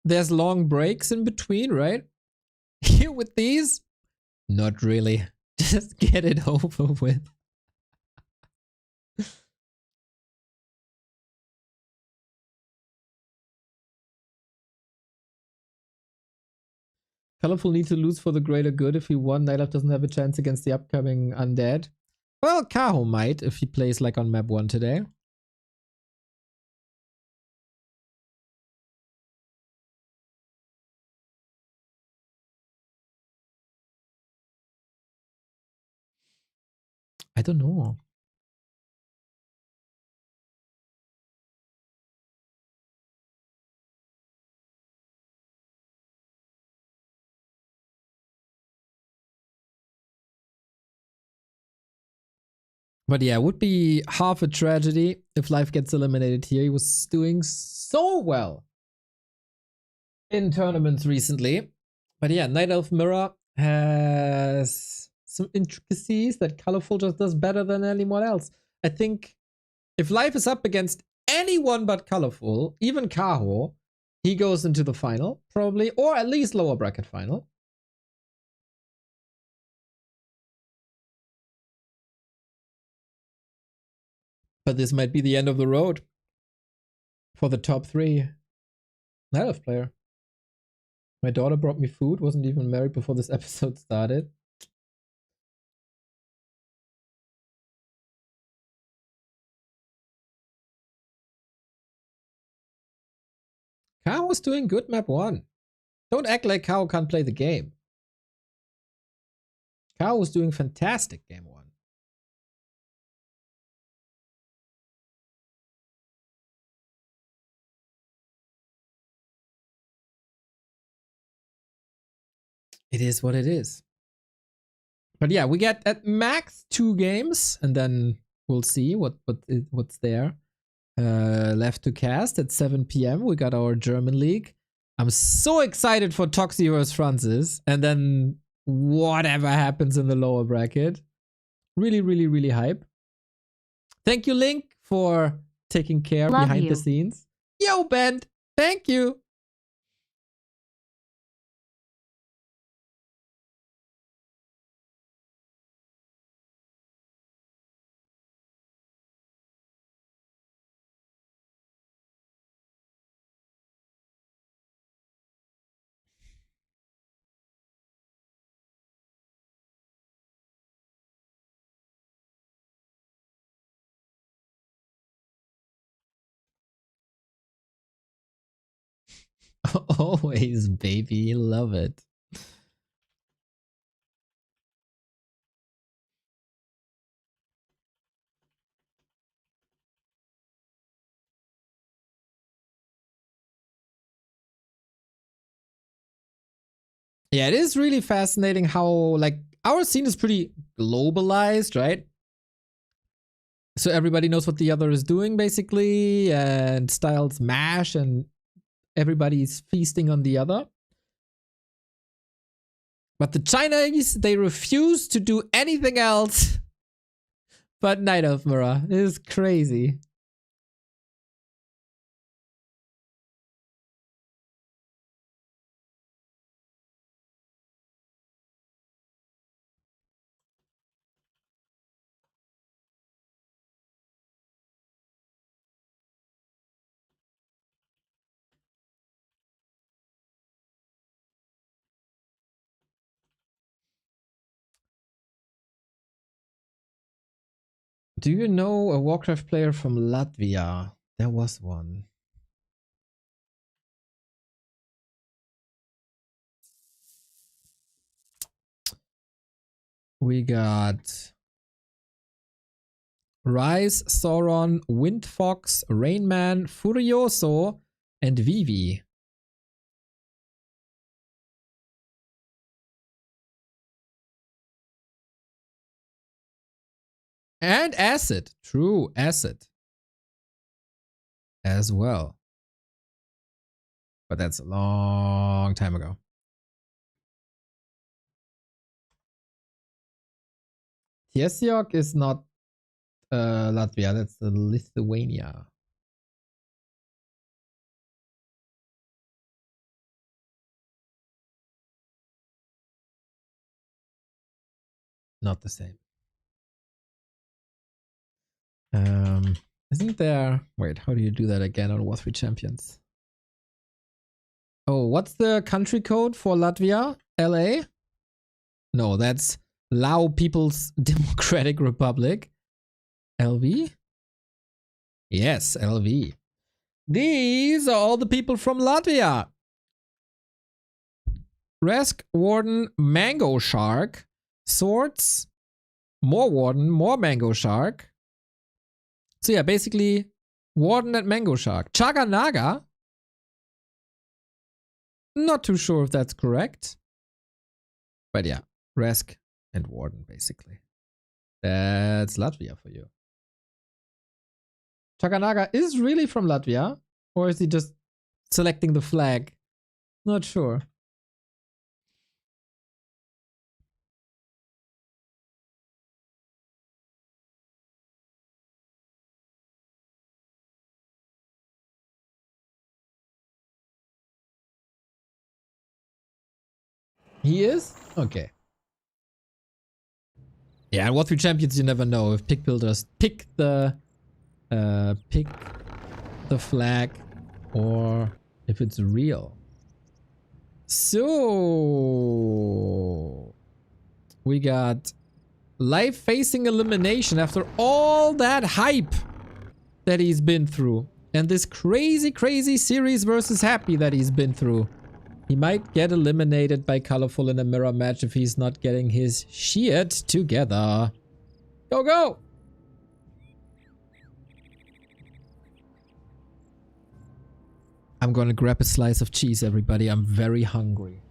there's long breaks in between, right? Here with these, not really. Just get it over with. Colorful need to lose for the greater good. If he won, Nightlife doesn't have a chance against the upcoming Undead. Well, Kaho might if he plays like on map 1 today. I don't know. But yeah, it would be half a tragedy if Life gets eliminated here. He was doing so well in tournaments recently. But yeah, Night Elf Mirror has some intricacies that Colorful just does better than anyone else. I think if Life is up against anyone but Colorful, even Kaho, he goes into the final, probably, or at least lower bracket final. But this might be the end of the road for the top 3 Night Elf player. My daughter brought me food, wasn't even married before this episode started. Kaho was doing good map 1. Don't act like Kaho can't play the game. Kaho was doing fantastic game 1. It is what it is. But yeah, we get at max 2 games, and then we'll see what's there. Left to cast at 7 p.m. We got our German league. I'm so excited for Toxie vs Francis, and then whatever happens in the lower bracket. Really, really, really hype. Thank you, Link, for taking care Love behind you. the scenes. Yo, Ben, thank you. Always, baby. Love it. Yeah, it is really fascinating how, like, our scene is pretty globalized, right? So everybody knows what the other is doing, basically, and styles mash, and everybody's feasting on the other. But the Chinese, they refuse to do anything else but Night Elf Mirror. It is crazy. Do you know a Warcraft player from Latvia? There was one. We got Rise, Sauron, Windfox, Rainman, Furioso, and Vivi. And Acid. True, Acid. As well. But that's a long time ago. Tiesiok is not Latvia, that's Lithuania. Not the same. Isn't there... Wait, how do you do that again on War 3 Champions? Oh, what's the country code for Latvia? LA? No, that's Lao People's Democratic Republic. LV? Yes, LV. These are all the people from Latvia. Resk, Warden, Mango Shark, Swords, more Warden, more Mango Shark. So yeah, basically Warden and Mango Shark. Chaganaga? Not too sure if that's correct. But yeah, Resk and Warden basically. That's Latvia for you. Chaganaga is really from Latvia? Or is he just selecting the flag? Not sure. He is? Okay. Yeah, and War 3 Champions you never know if pick builders pick the flag or if it's real. So we got live facing elimination after all that hype that he's been through and this crazy series versus Happy that he's been through. He might get eliminated by Colorful in a mirror match if he's not getting his shit together. Go, go! I'm gonna grab a slice of cheese, everybody. I'm very hungry.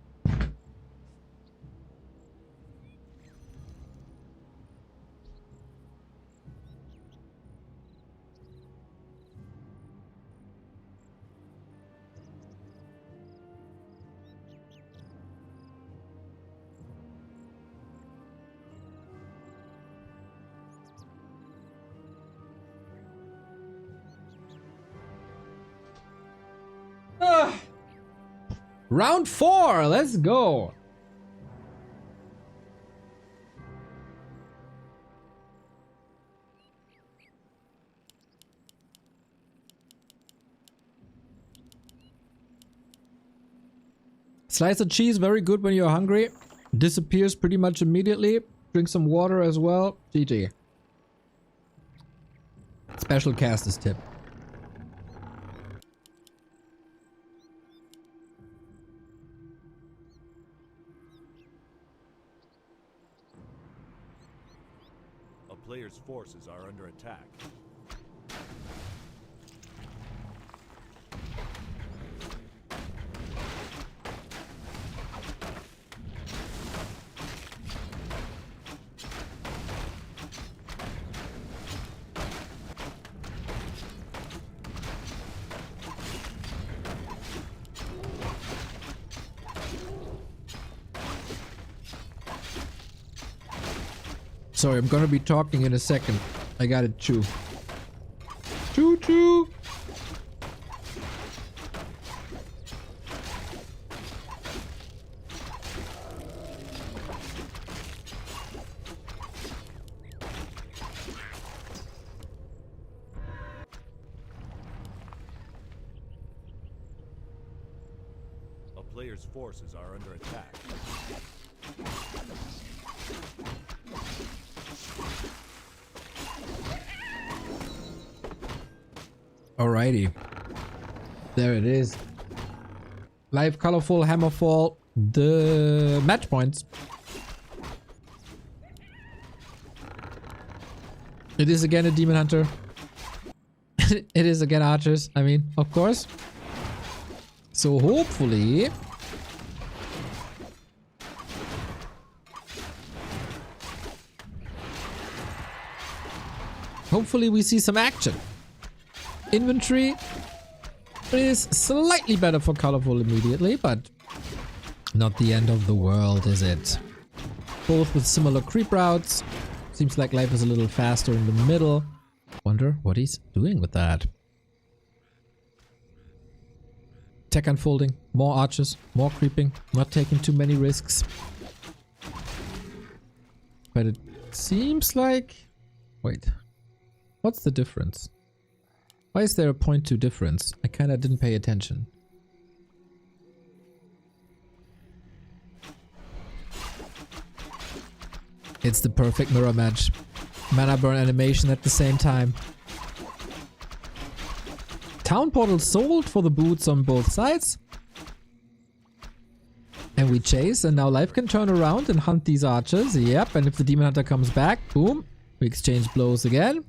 Round 4, let's go. Slice of cheese, very good when you're hungry. Disappears pretty much immediately. Drink some water as well. GG. Special caster's tip. A player's forces are under attack. Sorry, I'm gonna be talking in a second. I gotta chew. Choo choo! A player's forces are under attack. Alrighty. There it is. Live, colorful, hammerfall, the match points. It is again a demon hunter. It is again archers. I mean, of course. So hopefully... Hopefully we see some action. Inventory is slightly better for colorful immediately, but not the end of the world, is it? Both with similar creep routes. Seems like life is a little faster in the middle. Wonder what he's doing with that. Tech unfolding, more archers, more creeping, not taking too many risks. But it seems like... Wait. What's the difference? Why is there a 0.2 difference? I kinda didn't pay attention. It's the perfect mirror match. Mana burn animation at the same time. Town portal sold for the boots on both sides. And we chase, and now life can turn around and hunt these archers. Yep, and if the demon hunter comes back, boom, we exchange blows again.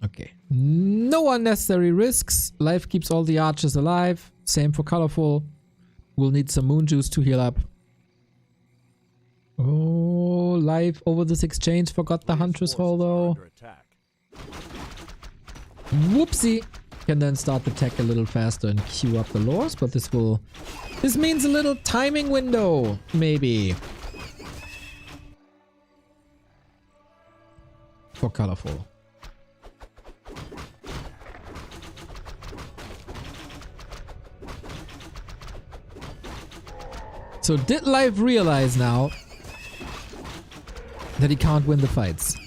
Okay, no unnecessary risks. Life keeps all the archers alive. Same for colorful. We'll need some moon juice to heal up. Oh, life over this exchange forgot the hunter's hole though. Whoopsie. Can then start the tech a little faster and queue up the lures, but this means a little timing window, maybe. For colorful. So did life realize now that he can't win the fights?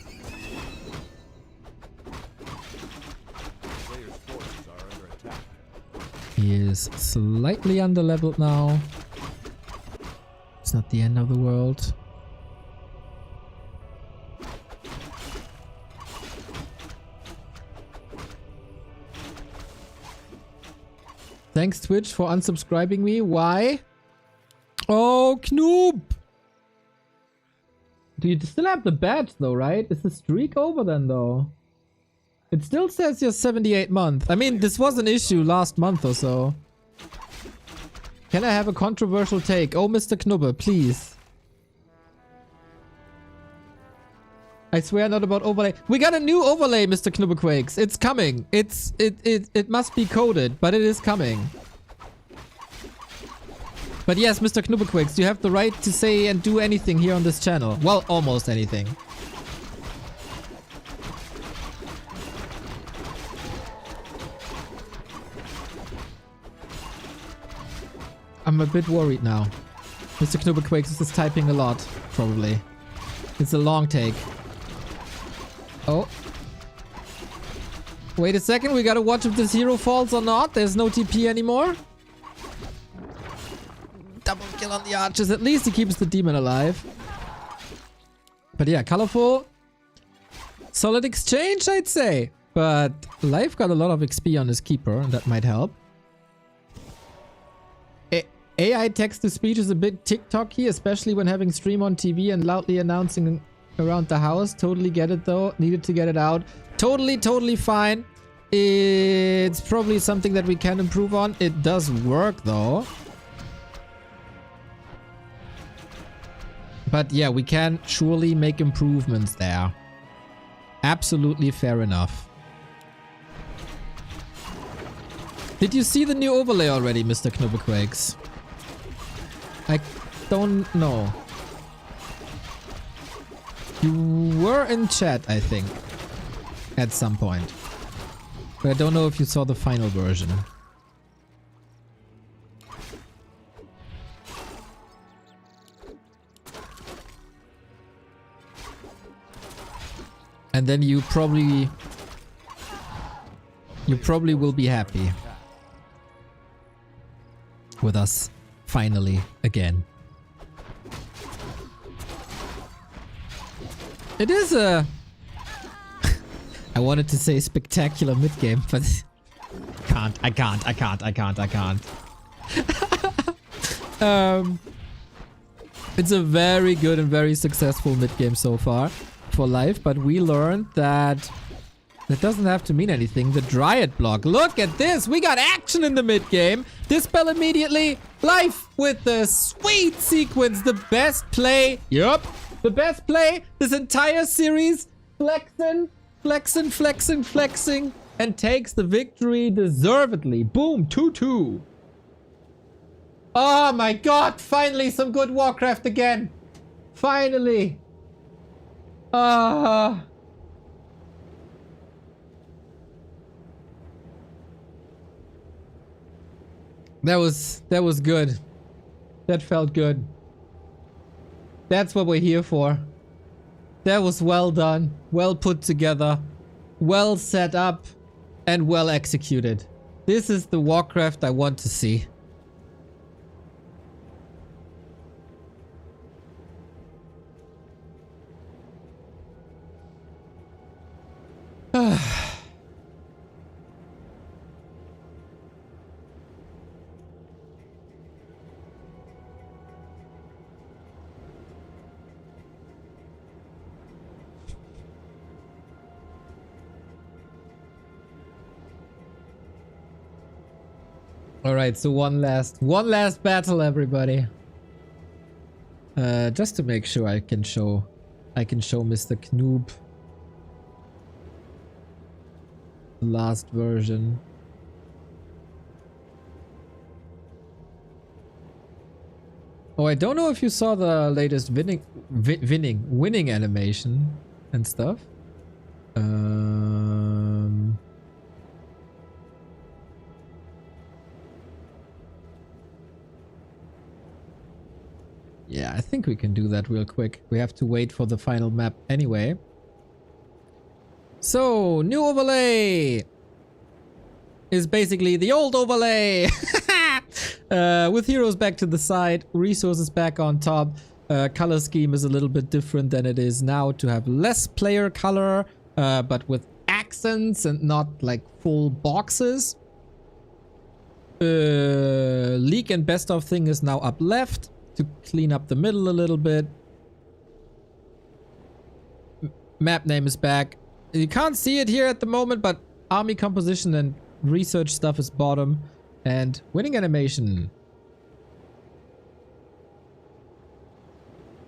He is slightly under-leveled now. It's not the end of the world. Thanks Twitch for unsubscribing me. Why? Oh, Knoob! Do you still have the badge though, right? Is the streak over then though? It still says you're 78 month. I mean, this was an issue last month or so. Can I have a controversial take? Oh, Mr. Knubbe, please. I swear not about overlay. We got a new overlay, Mr. Knubbequakes. It's coming. It must be coded, but it is coming. But yes, Mr. Knubbequakes, you have the right to say and do anything here on this channel. Well, almost anything. I'm a bit worried now. Mr. Knubbequakes is typing a lot, probably. It's a long take. Oh. Wait a second, we gotta watch if this hero falls or not. There's no TP anymore. Double kill on the archers. At least he keeps the demon alive. But yeah, colorful. Solid exchange, I'd say. But life got a lot of XP on his keeper, and that might help. AI text-to-speech is a bit TikTok-y, especially when having stream on TV and loudly announcing around the house. Totally get it though. Needed to get it out. Totally fine. It's probably something that we can improve on. It does work though. But yeah, we can surely make improvements there. Absolutely fair enough. Did you see the new overlay already, Mr. Knubbequakes? I don't know. You were in chat, I think, at some point. But I don't know if you saw the final version. And then you probably will be happy with us Finally, again. It is a... I wanted to say spectacular mid-game, but... I can't. It's a very good and very successful mid-game so far for life, but we learned that that doesn't have to mean anything. The Dryad block. Look at this! We got action in the mid-game! Dispel immediately! Life with the sweet sequence! The best play! Yup! The best play this entire series! Flexing, and takes the victory deservedly. Boom! 2-2. Oh my god! Finally some good Warcraft again! Finally! That was good. That felt good. That's what we're here for. That was well done, well put together, well set up, and well executed. This is the Warcraft I want to see. All right, so one last battle, everybody. Just to make sure I can show Mr. Knoob the last version. Oh, I don't know if you saw the latest winning animation and stuff. Yeah, I think we can do that real quick. We have to wait for the final map anyway. So, new overlay is basically the old overlay. With heroes back to the side, resources back on top. Color scheme is a little bit different than it is now to have less player color, but with accents and not like full boxes. Leak and best of thing is now up left to clean up the middle a little bit. Map name is back. You can't see it here at the moment, but army composition and research stuff is bottom. And winning animation.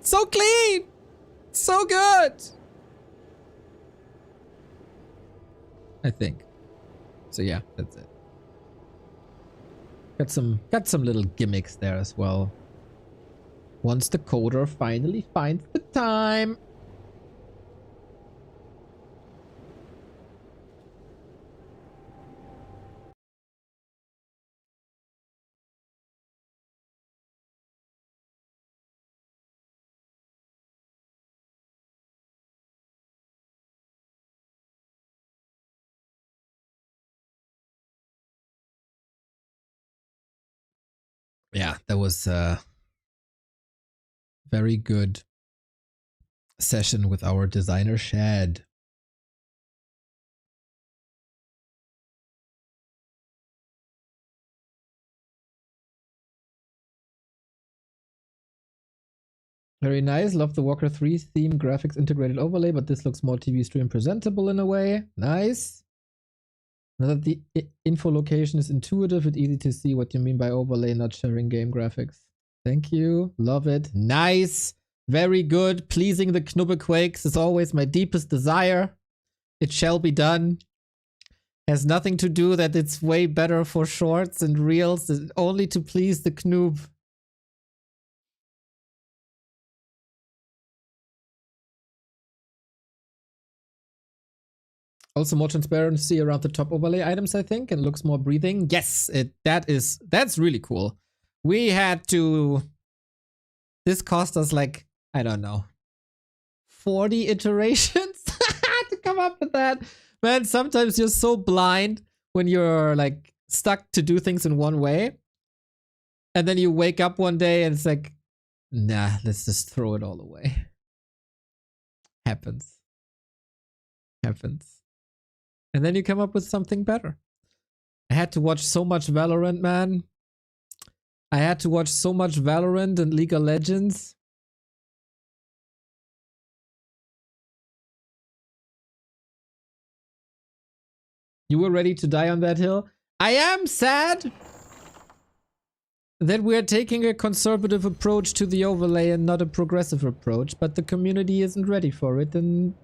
So clean! So good! I think. So yeah, that's it. Got some little gimmicks there as well. Once the coder finally finds the time. Yeah, that was a very good session with our designer Shad. Very nice. Love the Warcraft 3 theme graphics integrated overlay, but this looks more TV stream presentable in a way. Nice. Now that the info location is intuitive, it's easy to see what you mean by overlay, not sharing game graphics. Thank you. Love it. Nice. Very good. Pleasing the Knubbequakes is always my deepest desire. It shall be done. Has nothing to do that it's way better for shorts and reels, only to please the Knoob. Also more transparency around the top overlay items, I think, and it looks more breathing. Yes, that's really cool. We had to... This cost us like, I don't know, 40 iterations to come up with that. Man, sometimes you're so blind when you're like stuck to do things in one way. And then you wake up one day and it's like, nah, let's just throw it all away. Happens. Happens. And then you come up with something better. I had to watch so much Valorant, man. I had to watch so much Valorant and League of Legends. You were ready to die on that hill? I am sad that we are taking a conservative approach to the overlay and not a progressive approach, but the community isn't ready for it, and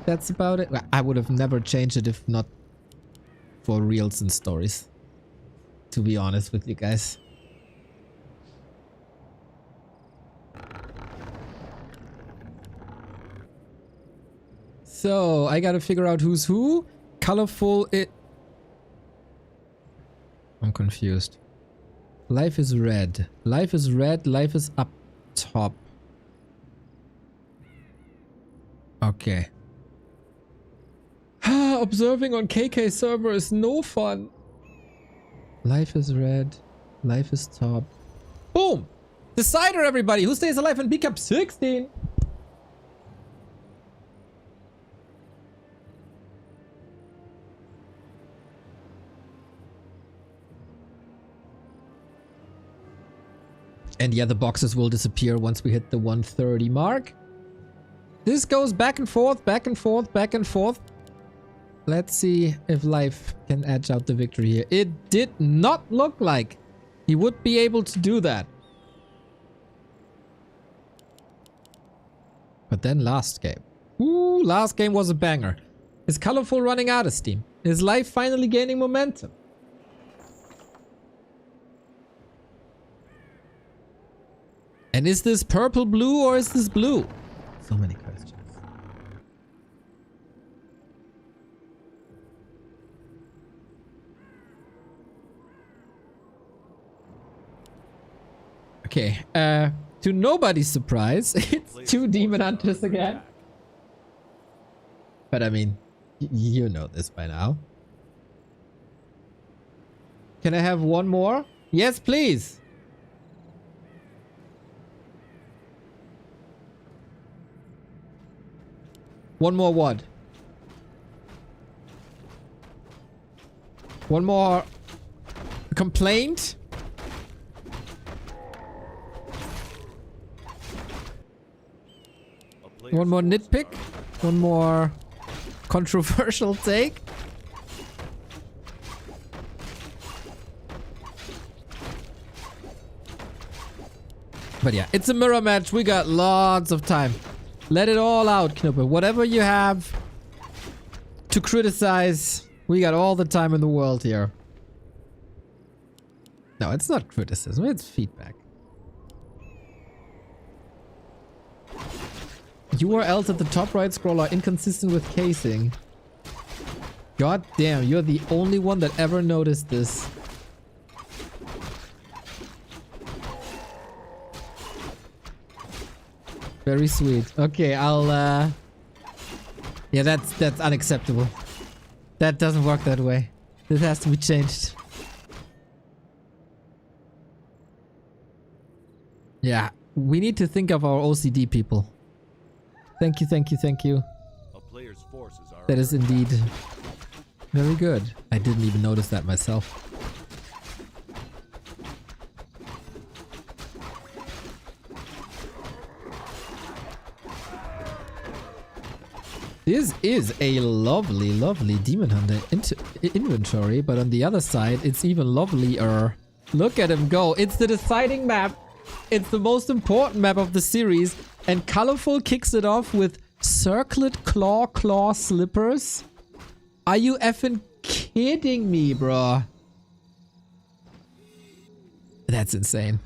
that's about it. I would have never changed it if not for reels and stories, to be honest with you guys. So, I gotta figure out who's who. Colorful it... I'm confused. Life is red. Life is red. Life is up top. Okay. Observing on KK server is no fun. Life is red. Life is top. Boom! Decider, everybody! Who stays alive in BCAP 16? And yeah, the boxes will disappear once we hit the 130 mark. This goes back and forth, back and forth, back and forth. Let's see if life can edge out the victory here. It did not look like he would be able to do that. But then last game. Ooh, last game was a banger. Is Colorful running out of steam? Is life finally gaining momentum? And is this purple blue or is this blue? So many questions. Okay, to nobody's surprise, it's two Demon Hunters again. But I mean, you know this by now. Can I have one more? Yes, please. One more what? One more complaint? One more nitpick? One more controversial take? But yeah, it's a mirror match. We got lots of time. Let it all out, Knuppe. Whatever you have to criticize, we got all the time in the world here. No, it's not criticism, it's feedback. URLs at the top right scroll are inconsistent with casing. God damn, you're the only one that ever noticed this. Very sweet. Okay, I'll yeah, that's unacceptable. That doesn't work that way. This has to be changed. Yeah, we need to think of our OCD people. Thank you, thank you, thank you. A player's forces are That is indeed very good. I didn't even notice that myself. This is a lovely, lovely Demon Hunter inventory, but on the other side, it's even lovelier. Look at him go. It's the deciding map. It's the most important map of the series, and Colorful kicks it off with Circlet Claw Slippers. Are you effing kidding me, bro? That's insane.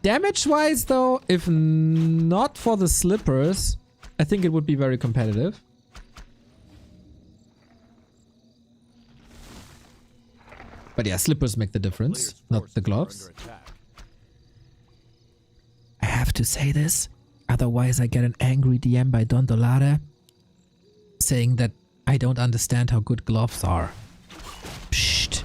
Damage-wise, though, if not for the slippers, I think it would be very competitive. But yeah, slippers make the difference, not the gloves. I have to say this, otherwise I get an angry DM by Don Dolare saying that I don't understand how good gloves are. Psst.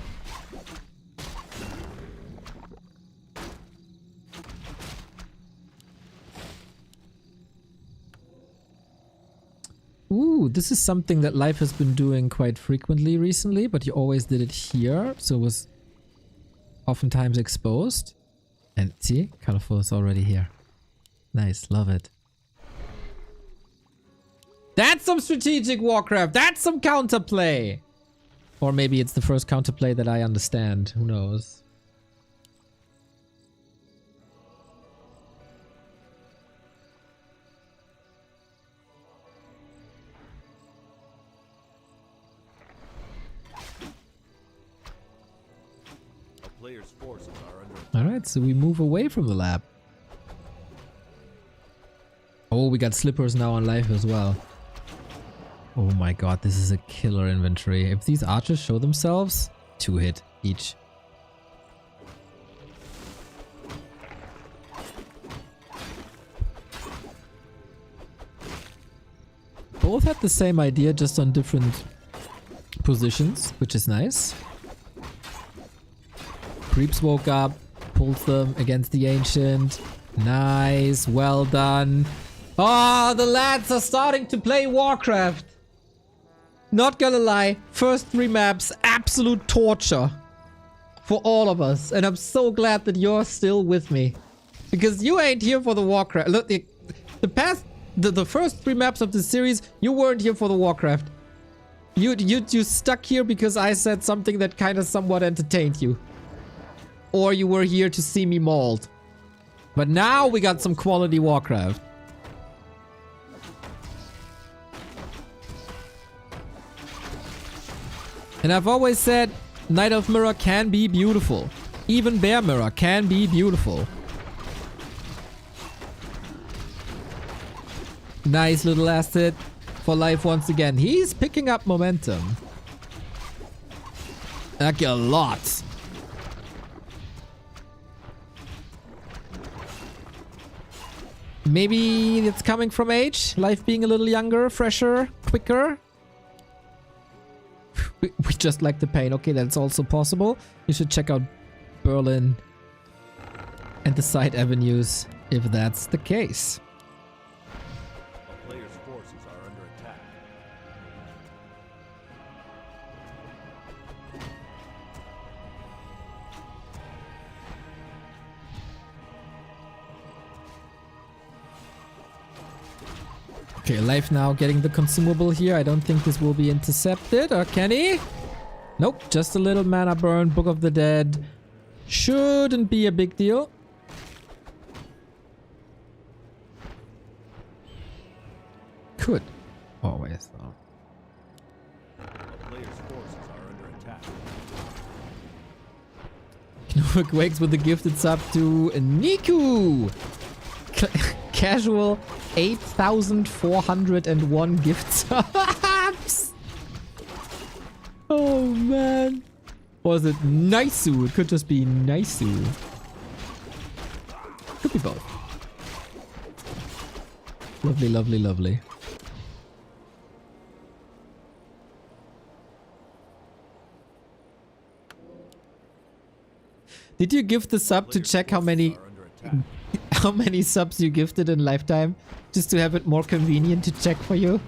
Ooh, this is something that Life has been doing quite frequently recently, but you always did it here, so it was oftentimes exposed. And see, colorful is already here. Nice, love it. That's some strategic Warcraft. That's some counterplay. Or maybe it's the first counterplay that I understand. Who knows? A player's forces are under attack. Alright, so we move away from the lab. Oh, we got slippers now on Life as well. Oh my god, this is a killer inventory. If these archers show themselves, 2 hit each. Both had the same idea, just on different positions, which is nice. Creeps woke up, pulls them against the Ancient. Nice, well done. Oh, the lads are starting to play Warcraft. Not gonna lie, first 3 maps, absolute torture for all of us. And I'm so glad that you're still with me. Because you ain't here for the Warcraft. Look, the first 3 maps of the series, you weren't here for the Warcraft. You stuck here because I said something that kind of somewhat entertained you. Or you were here to see me mauled. But now we got some quality Warcraft. And I've always said, Knight of Mirror can be beautiful. Even Bear Mirror can be beautiful. Nice little last hit for Life once again. He's picking up momentum. Like a lot. Maybe it's coming from age. Life being a little younger, fresher, quicker. We just like the pain. Okay, that's also possible. You should check out Berlin and the side avenues if that's the case. A player's forces are under attack. Okay, Life now getting the consumable here. I don't think this will be intercepted. Or can he? Nope, just a little mana burn. Book of the Dead. Shouldn't be a big deal. Could. Always, though. A player's forces are under attack. Knowik wakes with the gifted sub to Niku. Casual 8,401 gift subs. Oh man. Or is it Naisu? It could just be Naisu. Could be both. Lovely, lovely, lovely. Did you give the sub to check how many subs you gifted in lifetime? Just to have it more convenient to check for you?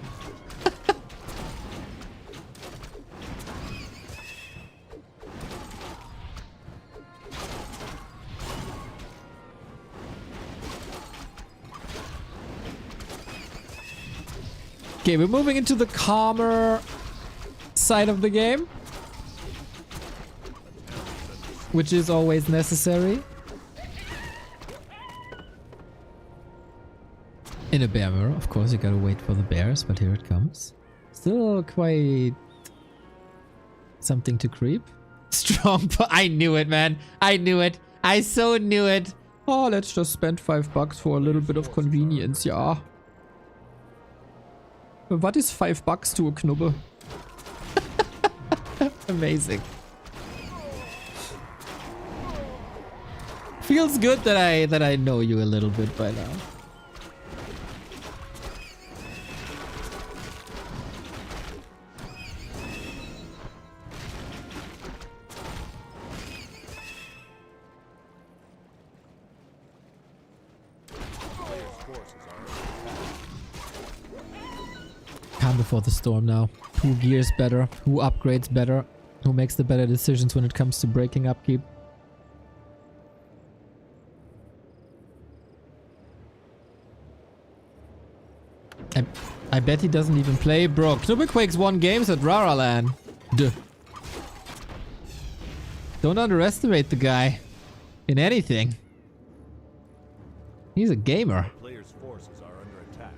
Okay, we're moving into the calmer side of the game, which is always necessary. In a bear mirror, of course, you gotta wait for the bears, but here it comes. Still quite something to creep. Strong, I knew it, man. I knew it. I so knew it. Oh, let's just spend $5 for a little bit of convenience, yeah. What is $5 to a Knubbe? Amazing. Feels good that I know you a little bit by now. calm before the storm now. Who gears better? Who upgrades better? Who makes the better decisions when it comes to breaking upkeep? I bet he doesn't even play, bro. Knubbequakes won games at Raraland. Duh. Don't underestimate the guy in anything. He's a gamer. Players' forces are under attack.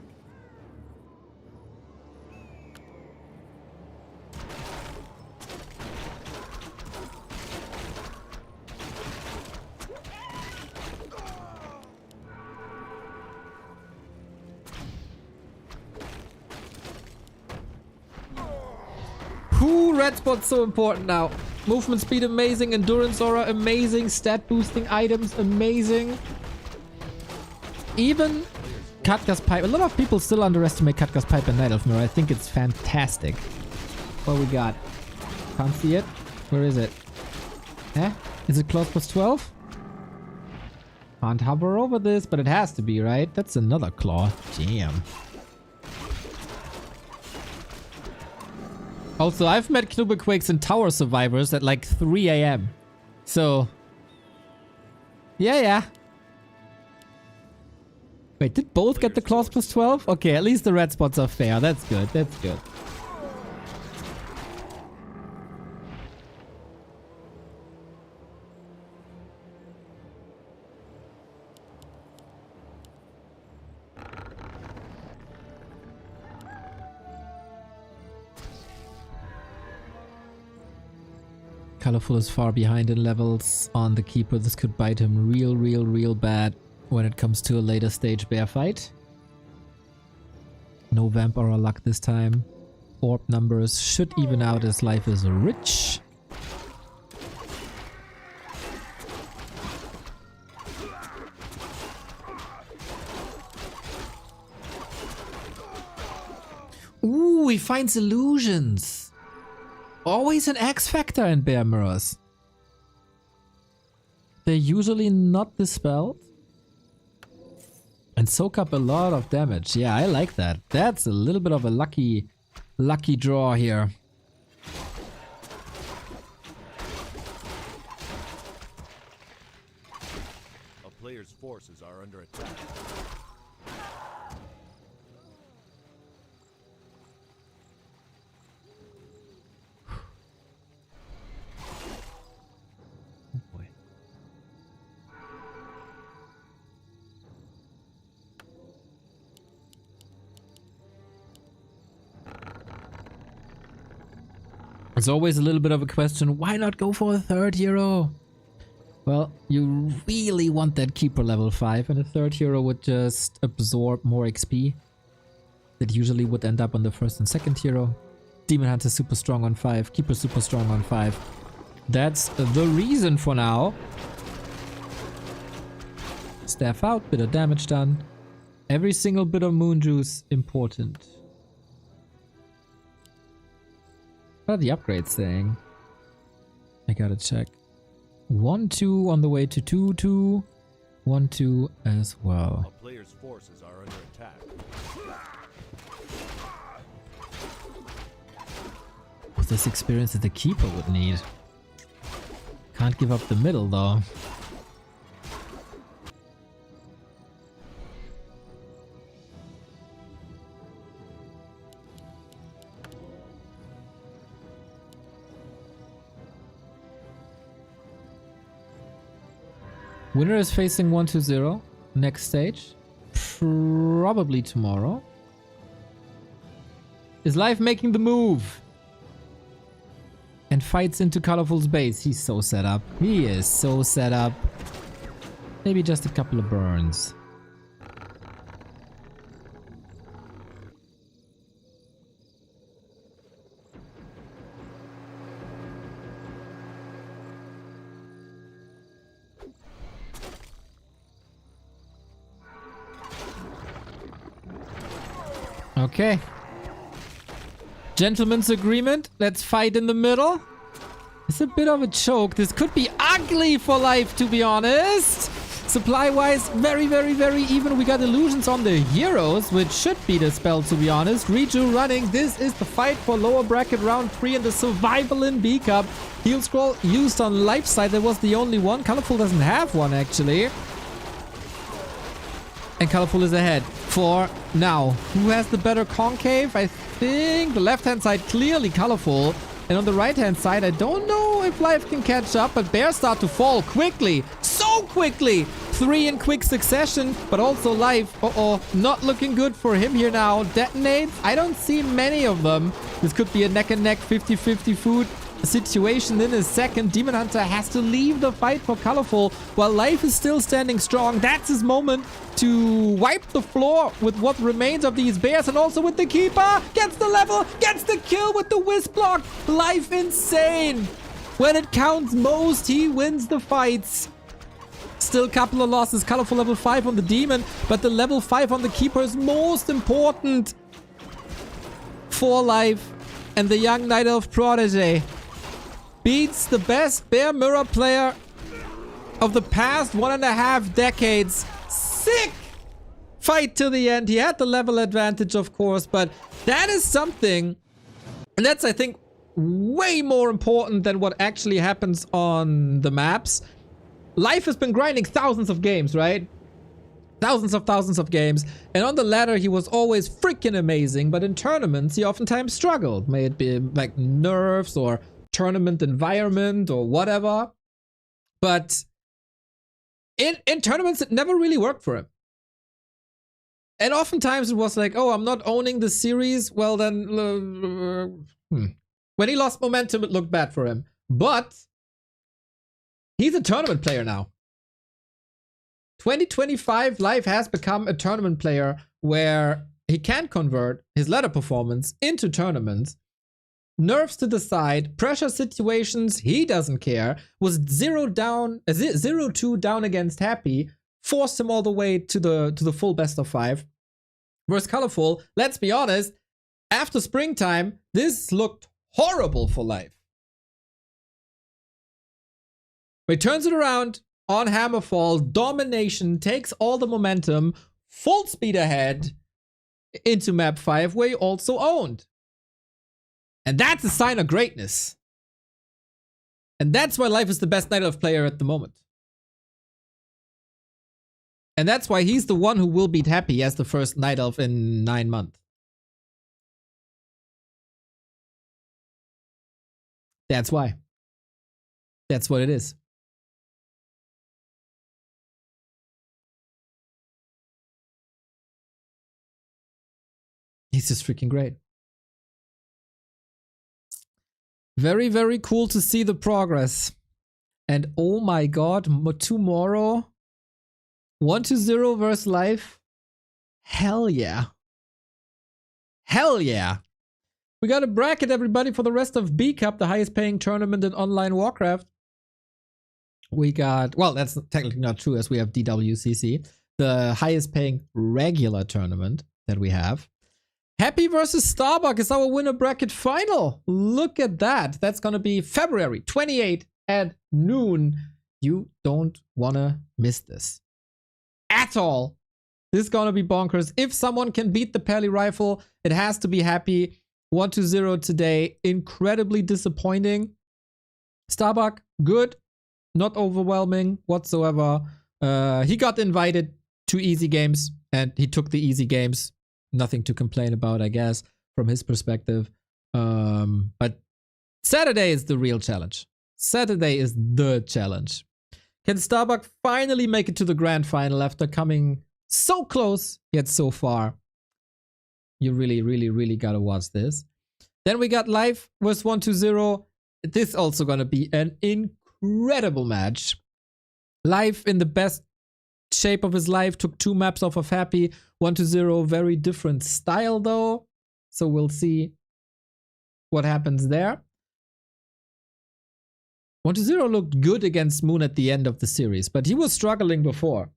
Whoo, red spot's so important now. Movement speed amazing, endurance aura amazing, stat boosting items amazing. Even Katga's pipe. A lot of people still underestimate Katga's pipe and Night Elf Mirror. I think it's fantastic. What we got? Can't see it. Where is it? Eh? Is it close plus 12? Can't hover over this, but it has to be, right? That's another claw. Damn. Also, I've met Knubbequakes and Tower Survivors at like 3 AM. So... Yeah. Wait, did both get the claws plus 12? Okay, at least the red spots are fair. That's good. That's good. Colorful is far behind in levels on the Keeper. This could bite him real bad when it comes to a later stage bear fight. No Vamp Aura luck this time. Orb numbers should even out as life is rich. Ooh, he finds illusions. Always an X factor in bear mirrors. They're usually not dispelled. And soak up a lot of damage. Yeah, I like that. That's a little bit of a lucky draw here. A player's forces are under attack. It's always a little bit of a question, why not go for a third hero? Well, you really want that Keeper level 5, and a third hero would just absorb more XP. That usually would end up on the first and second hero. Demon Hunter super strong on 5, Keeper super strong on 5. That's the reason for now. Staff out, bit of damage done. Every single bit of moon juice important. What are the upgrades saying? I gotta check. 1-2 on the way to 2-2. 1-2 as well. A player's forces are under attack. With this experience that the Keeper would need. Can't give up the middle though. Winner is facing 1-0 next stage. Probably tomorrow. Is Life making the move? And fights into Colorful's base. He's so set up. He is so set up. Maybe just a couple of burns. Okay. Gentleman's agreement. Let's fight in the middle. It's a bit of a choke. This could be ugly for Life, to be honest. Supply-wise, very, very, very even. We got illusions on the heroes, which should be the spell, to be honest. Reju running. This is the fight for lower bracket round 3 and the survival in B Cup. Heal scroll used on life side. That was the only one. Colorful doesn't have one, actually. And Colorful is ahead for now. Who has the better concave? I think the left-hand side, clearly Colorful. And on the right-hand side, I don't know if Life can catch up, but Bears start to fall quickly. So quickly! 3 in quick succession, but also Life. Uh-oh, not looking good for him here now. Detonates? I don't see many of them. This could be a neck-and-neck 50-50 food situation in a second. Demon Hunter has to leave the fight for Colorful while Life is still standing strong. That's his moment to wipe the floor with what remains of these bears, and also with the keeper. Gets the level, gets the kill with the whisk block. Life insane. When it counts most, he wins the fights. Still a couple of losses. Colorful level 5 on the demon, but the level 5 on the keeper is most important for Life. And the young Night Elf protege beats the best Bear Mirror player of the past 1.5 decades. Sick fight to the end. He had the level advantage, of course, but that is something. And that's, I think, way more important than what actually happens on the maps. Life has been grinding thousands of games, right? Thousands of games. And on the ladder, he was always freaking amazing. But in tournaments, he oftentimes struggled. May it be like nerfs or tournament environment or whatever. But in tournaments, it never really worked for him. And oftentimes it was like, oh, I'm not owning the series. Well, then when he lost momentum, it looked bad for him. But he's a tournament player now. 2025 Life has become a tournament player where he can convert his ladder performance into tournaments. Nerfs to the side, pressure situations, he doesn't care. Was 0-2 down against Happy, forced him all the way to the full best of 5. Whereas Colorful, let's be honest, after springtime, this looked horrible for Life. But he turns it around on Hammerfall, domination, takes all the momentum, full speed ahead into map 5, where he also owned. And that's a sign of greatness. And that's why Life is the best Night Elf player at the moment. And that's why he's the one who will beat Happy as the first Night Elf in 9 months. That's why. That's what it is. He's just freaking great. Very, very cool to see the progress. And oh my god, tomorrow 1-0 versus Life. Hell yeah. Hell yeah. We got a bracket, everybody, for the rest of B Cup, the highest paying tournament in online Warcraft. We got, well, that's technically not true, as we have dwcc, the highest paying regular tournament that we have. Happy versus Starbuck is our winner bracket final. Look at that. That's going to be February 28 at noon. You don't want to miss this at all. This is going to be bonkers. If someone can beat the Pally Rifle, it has to be Happy. 1-0 today. Incredibly disappointing. Starbuck, good. Not overwhelming whatsoever. He got invited to easy games and he took the easy games. Nothing to complain about, I guess, from his perspective. But Saturday is the real challenge. Saturday is the challenge. Can Starbuck finally make it to the grand final after coming so close yet so far? You really, really, really gotta watch this. Then we got Life versus 1-0. This is also gonna be an incredible match. Life in the best shape of his life, took 2 maps off of Happy. 1-0, very different style though. So we'll see what happens there. 1-0 looked good against Moon at the end of the series, but he was struggling before.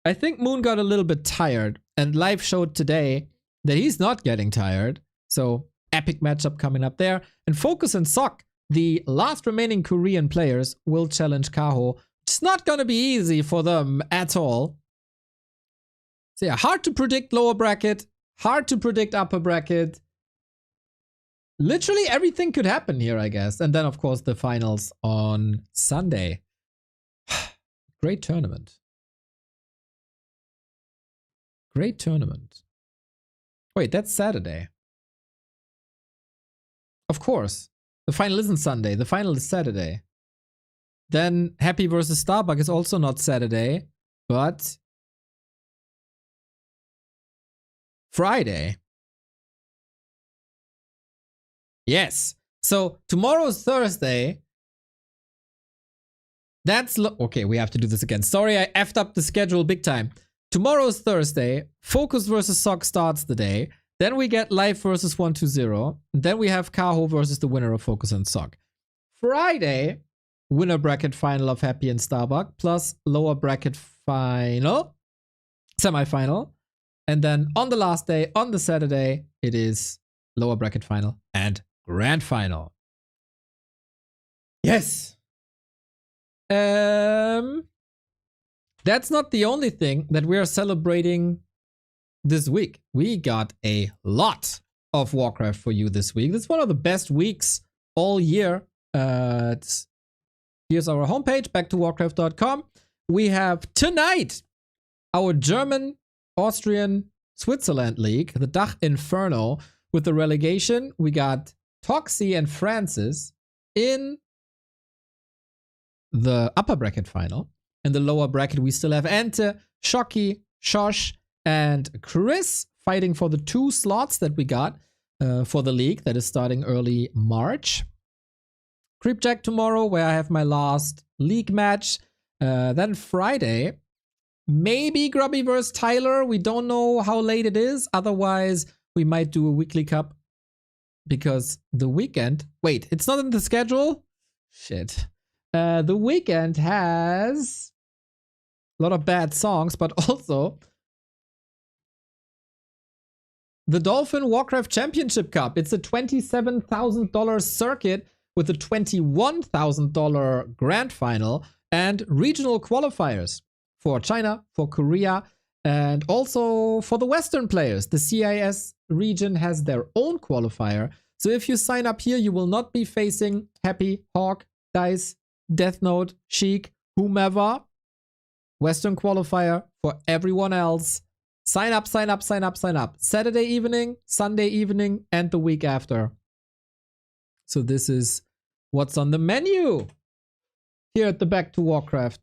I think Moon got a little bit tired, and Life showed today that he's not getting tired. So epic matchup coming up there. And Focus and Sok, the last remaining Korean players, will challenge Kaho It's not gonna be easy for them at all. So yeah, hard to predict lower bracket, hard to predict upper bracket. Literally everything could happen here, I guess. And then, of course, the finals on Sunday. Great tournament. Great tournament. Wait, that's Saturday. Of course. The final isn't Sunday. The final is Saturday. Then Happy versus Starbuck is also not Saturday, but Friday. Yes. So tomorrow's Thursday. That's okay. We have to do this again. Sorry, I effed up the schedule big time. Tomorrow's Thursday. Focus versus Sock starts the day. Then we get Life versus 120. Then we have Kaho versus the winner of Focus and Sock. Friday, winner bracket final of Happy and Starbuck plus lower bracket final, semi-final. And then on the last day, on the Saturday, it is lower bracket final and grand final. Yes. That's not the only thing that we are celebrating this week. We got a lot of Warcraft for you this week. This is one of the best weeks all year. Here's our homepage, backtowarcraft.com. We have tonight our German, Austrian, Switzerland League, the Dach Inferno with the relegation. We got Toxie and Francis in the upper bracket final. In the lower bracket, we still have Ente, Shocky, Shosh, and Chris fighting for the 2 slots that we got for the league that is starting early March. Creepjack tomorrow, where I have my last league match. Then Friday, maybe Grubby vs. Tyler. We don't know how late it is. Otherwise, we might do a weekly cup because the weekend. Wait, it's not in the schedule? Shit. The weekend has a lot of bad songs, but also the Dolphin Warcraft Championship Cup. It's a $27,000 circuit with a $21,000 grand final and regional qualifiers for China, for Korea, and also for the Western players. The CIS region has their own qualifier. So if you sign up here, you will not be facing Happy, Hawk, Dice, Death Note, Sheik, whomever. Western qualifier for everyone else. Sign up, sign up, sign up, sign up. Saturday evening, Sunday evening, and the week after. So this is what's on the menu here at the Back to Warcraft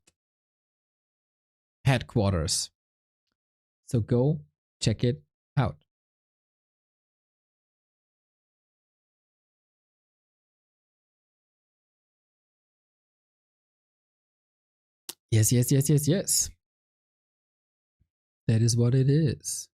headquarters. So go check it out. Yes, yes, yes, yes, yes. That is what it is.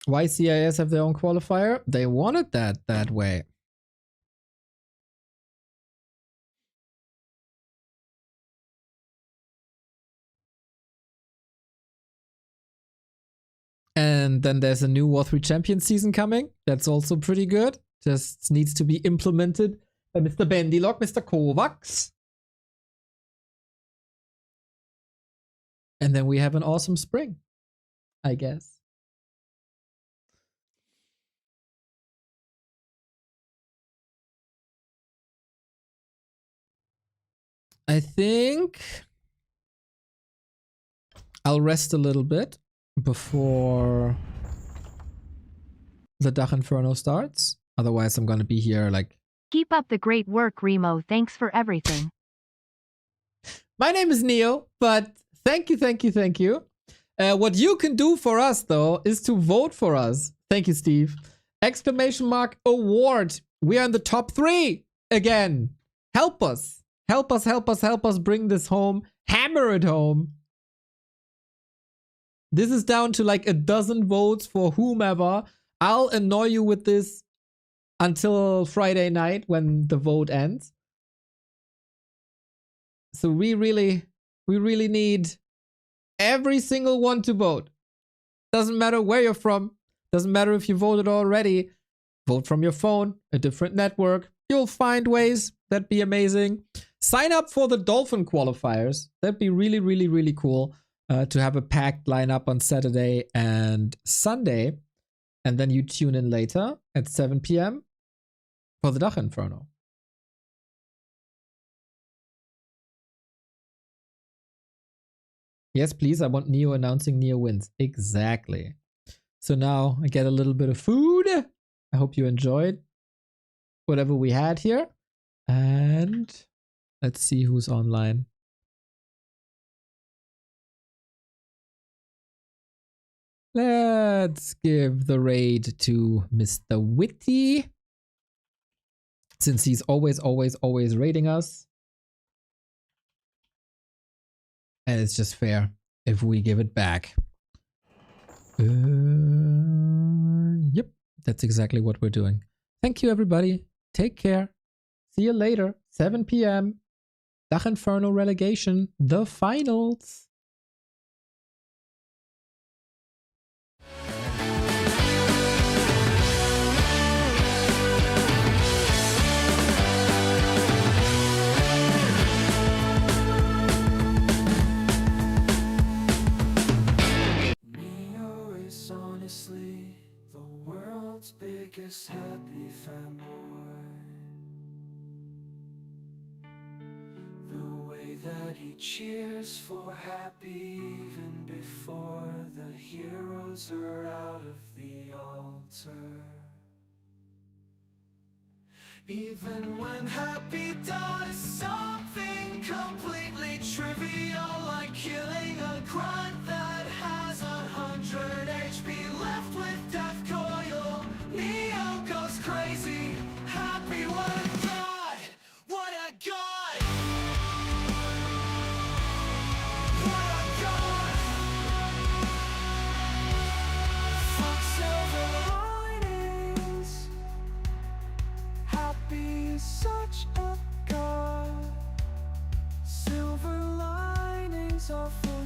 Why CIS have their own qualifier? They wanted that way. And then there's a new War 3 Champion season coming. That's also pretty good. Just needs to be implemented by Mr. Bendylock, Mr. Kovacs. And then we have an awesome spring, I guess. I think I'll rest a little bit before the Dach Inferno starts. Otherwise, I'm going to be here like... Keep up the great work, Remo. Thanks for everything. My name is Neo, but thank you, thank you, thank you. What you can do for us, though, is to vote for us. Thank you, Steve. Exclamation mark award. We are in the top 3 again. Help us. Help us, help us, help us bring this home. Hammer it home. This is down to like a dozen votes for whomever. I'll annoy you with this until Friday night when the vote ends. So we really need every single one to vote. Doesn't matter where you're from. Doesn't matter if you voted already. Vote from your phone, a different network. You'll find ways. That'd be amazing. Sign up for the Dolphin qualifiers. That'd be really cool to have a packed lineup on Saturday and Sunday. And then you tune in later at 7 p.m. for the Dach Inferno. Yes, please. I want Neo announcing Neo wins. Exactly. So now I get a little bit of food. I hope you enjoyed whatever we had here. And let's see who's online. Let's give the raid to Mr. Witty, since he's always raiding us. And it's just fair if we give it back. Yep, that's exactly what we're doing. Thank you, everybody. Take care. See you later. 7 p.m. Dach Inferno relegation. The finals. Neo is honestly the world's biggest happy fanboy. The way that he cheers for happy even before the heroes are out of the altar. Even when happy does something completely trivial, like killing a grunt that has 100 HP left with death coil, Neo goes crazy. Happy, what a god! What a god! What a god! Fuck silver linings. Happy is such a god. Silver linings are full